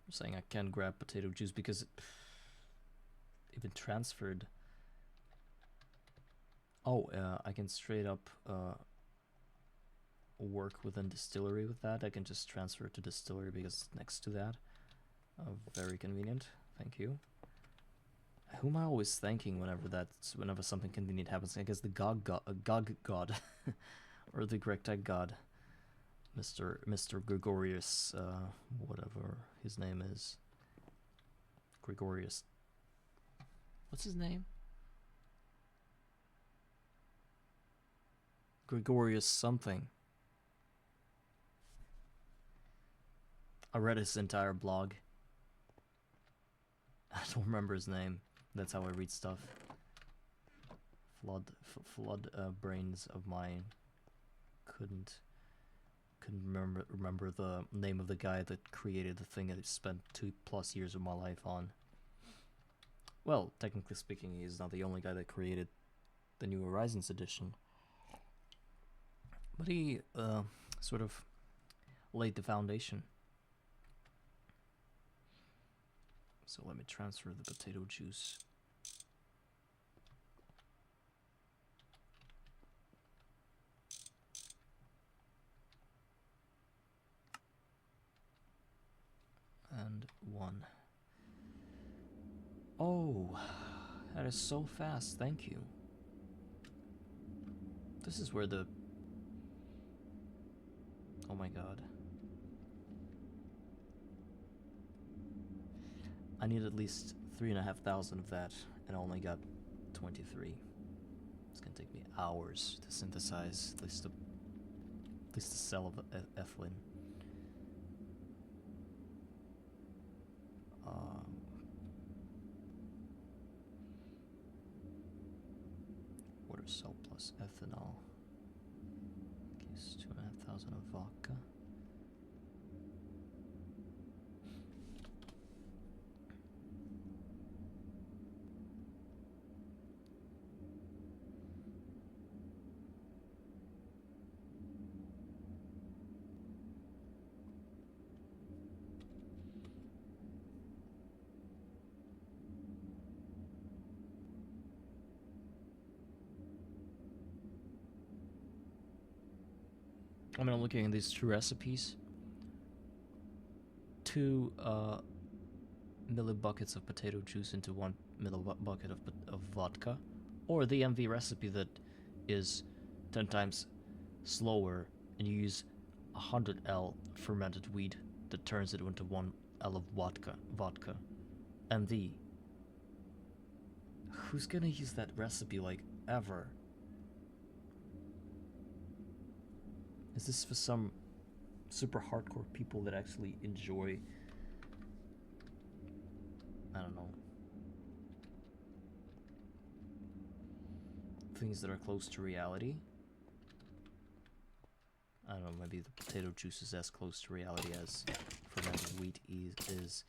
I'm saying I can't grab potato juice because it even transferred. Oh, I can straight up work within distillery with that. I can just transfer it to distillery because it's next to that. Very convenient. Thank you. Who am I always thanking whenever something convenient happens? I guess the Gog God, or the Gregtag God, Mr. Gregorius, whatever his name is. Gregorius. What's his name? Gregorius something. I read his entire blog. I don't remember his name. That's how I read stuff. Flood brains of mine couldn't remember the name of the guy that created the thing that I spent 2+ years of my life on. Well, technically speaking, he's not the only guy that created the New Horizons edition, but he sort of laid the foundation. So let me transfer the potato juice. And 1. Oh, that is so fast, thank you. This is where the... Oh my god. I need at least 3,500 of that, and I only got 23. It's gonna take me hours to synthesize at least the cell of ethylene. Water cell plus ethanol gives 2,500 of vodka. I mean, I'm looking at these 2 recipes. 2 millibuckets of potato juice into 1 millibucket of vodka, or the MV recipe that is 10 times slower, and you use 100L fermented wheat that turns it into 1L of vodka. MV. Who's gonna use that recipe, like, ever? Is this for some super hardcore people that actually enjoy, I don't know, things that are close to reality? I don't know, maybe the potato juice is as close to reality as fermented wheat is.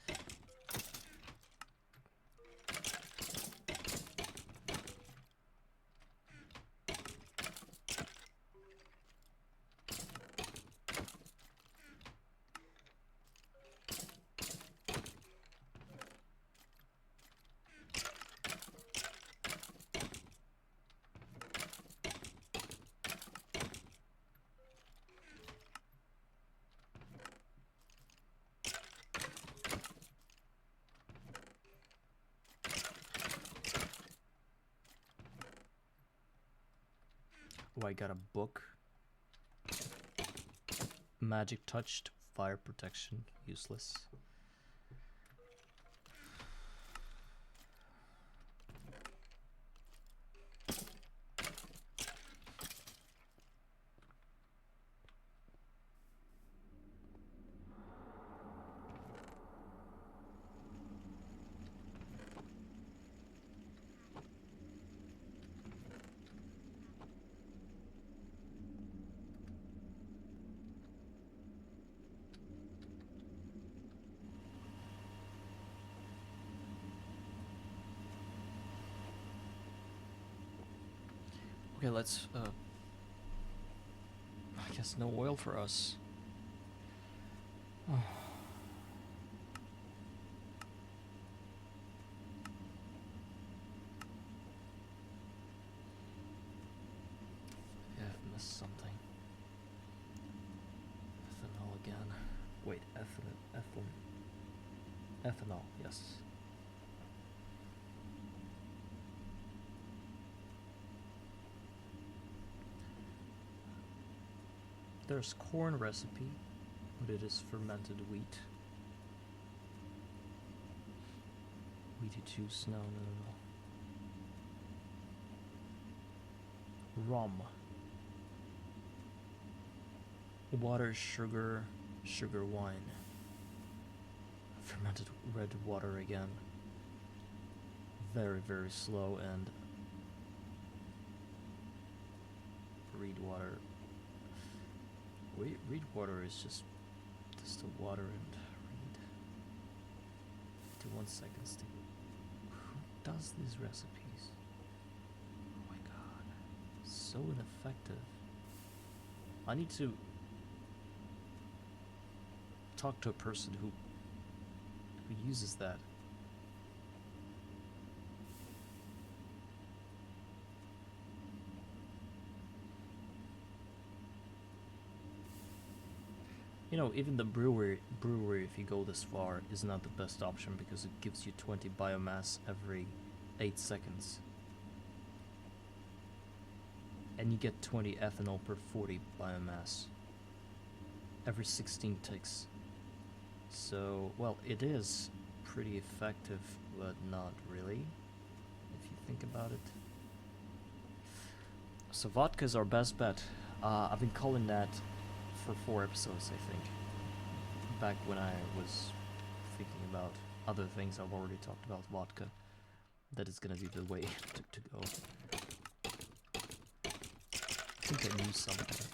Oh, I got a book. Magic touched fire protection, useless. Okay, let's, I guess no oil for us. Oh. Yeah, I've missed something. Ethanol again. Wait, ethanol, yes. There's corn recipe, but it is fermented wheat. Wheaty juice, no. Rum. Water, sugar, wine. Fermented red water again. Very, very slow, and reed water. Reed water is just distilled water and reed. 51 seconds to. Who does these recipes? Oh my god. So ineffective. I need to talk to a person who uses that. You know, even the brewery, if you go this far, is not the best option because it gives you 20 biomass every 8 seconds. And you get 20 ethanol per 40 biomass every 16 ticks. So, well, it is pretty effective, but not really, if you think about it. So vodka is our best bet. I've been calling that for 4 episodes, I think. Back when I was thinking about other things, I've already talked about vodka. That is gonna be the way to go. I think I knew something.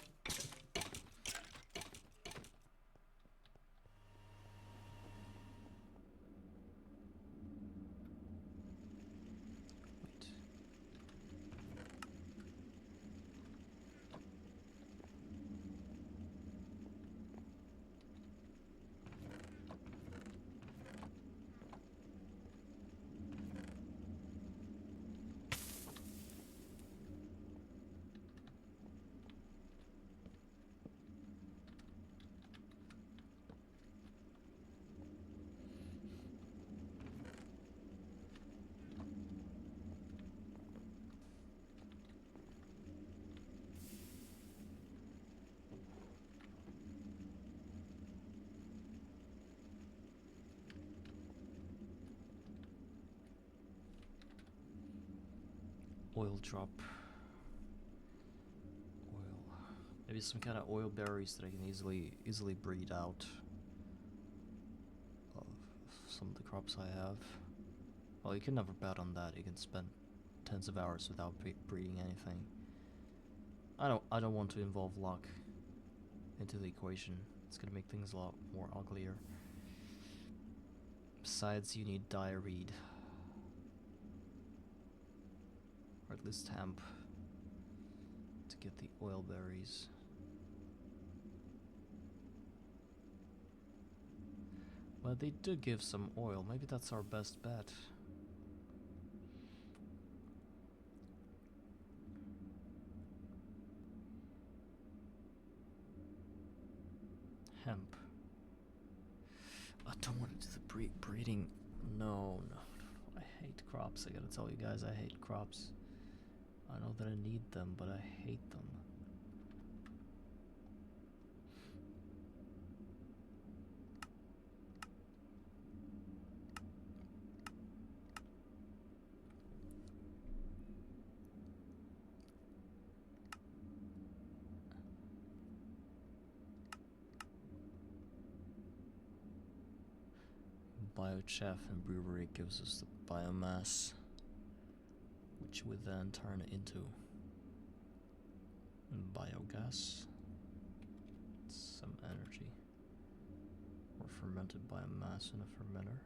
Oil drop. Oil. Maybe some kind of oil berries that I can easily breed out of some of the crops I have. Well, you can never bet on that. You can spend tens of hours without breeding anything. I don't want to involve luck into the equation. It's gonna make things a lot more uglier. Besides, you need dye-reed. Or at least hemp to get the oil berries. Well, they do give some oil. Maybe that's our best bet. Hemp. I don't want to do the breeding. No. I hate crops. I gotta tell you guys, I hate crops. I know that I need them, but I hate them. Biochaff and brewery gives us the biomass, which we then turn into biogas. It's some energy. Or fermented biomass in a fermenter.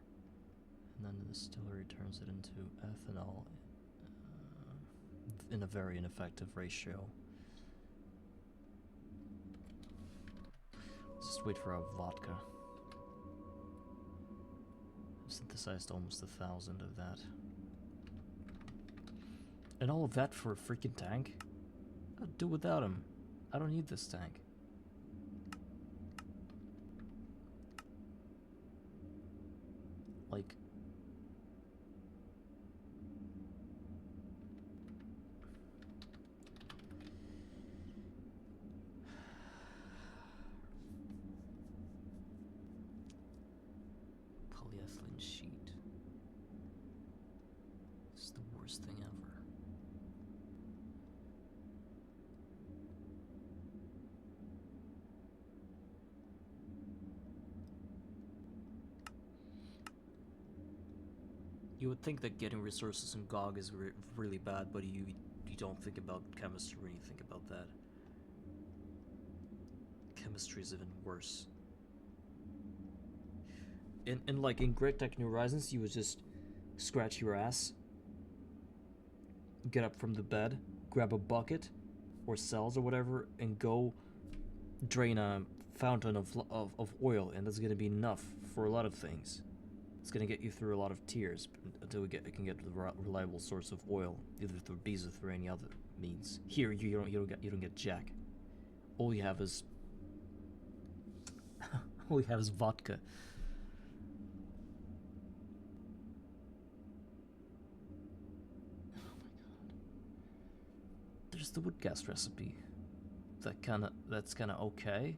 And then the distillery turns it into ethanol in a very ineffective ratio. Just wait for our vodka. I've synthesized almost 1,000 of that. And all of that for a freaking tank? I'll do without him. I don't need this tank. Like... polyethylene sheet. It's the worst thing ever. You would think that getting resources in GOG is really bad, but you don't think about chemistry when you think about that. Chemistry is even worse. In like in Great Tech New Horizons, you would just scratch your ass, get up from the bed, grab a bucket or cells or whatever, and go drain a fountain of oil, and that's gonna be enough for a lot of things. It's gonna get you through a lot of tiers until it can get to the reliable source of oil, either through bees or through any other means. Here, you don't get jack. All you have is all you have is vodka. Oh my god. There's the wood gas recipe. That's kinda okay,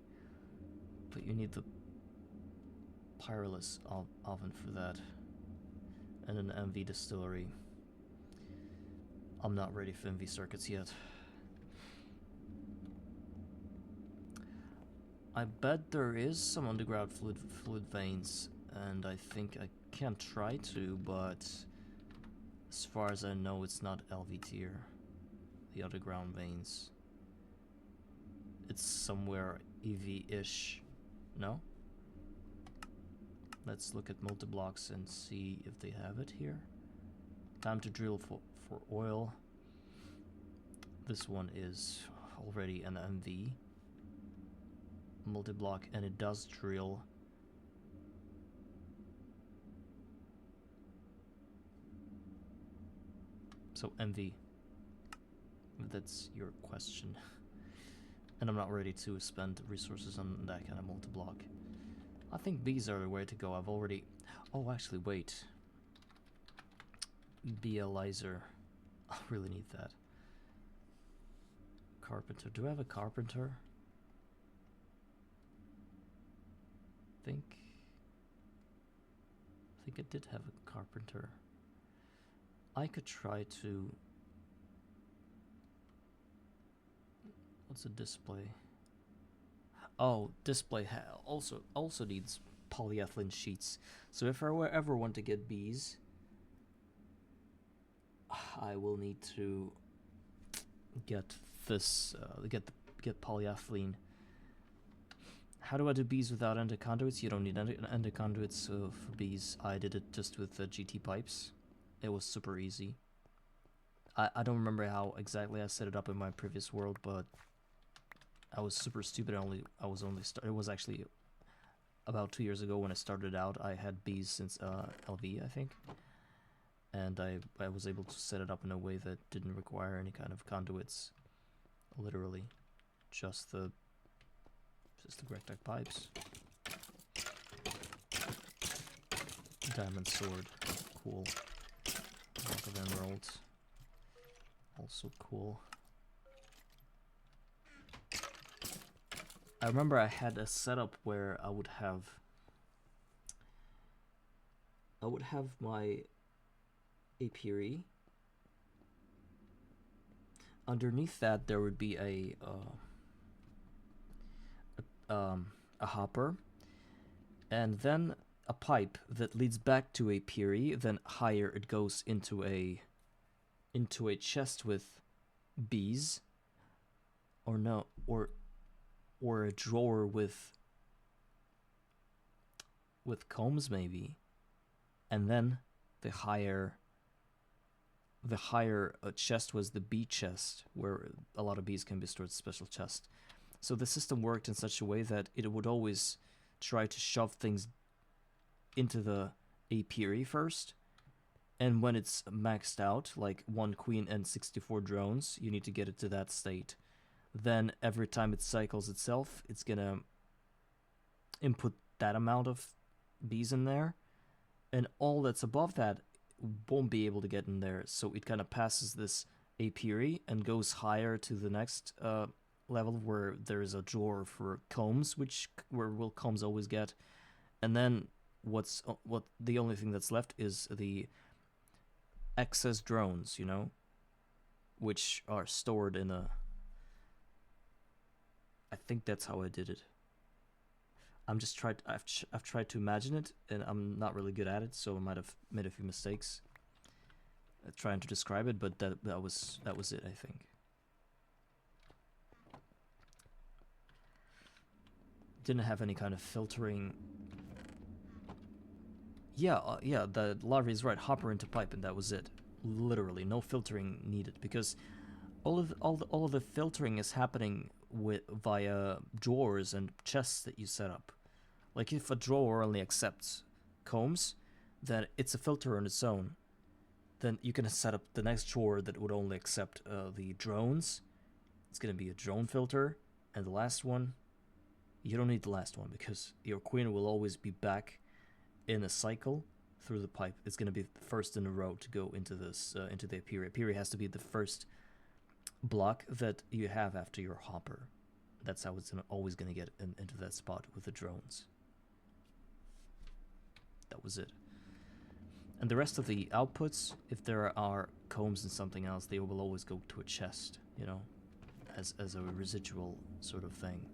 but you need the Pyroless oven for that, and an MV distillery. I'm not ready for MV circuits yet. I bet there is some underground fluid veins, and I think I can try to, but as far as I know, it's not LV tier. The underground veins. It's somewhere EV-ish. No? Let's look at multiblocks and see if they have it here. Time to drill for oil. This one is already an MV multiblock, and it does drill. So MV, if that's your question. And I'm not ready to spend resources on that kind of multiblock. I think bees are the way to go. I've already... Oh, actually, wait. Beelyzer. I really need that. Carpenter. Do I have a carpenter? I think I did have a carpenter. I could try to... What's a display? Oh, display also needs polyethylene sheets. So if I ever want to get bees, I will need to get this, get polyethylene. How do I do bees without ender conduits? You don't need ender conduits for bees. I did it just with the GT pipes. It was super easy. I don't remember how exactly I set it up in my previous world, but I was super stupid. It was actually about 2 years ago when I started out. I had bees since LV, I think, and I was able to set it up in a way that didn't require any kind of conduits. Literally, just the Grectech pipes. Diamond sword, cool. Block of emeralds, also cool. I remember I had a setup where I would have my apiary. Underneath that there would be a hopper, and then a pipe that leads back to apiary. Then higher it goes into a chest with bees, or no, or a drawer with combs maybe, and then the higher the higher chest was the bee chest, where a lot of bees can be stored, special chest. So the system worked in such a way that it would always try to shove things into the apiary first, and when it's maxed out, like 1 queen and 64 drones, you need to get it to that state. Then every time it cycles itself, it's gonna input that amount of bees in there, and all that's above that won't be able to get in there, so it kind of passes this apiary and goes higher to the next level where there is a drawer for combs, where will combs always get, and then what the only thing that's left is the excess drones, you know, which are stored in a. I think that's how I did it. I've tried to imagine it, and I'm not really good at it, so I might have made a few mistakes trying to describe it, but that was it, I think. Didn't have any kind of filtering. Yeah, the larvae is right. Hopper into pipe, and that was it. Literally, no filtering needed, because all of the filtering is happening via drawers and chests that you set up. Like if a drawer only accepts combs, then it's a filter on its own. Then you can set up the next drawer that would only accept the drones. It's gonna be a drone filter, and the last one, you don't need the last one because your queen will always be back in a cycle through the pipe. It's gonna be the first in a row to go into this into the apiary. Apiary has to be the first block that you have after your hopper. That's how it's always gonna get into that spot with the drones. That was it. And the rest of the outputs, if there are combs and something else, they will always go to a chest, you know, as a residual sort of thing.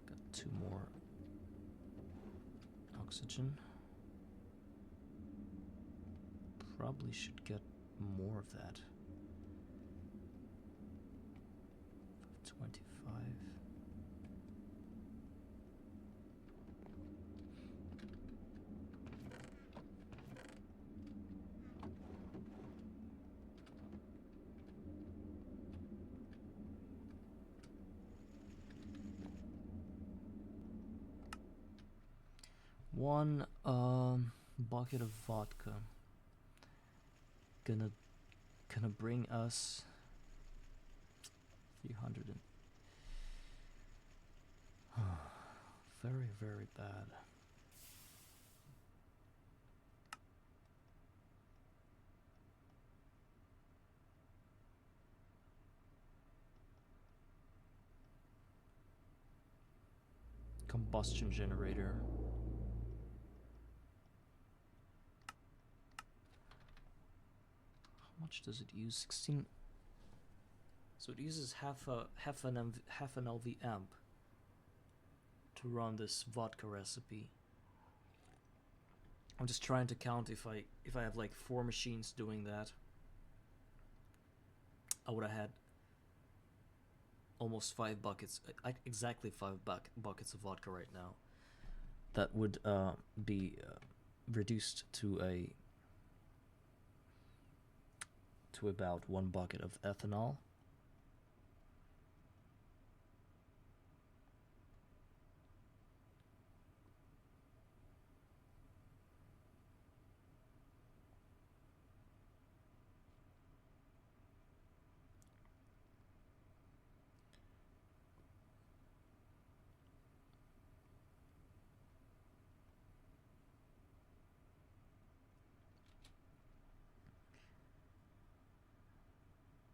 Got 2 more oxygen. Probably should get more of that. 25. One bucket of vodka gonna bring us 300 and very, very bad. Combustion generator. How much does it use? 16. So it uses half an LV amp to run this vodka recipe. I'm just trying to count if I have like 4 machines doing that, I would have had almost 5 buckets, exactly 5 buckets of vodka right now. That would be reduced to about 1 bucket of ethanol.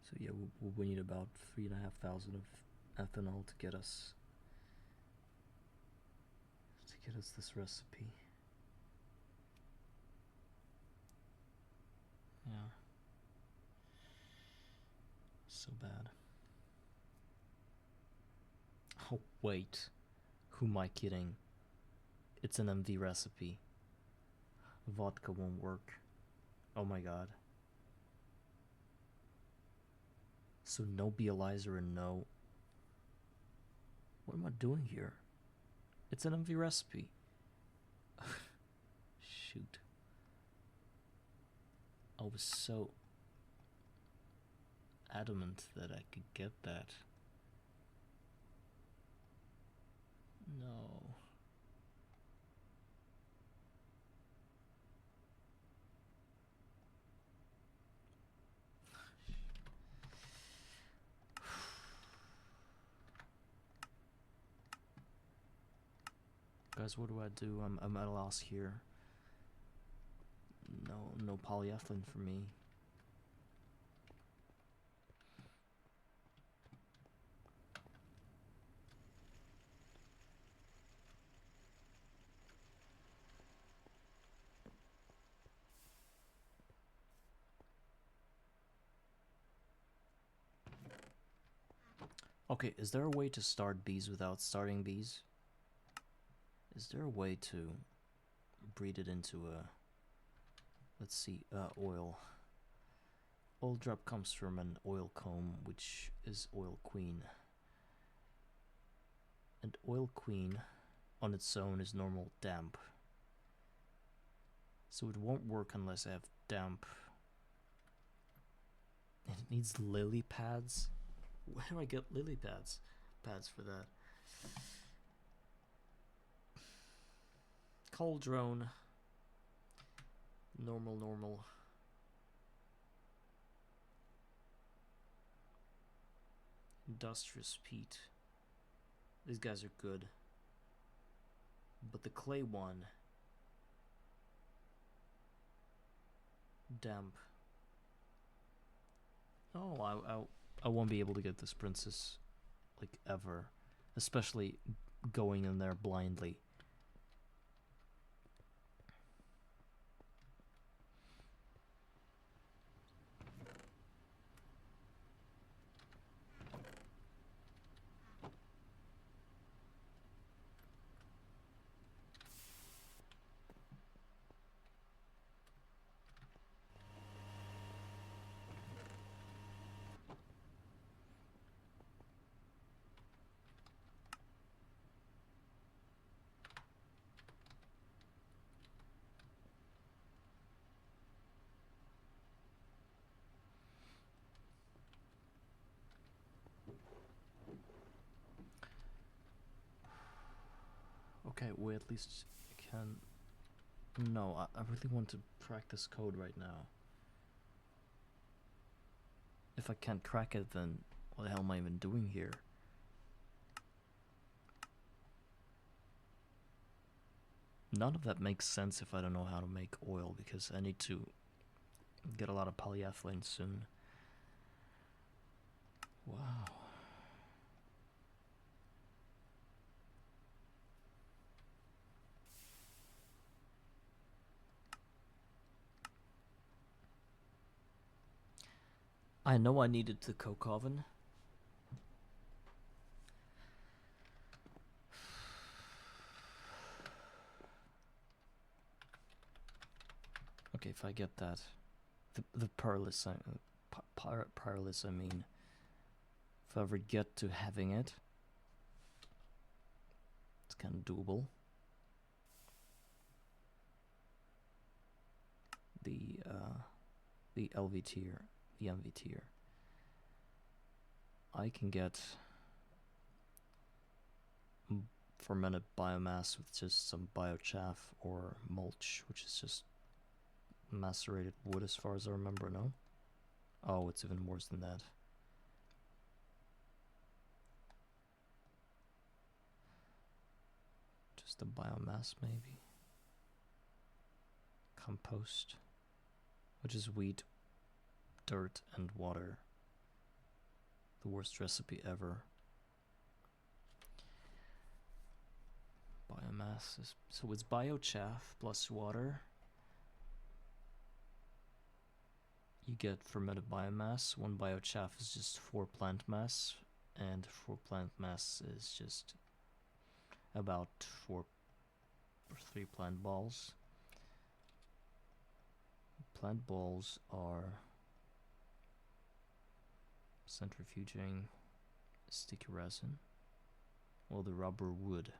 So yeah, we need about 3,500 of ethanol to get us this recipe. Yeah. So bad. Oh wait, who am I kidding? It's an MV recipe. Vodka won't work. Oh my god. So no Bealyzer and no... What am I doing here? It's an MV recipe. Shoot. I was so adamant that I could get that. No. Guys, what do I do? I'm at a loss here. No polyethylene for me. Okay, is there a way to start bees without starting bees? Is there a way to breed it into a, let's see, oil. Oil drop comes from an oil comb, which is oil queen. And oil queen on its own is normal damp. So it won't work unless I have damp. And it needs lily pads. Where do I get lily pads? Pads for that. Cauldron. Normal. Industrious peat. These guys are good. But the clay one, damp. Oh, I won't be able to get this princess, like, ever. Especially going in there blindly. Okay, we at least can... No, I really want to practice code right now. If I can't crack it, then what the hell am I even doing here? None of that makes sense if I don't know how to make oil, because I need to get a lot of polyethylene soon. Wow. I know I needed the coke oven. Okay, if I get that, the pearless, pearless, I mean, if I ever get to having it, it's kind of doable. The LV tier, the MV tier, I can get fermented biomass with just some biochaff or mulch, which is just macerated wood as far as I remember, no? Oh, it's even worse than that. Just the biomass, maybe. Compost, which is wheat, dirt, and water. The worst recipe ever. Biomass is... So it's biochaff plus water. You get fermented biomass. 1 biochaff is just 4 plant mass, and 4 plant mass is just about 4 or 3 plant balls. Plant balls are centrifuging sticky resin. Well, the rubber wood.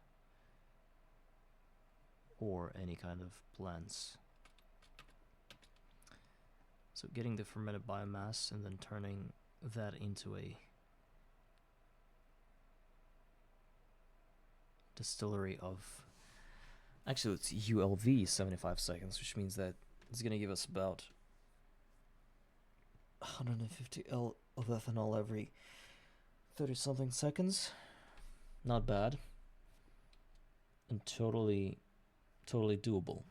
or any kind of plants. So getting the fermented biomass and then turning that into a distillery of, actually it's ULV 75 seconds, which means that it's gonna give us about 150 L of ethanol every 30 something seconds. Not bad. And totally doable.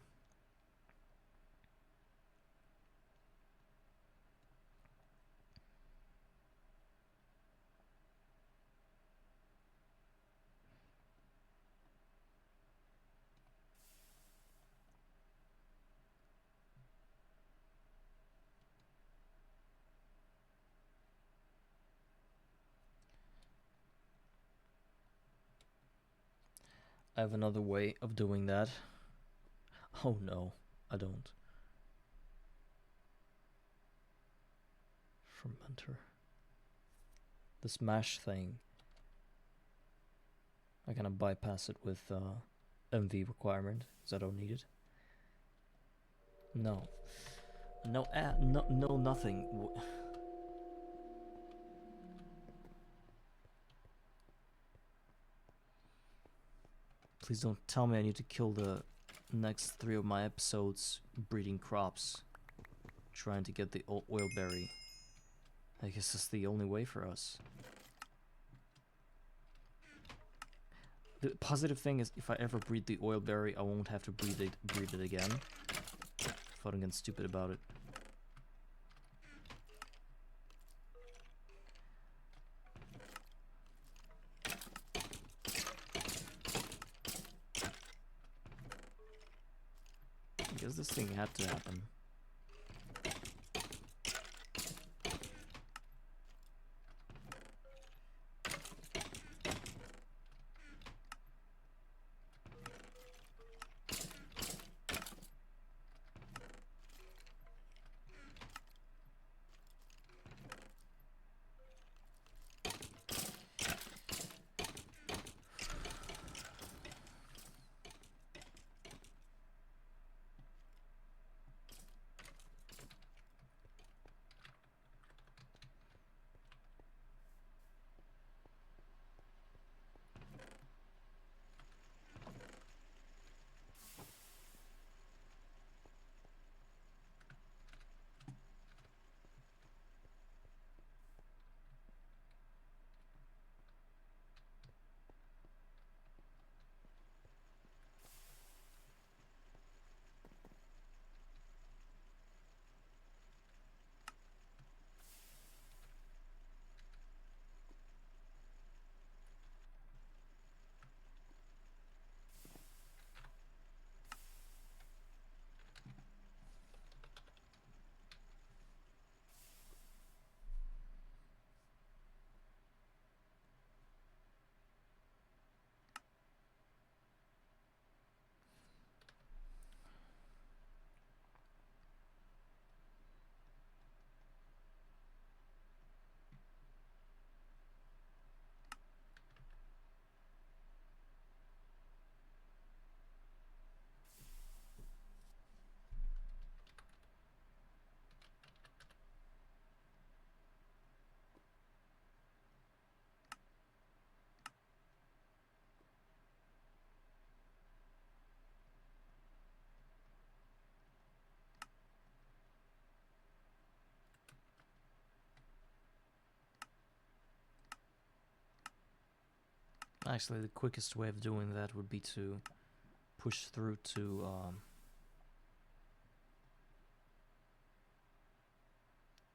I have another way of doing that. Oh no, I don't. Fermenter. This mash thing, I kind of bypass it with MV requirement, because I don't need it. No. No, no, nothing. Please don't tell me I need to kill the next 3 of my episodes breeding crops, trying to get the oil berry. I guess that's the only way for us. The positive thing is, if I ever breed the oil berry, I won't have to breed it again. If I don't get stupid about it. I guess this thing had to happen. Actually, the quickest way of doing that would be to push through to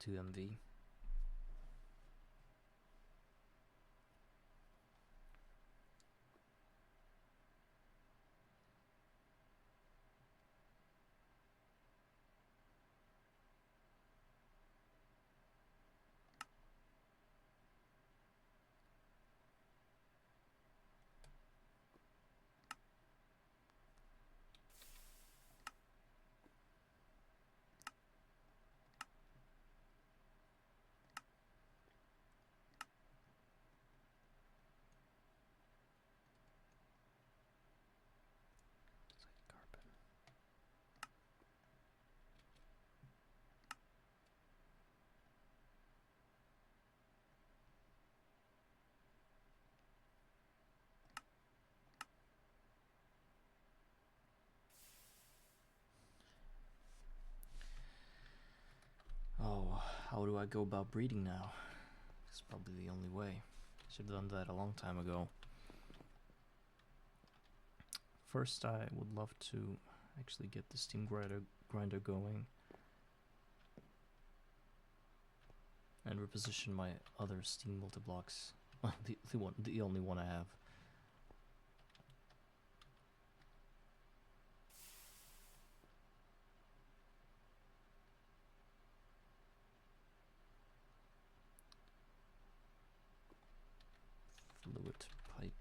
MV. how do I go about breeding now? It's probably the only way. Should have done that a long time ago. First, I would love to actually get the steam grinder going and reposition my other steam multiblocks. Well, the only one I have. Fluid pipe.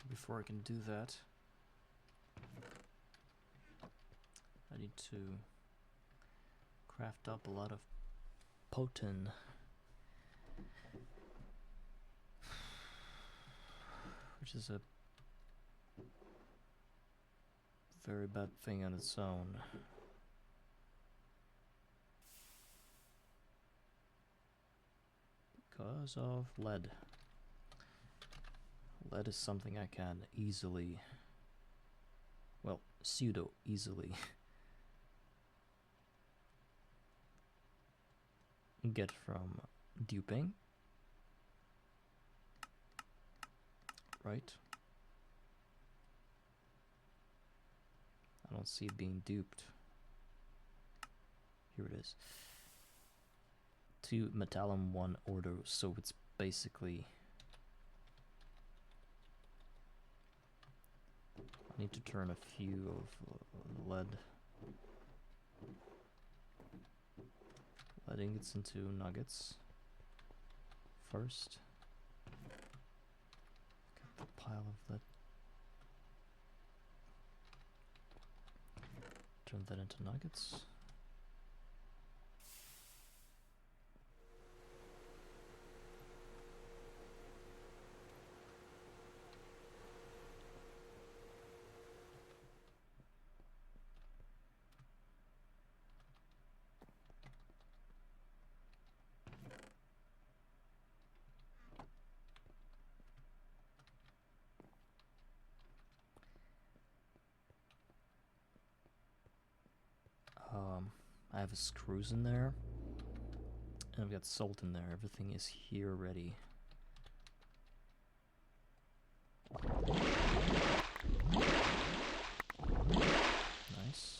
Before I can do that, I need to craft up a lot of potin, which is a very bad thing on its own. Because of lead. Lead is something I can easily, well, pseudo-easily get from duping, right? I don't see it being duped. Here it is. 2 metallum 1 order, so it's basically... I need to turn a few of lead ingots into nuggets first. Get the pile of lead. Turn that into nuggets. I have screws in there, and I've got salt in there. Everything is here ready. Nice.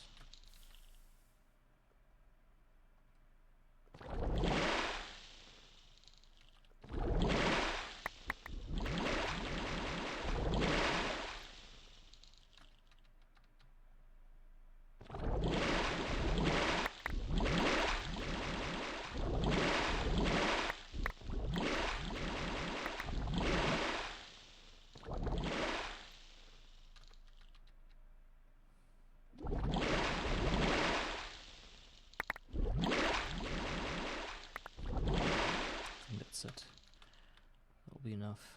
It. That'll be enough.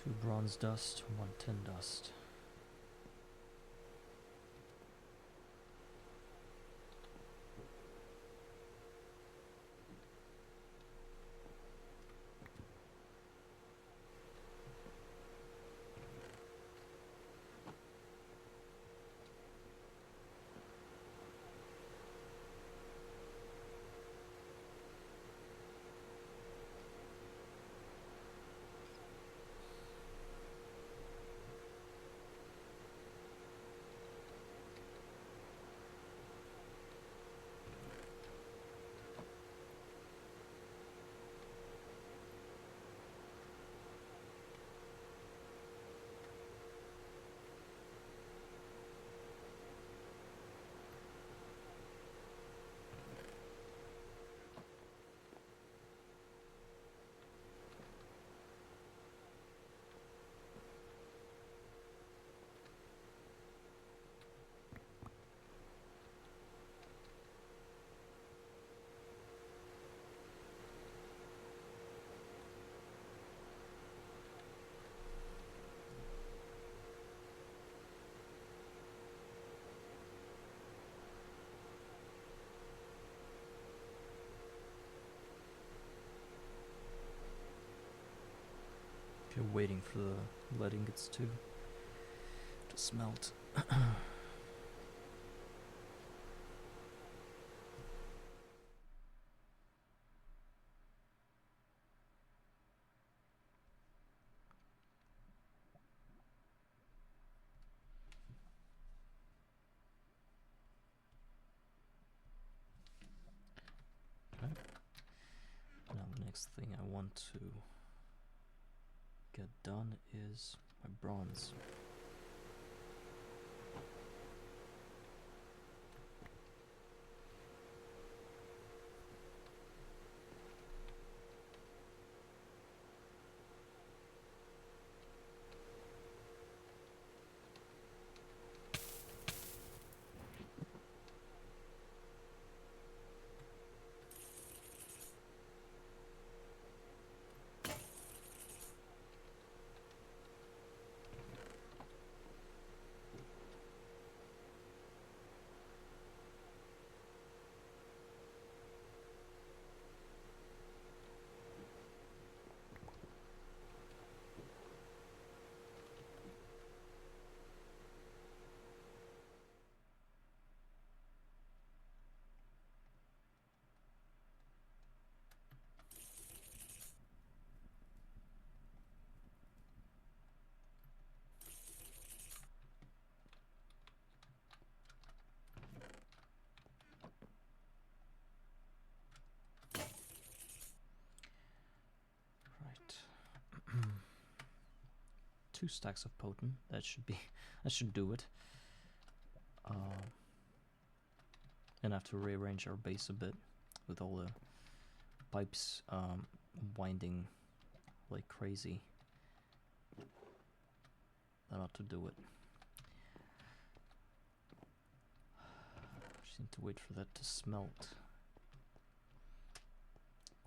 Two bronze dust, 1 tin dust. Okay, waiting for the lead ingots to smelt. Okay. Now the next thing I want to get done is my bronze. Right. 2 stacks of potent. That should do it. And I have to rearrange our base a bit with all the pipes winding like crazy. That ought to do it. Just need to wait for that to smelt.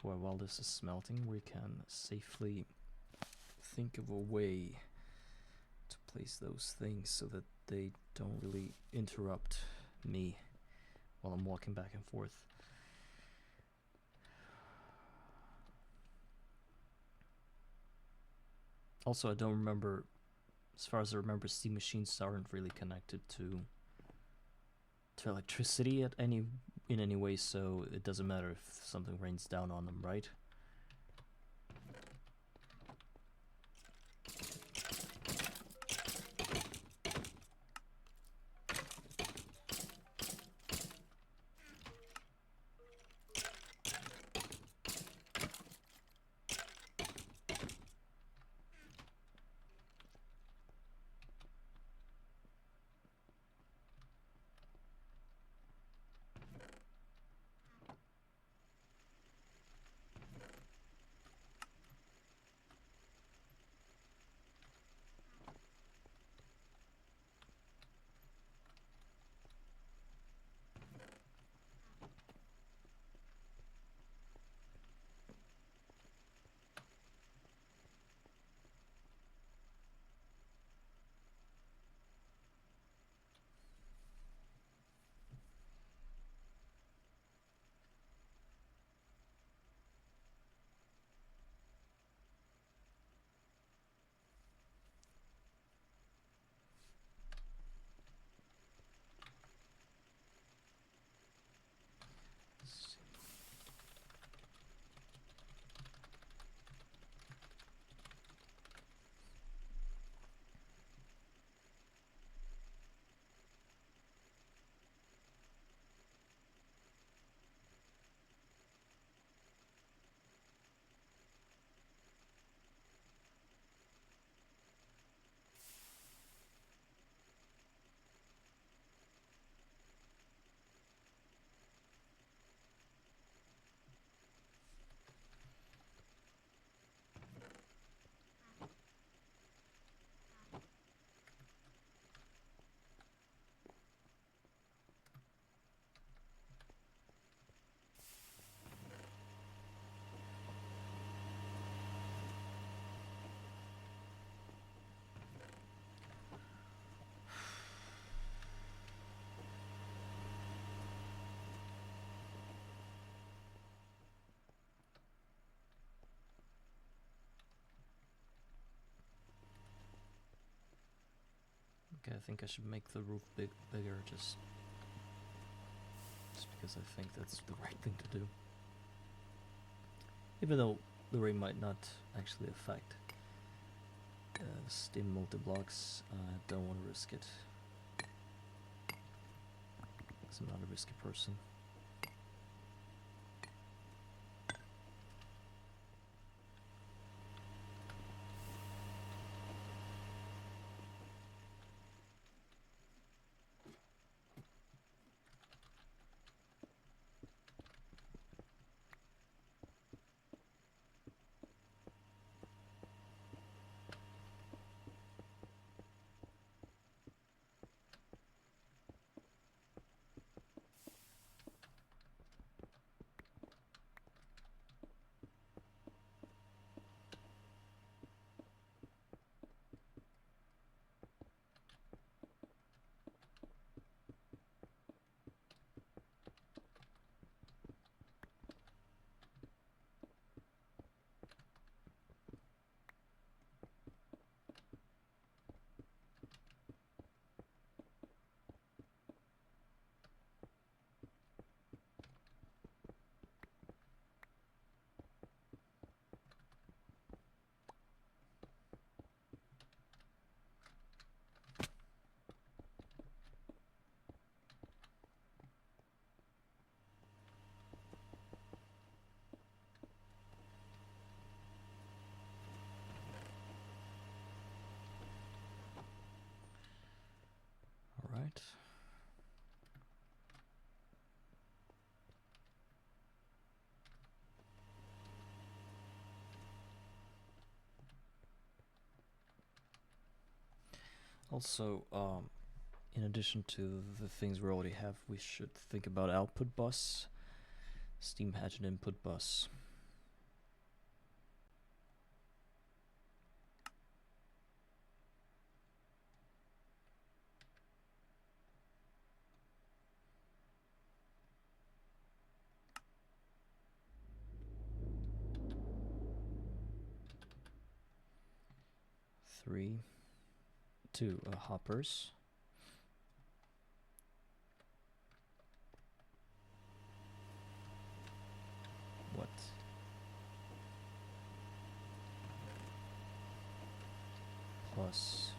Well, while this is smelting, we can safely think of a way to place those things so that they don't really interrupt me while I'm walking back and forth. Also, I don't remember, as far as I remember, steam machines aren't really connected to electricity in any way, so it doesn't matter if something rains down on them, right? Okay, I think I should make the roof bigger just because I think that's the right thing to do. Even though the rain might not actually affect steam multi-blocks, I don't want to risk it. Because I'm not a risky person. Alright. Also, in addition to the things we already have, we should think about output bus, steam hatch and input bus. Two hoppers. What? Plus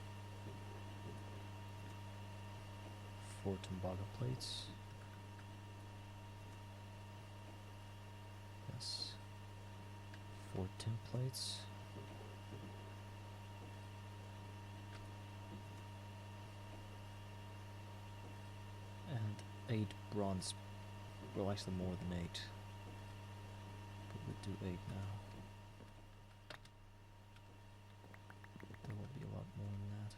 4 Tumbaga plates. Yes. 4 tin plates. And 8 bronze. Well, actually more than 8. But we'll do 8 now. There will be a lot more than that.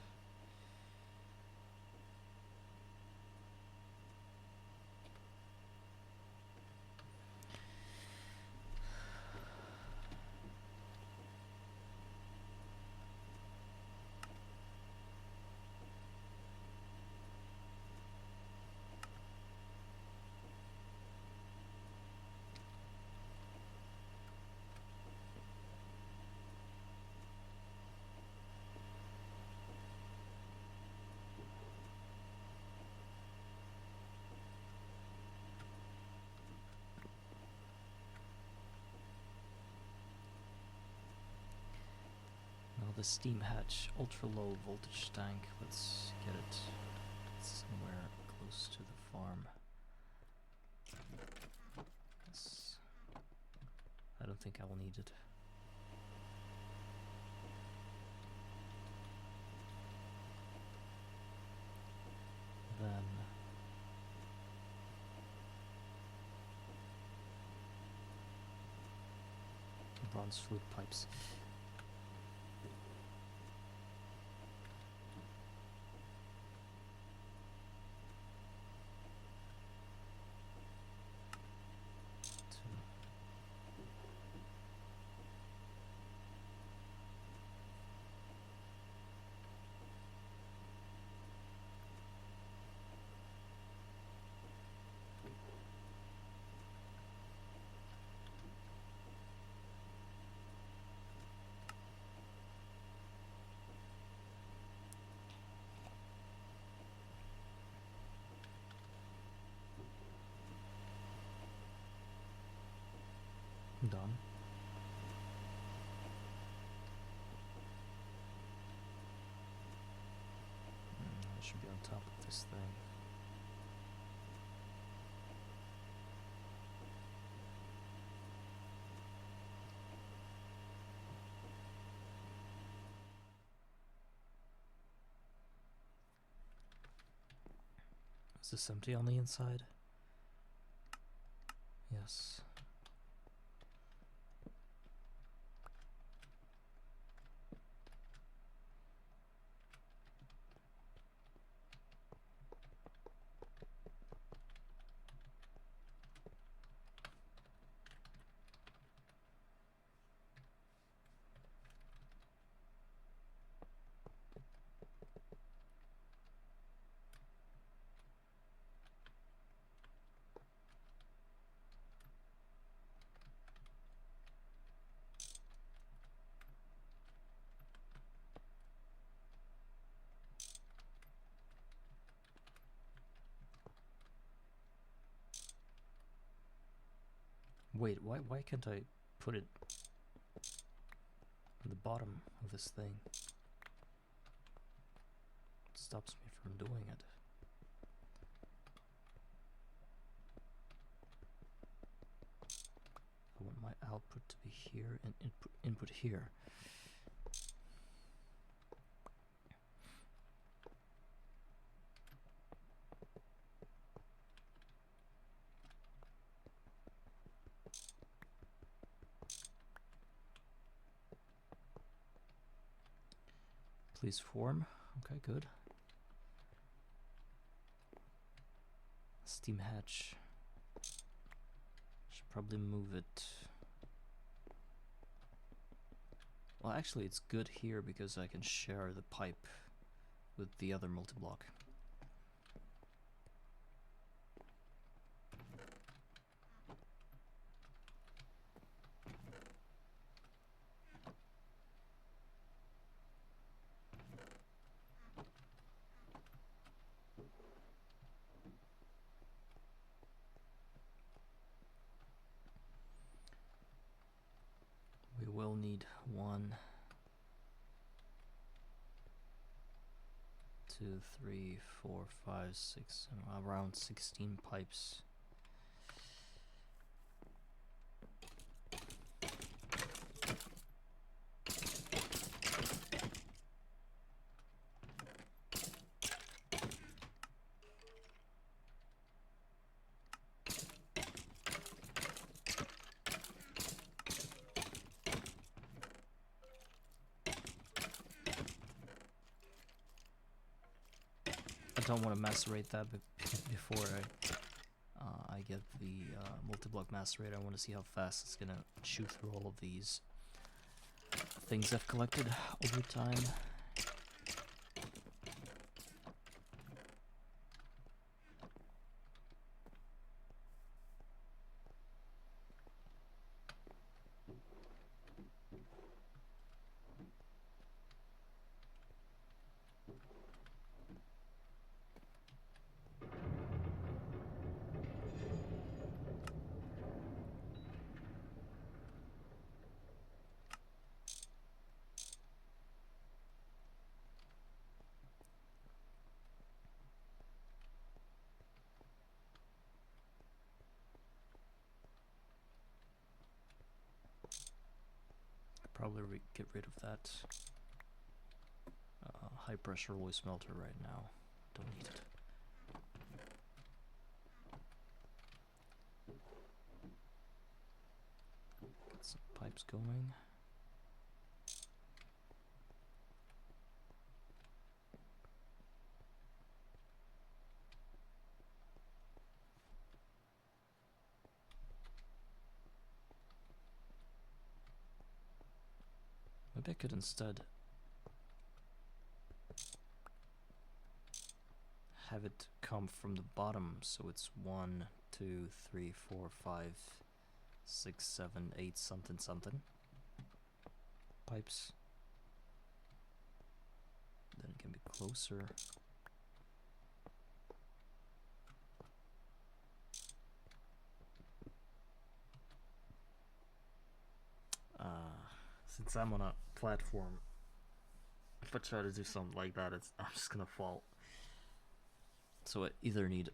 Now the steam hatch, ultra low voltage tank, let's get it somewhere close to the farm. Yes. I don't think I will need it. Then bronze fluid pipes. Done. I should be on top of this thing. Is this empty on the inside? Yes. Wait, why can't I put it on the bottom of this thing? It stops me from doing it. I want my output to be here and input here. Please form. Okay, good. Steam hatch. Should probably move it. Well, actually, it's good here because I can share the pipe with the other multiblock. We will need 1, 2, 3, 4, 5, 6, around 16 pipes. I don't want to macerate that before I get the multi-block macerator. I want to see how fast it's gonna chew through all of these things I've collected over time. Probably get rid of that high pressure alloy smelter right now. Don't need it. Get some pipes going. Maybe I could instead have it come from the bottom, so it's 1, 2, 3, 4, 5, 6, 7, 8, something something pipes. Then it can be closer. Since I'm on a platform, if I try to do something like that, I'm just gonna fall. So I either need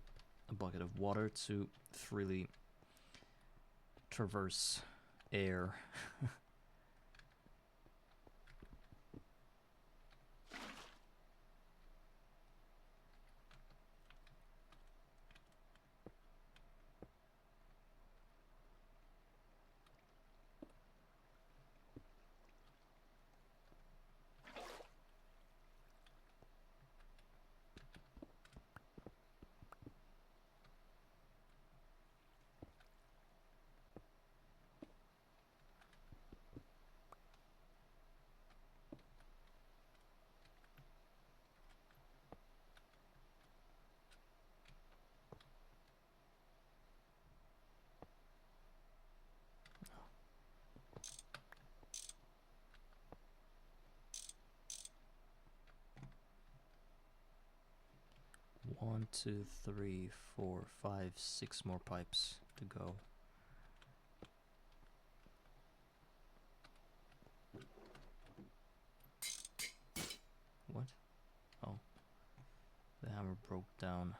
a bucket of water to freely traverse air. One, two, three, 4, 5, 6 more pipes to go. What? Oh. The hammer broke down.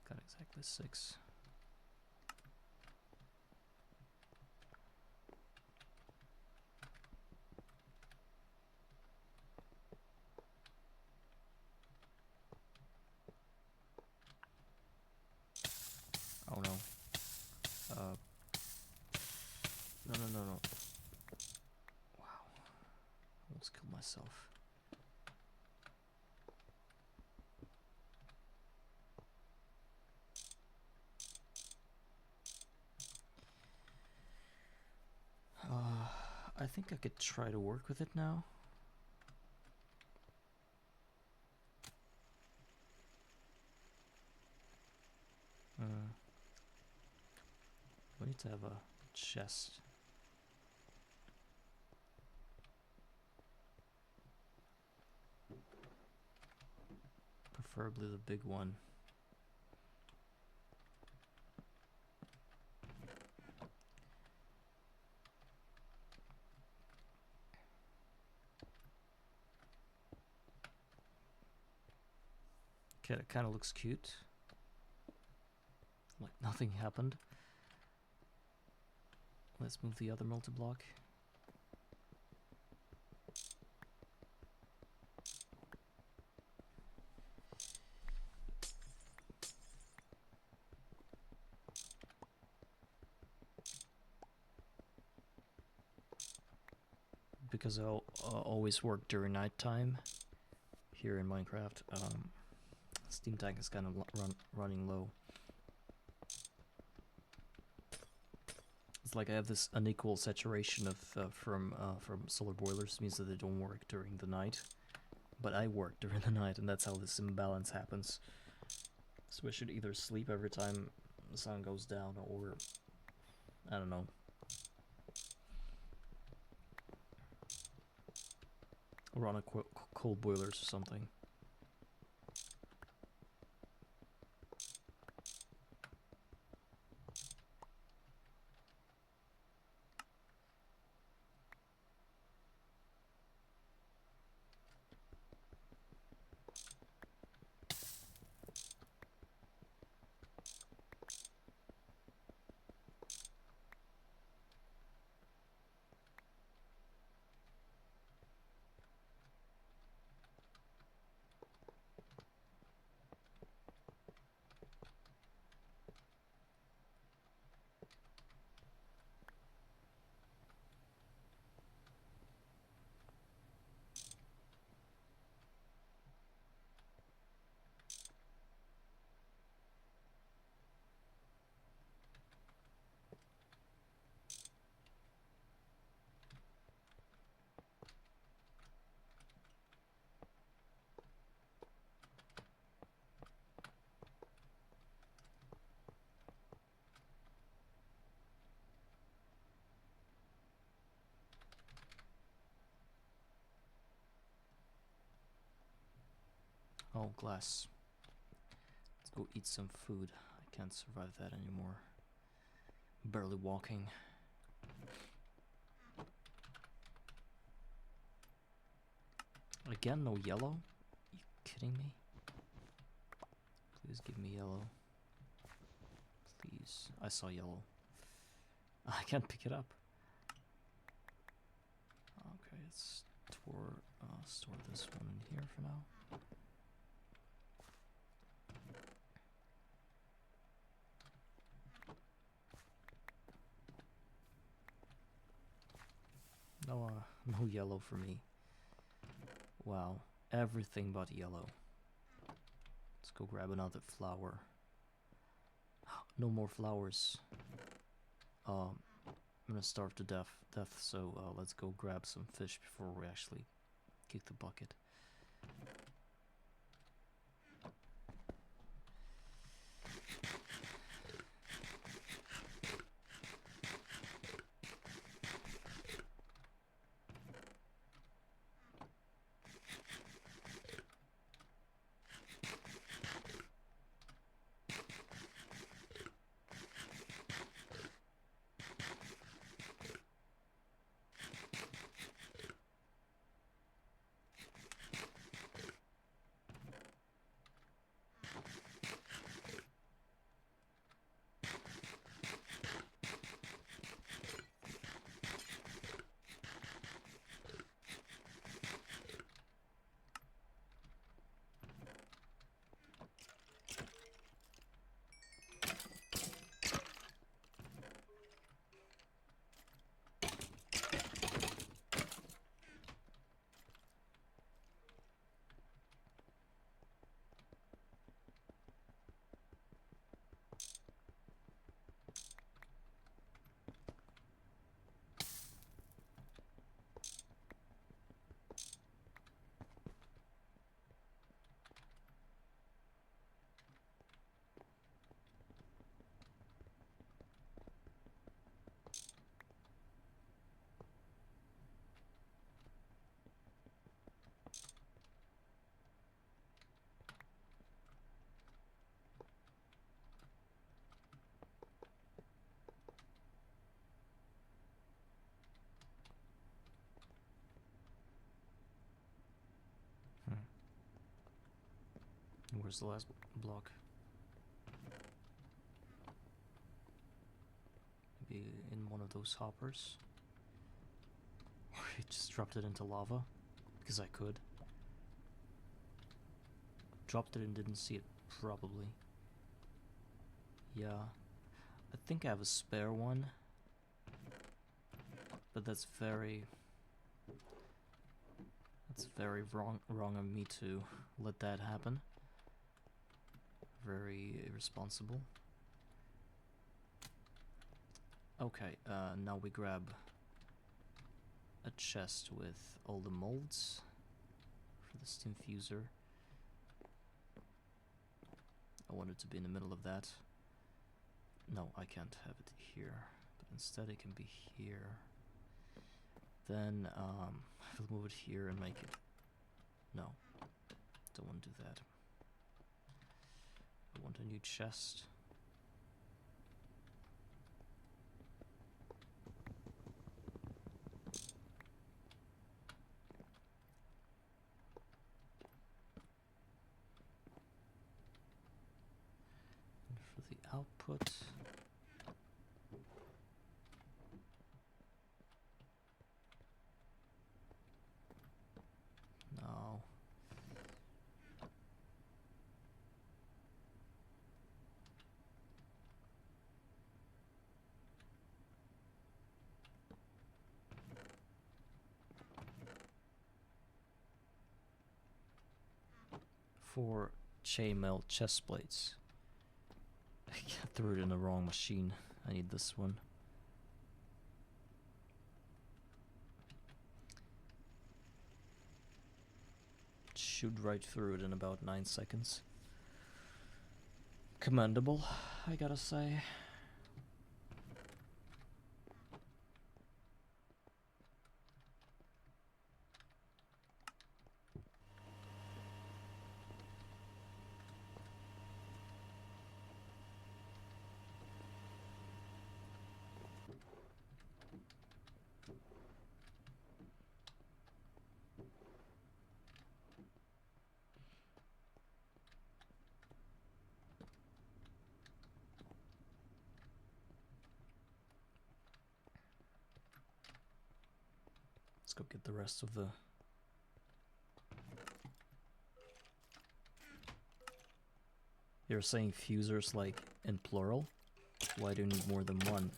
Got exactly 6. Oh no. No. Wow. Almost killed myself. I think I could try to work with it now. We need to have a chest. Preferably the big one. Okay, that kind of looks cute. Like nothing happened. Let's move the other multiblock. Because I'll always work during nighttime here in Minecraft, Steam tank is kind of running low. It's like I have this unequal saturation of from solar boilers. Means that they don't work during the night, but I work during the night, and that's how this imbalance happens. So I should either sleep every time the sun goes down, or I don't know. Or on a coal boilers or something. Oh, glass. Let's go eat some food. I can't survive that anymore. Barely walking. Again, no yellow? You kidding me? Please give me yellow. Please. I saw yellow. I can't pick it up. Okay, let's store this one in here for now. No yellow for me. Wow, everything but yellow. Let's go grab another flower. No more flowers. I'm gonna starve to death. So let's go grab some fish before we actually kick the bucket. Where's the last block? Maybe in one of those hoppers? Or I just dropped it into lava? Because I could. Dropped it and didn't see it, probably. Yeah. I think I have a spare one. But that's very wrong of me to let that happen. Very irresponsible. Okay, now we grab a chest with all the molds for the steam fuser. I want it to be in the middle of that. No, I can't have it here, but instead it can be here. Then I'll move it here and make it. No, don't want to do that. I want a new chest. And for the output, no. For chainmail chest plates. I threw it in the wrong machine. I need this one. Shoot right through it in about 9 seconds. Commendable, I gotta say. go get the rest of the... You're saying fusers like in plural? Why do you need more than one?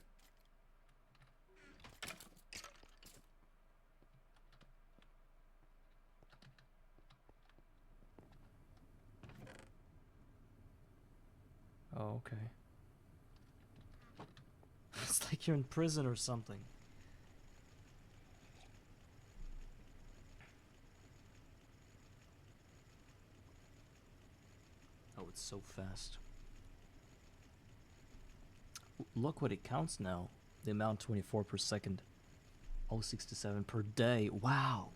Oh, okay. It's like you're in prison or something. Oh, it's so fast. Look what it counts now. The amount 24 per second. 067 per day. Wow.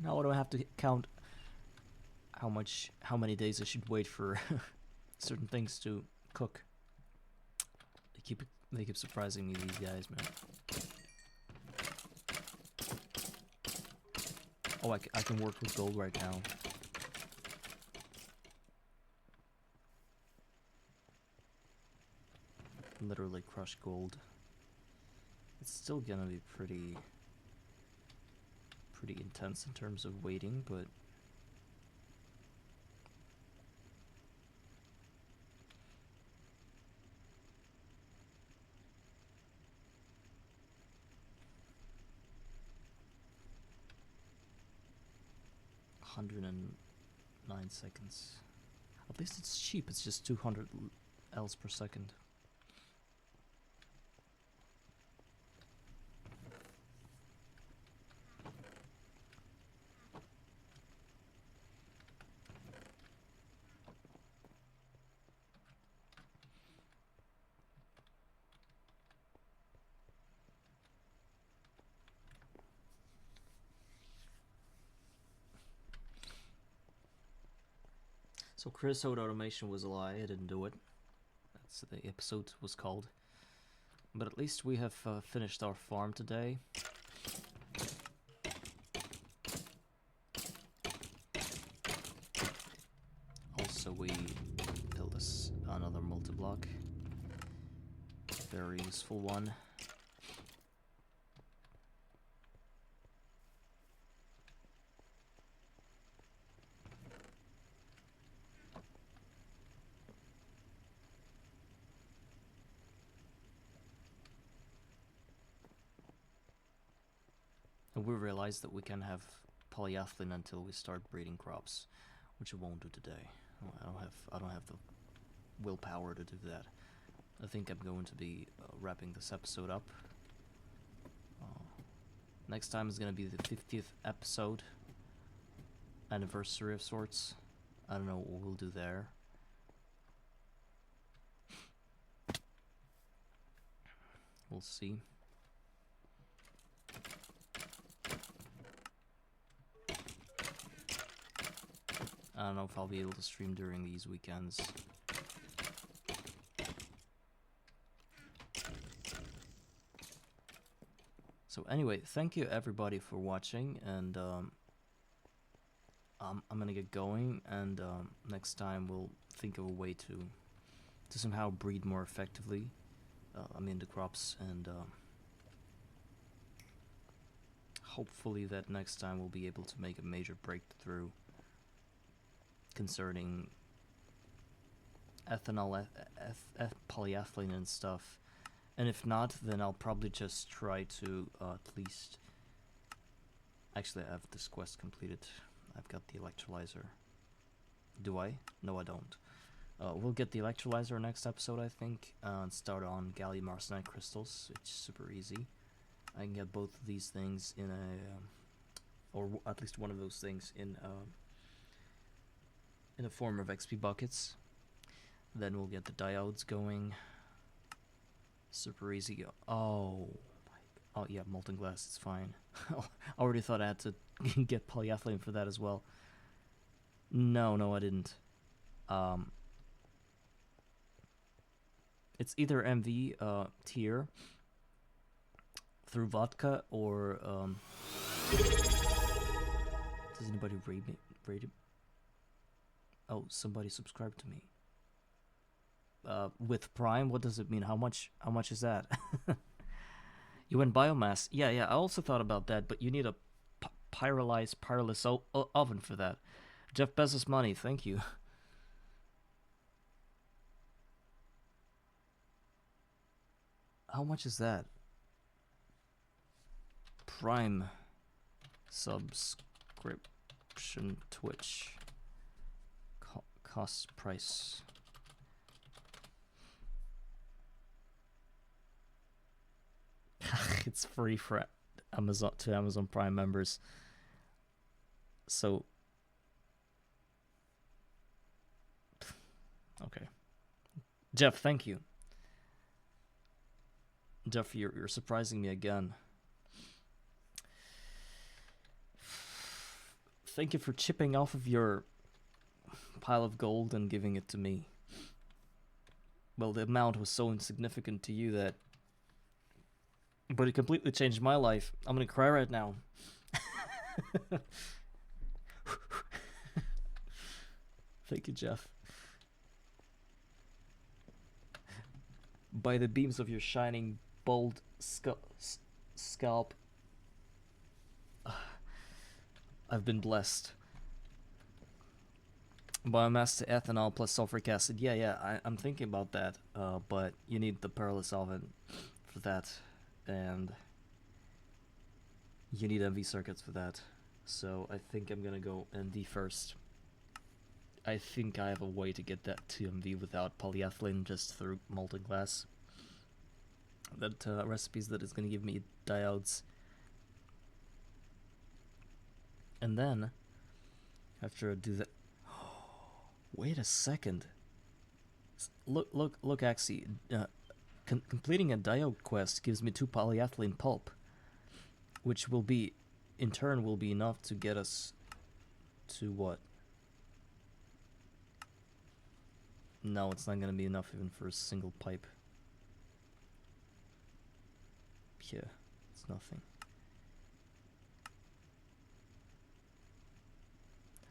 Now I don't have to count how many days I should wait for certain things to cook. They keep surprising me, these guys, man. Oh, I can work with gold right now. Literally crush gold. It's still gonna be pretty intense in terms of waiting, but ...109 seconds. At least it's cheap, it's just 200 Ls per second. So creosote automation was a lie, I didn't do it. That's what the episode was called. But at least we have finished our farm today. Also we built this another multiblock. Very useful one. And we realized that we can have polyethylene until we start breeding crops, which I won't do today. I don't have the willpower to do that. I think I'm going to be wrapping this episode up. Next time is going to be the 50th episode, anniversary of sorts. I don't know what we'll do there. We'll see. I don't know if I'll be able to stream during these weekends. So anyway, thank you everybody for watching, and I'm gonna get going, and next time we'll think of a way to somehow breed more effectively. I mean the crops, and hopefully that next time we'll be able to make a major breakthrough concerning ethanol, polyethylene and stuff. And if not, then I'll probably just try to at least... Actually, I have this quest completed. I've got the electrolyzer. Do I? No, I don't. We'll get the electrolyzer next episode, I think, and start on gallium arsenide crystals. It's super easy. I can get both of these things in a... or at least one of those things in a form of XP buckets. Then we'll get the diodes going. Super easy. Oh yeah, molten glass, it's fine. I already thought I had to get polyethylene for that as well. No, I didn't. It's either MV tier through vodka, or does anybody rate it? Oh, somebody subscribed to me. With Prime, what does it mean? How much is that? You went biomass. Yeah, yeah. I also thought about that, but you need a pyrolyzed oven for that. Jeff Bezos money. Thank you. How much is that? Prime subscription Twitch cost price. It's free for Amazon Prime members. So okay, Jeff, thank you. Jeff, you're surprising me again. Thank you for chipping off of your pile of gold and giving it to me. Well, the amount was so insignificant to you that... But it completely changed my life. I'm gonna cry right now. Thank you, Jeff. By the beams of your shining, bold scalp, I've been blessed. Biomass to ethanol plus sulfuric acid. Yeah, I'm thinking about that. But you need the perilous oven for that, and you need MV circuits for that. So I think I'm gonna go MV first. I think I have a way to get that to MV without polyethylene, just through molten glass. That recipes that is gonna give me diodes. And then, after I do that... Wait a second. Look, actually, completing a diode quest gives me 2 polyethylene pulp, which will be, in turn, will be enough to get us to what? No, it's not gonna be enough even for a single pipe. Yeah, it's nothing.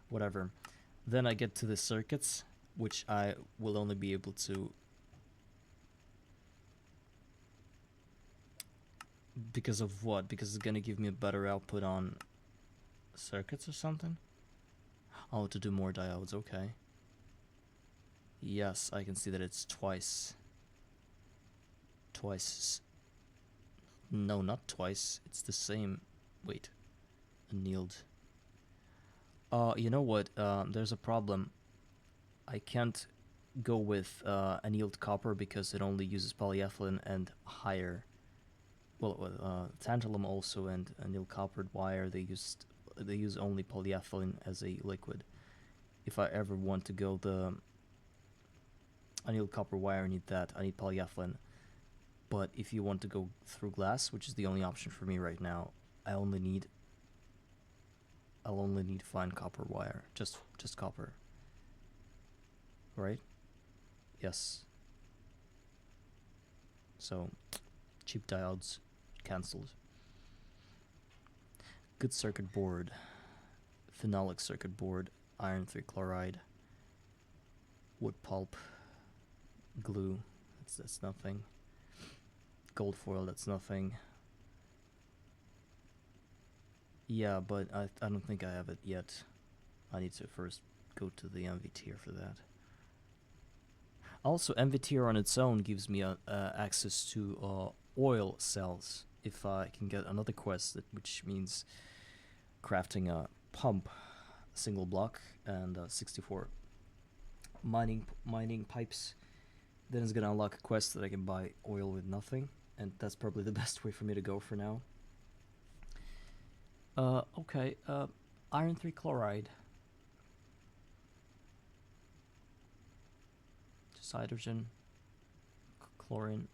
Whatever. Then I get to the circuits, which I will only be able to... Because of what? Because it's gonna give me a better output on circuits or something? Oh, to do more diodes, okay. Yes, I can see that it's twice. No, not twice. It's the same. Wait. Annealed. You know what? There's a problem. I can't go with annealed copper because it only uses polyethylene and higher. Well, tantalum also, and annealed coppered wire, they use only polyethylene as a liquid. If I ever want to go the annealed copper wire, I need that. I need polyethylene. But if you want to go through glass, which is the only option for me right now, I'll only need fine copper wire. Just copper. Right? Yes. So, cheap diodes cancelled. Good circuit board. Phenolic circuit board. Iron 3 chloride. Wood pulp. Glue. That's nothing. Gold foil, that's nothing. Yeah, but I don't think I have it yet. I need to first go to the MV tier for that. Also, MV tier on its own gives me access to oil cells if I can get another quest, which means crafting a pump, single block, and 64 mining pipes. Then it's gonna unlock a quest that I can buy oil with nothing, and that's probably the best way for me to go for now. Okay, iron 3 chloride. Just hydrogen, chlorine.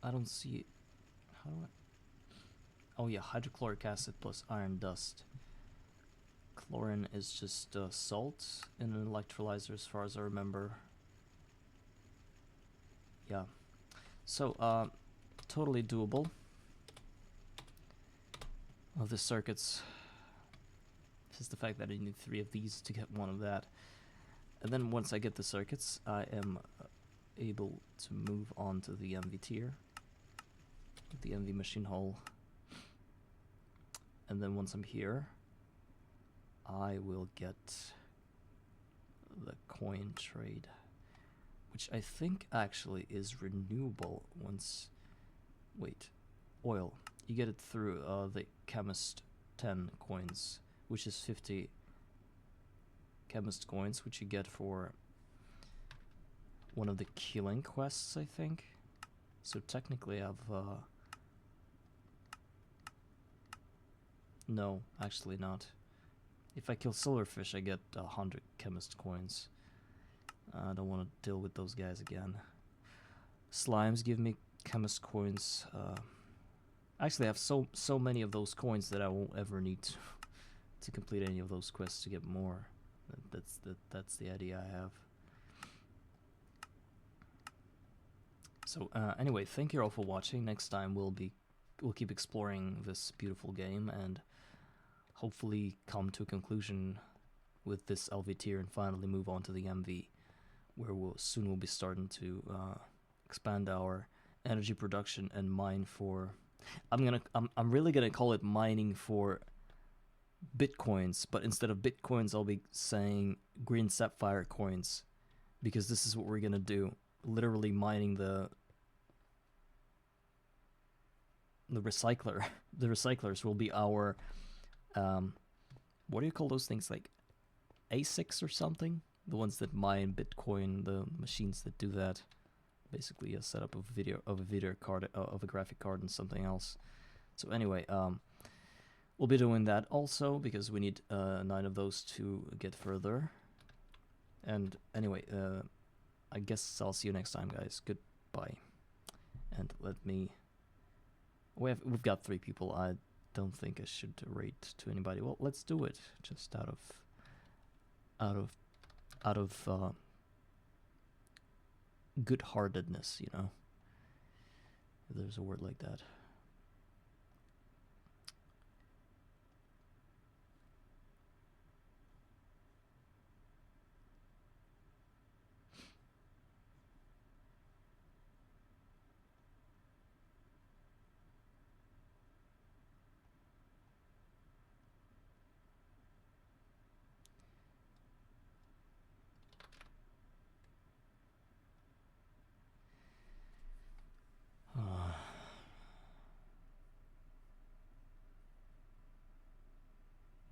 I don't see... How do I... Oh yeah, hydrochloric acid plus iron dust. Chlorine is just salt in an electrolyzer as far as I remember. Yeah. So, totally doable. Of the circuits. This is the fact that I need 3 of these to get 1 of that. And then once I get the circuits, I am able to move on to the MV tier, the MV machine hull. And then once I'm here, I will get the coin trade, which I think actually is renewable once... Wait, oil. You get it through the Chemist 10 coins, which is 50 Chemist coins, which you get for one of the killing quests, I think. So technically I've... no, actually not. If I kill silverfish, I get 100 Chemist coins. I don't want to deal with those guys again. Slimes give me Chemist coins. Actually, I have so many of those coins that I won't ever need to complete any of those quests to get more. That's the idea I have. So anyway, thank you all for watching. Next time we'll keep exploring this beautiful game and hopefully come to a conclusion with this LV tier and finally move on to the MV, where we'll be starting to expand our energy production and mine for... I'm really gonna call it mining for bitcoins, but instead of bitcoins I'll be saying green sapphire coins, because this is what we're gonna do. Literally mining the recycler. The recyclers will be our what do you call those things, like ASICs or something? The ones that mine Bitcoin, the machines that do that. Basically a setup of a video card, of a graphic card and something else. So anyway, we'll be doing that also because we need 9 of those to get further. And anyway, I guess I'll see you next time, guys. Goodbye. And let me... We've got 3 people. I don't think I should rate to anybody. Well, let's do it. Just out of good-heartedness, you know. If there's a word like that.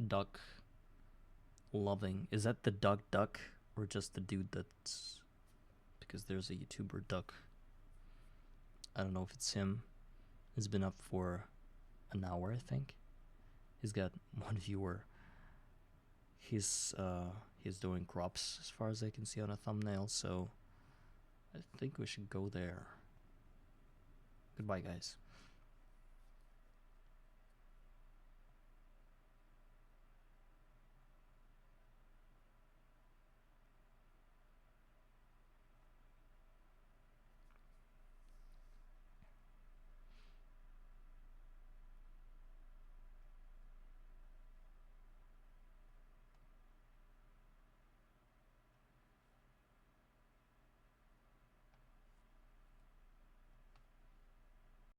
Duck loving. Is that the duck or just the dude that's... Because there's a YouTuber Duck. I don't know if it's him. He's been up for an hour, I think. He's got 1 viewer. He's doing crops as far as I can see on a thumbnail, so I think we should go there. Goodbye, guys.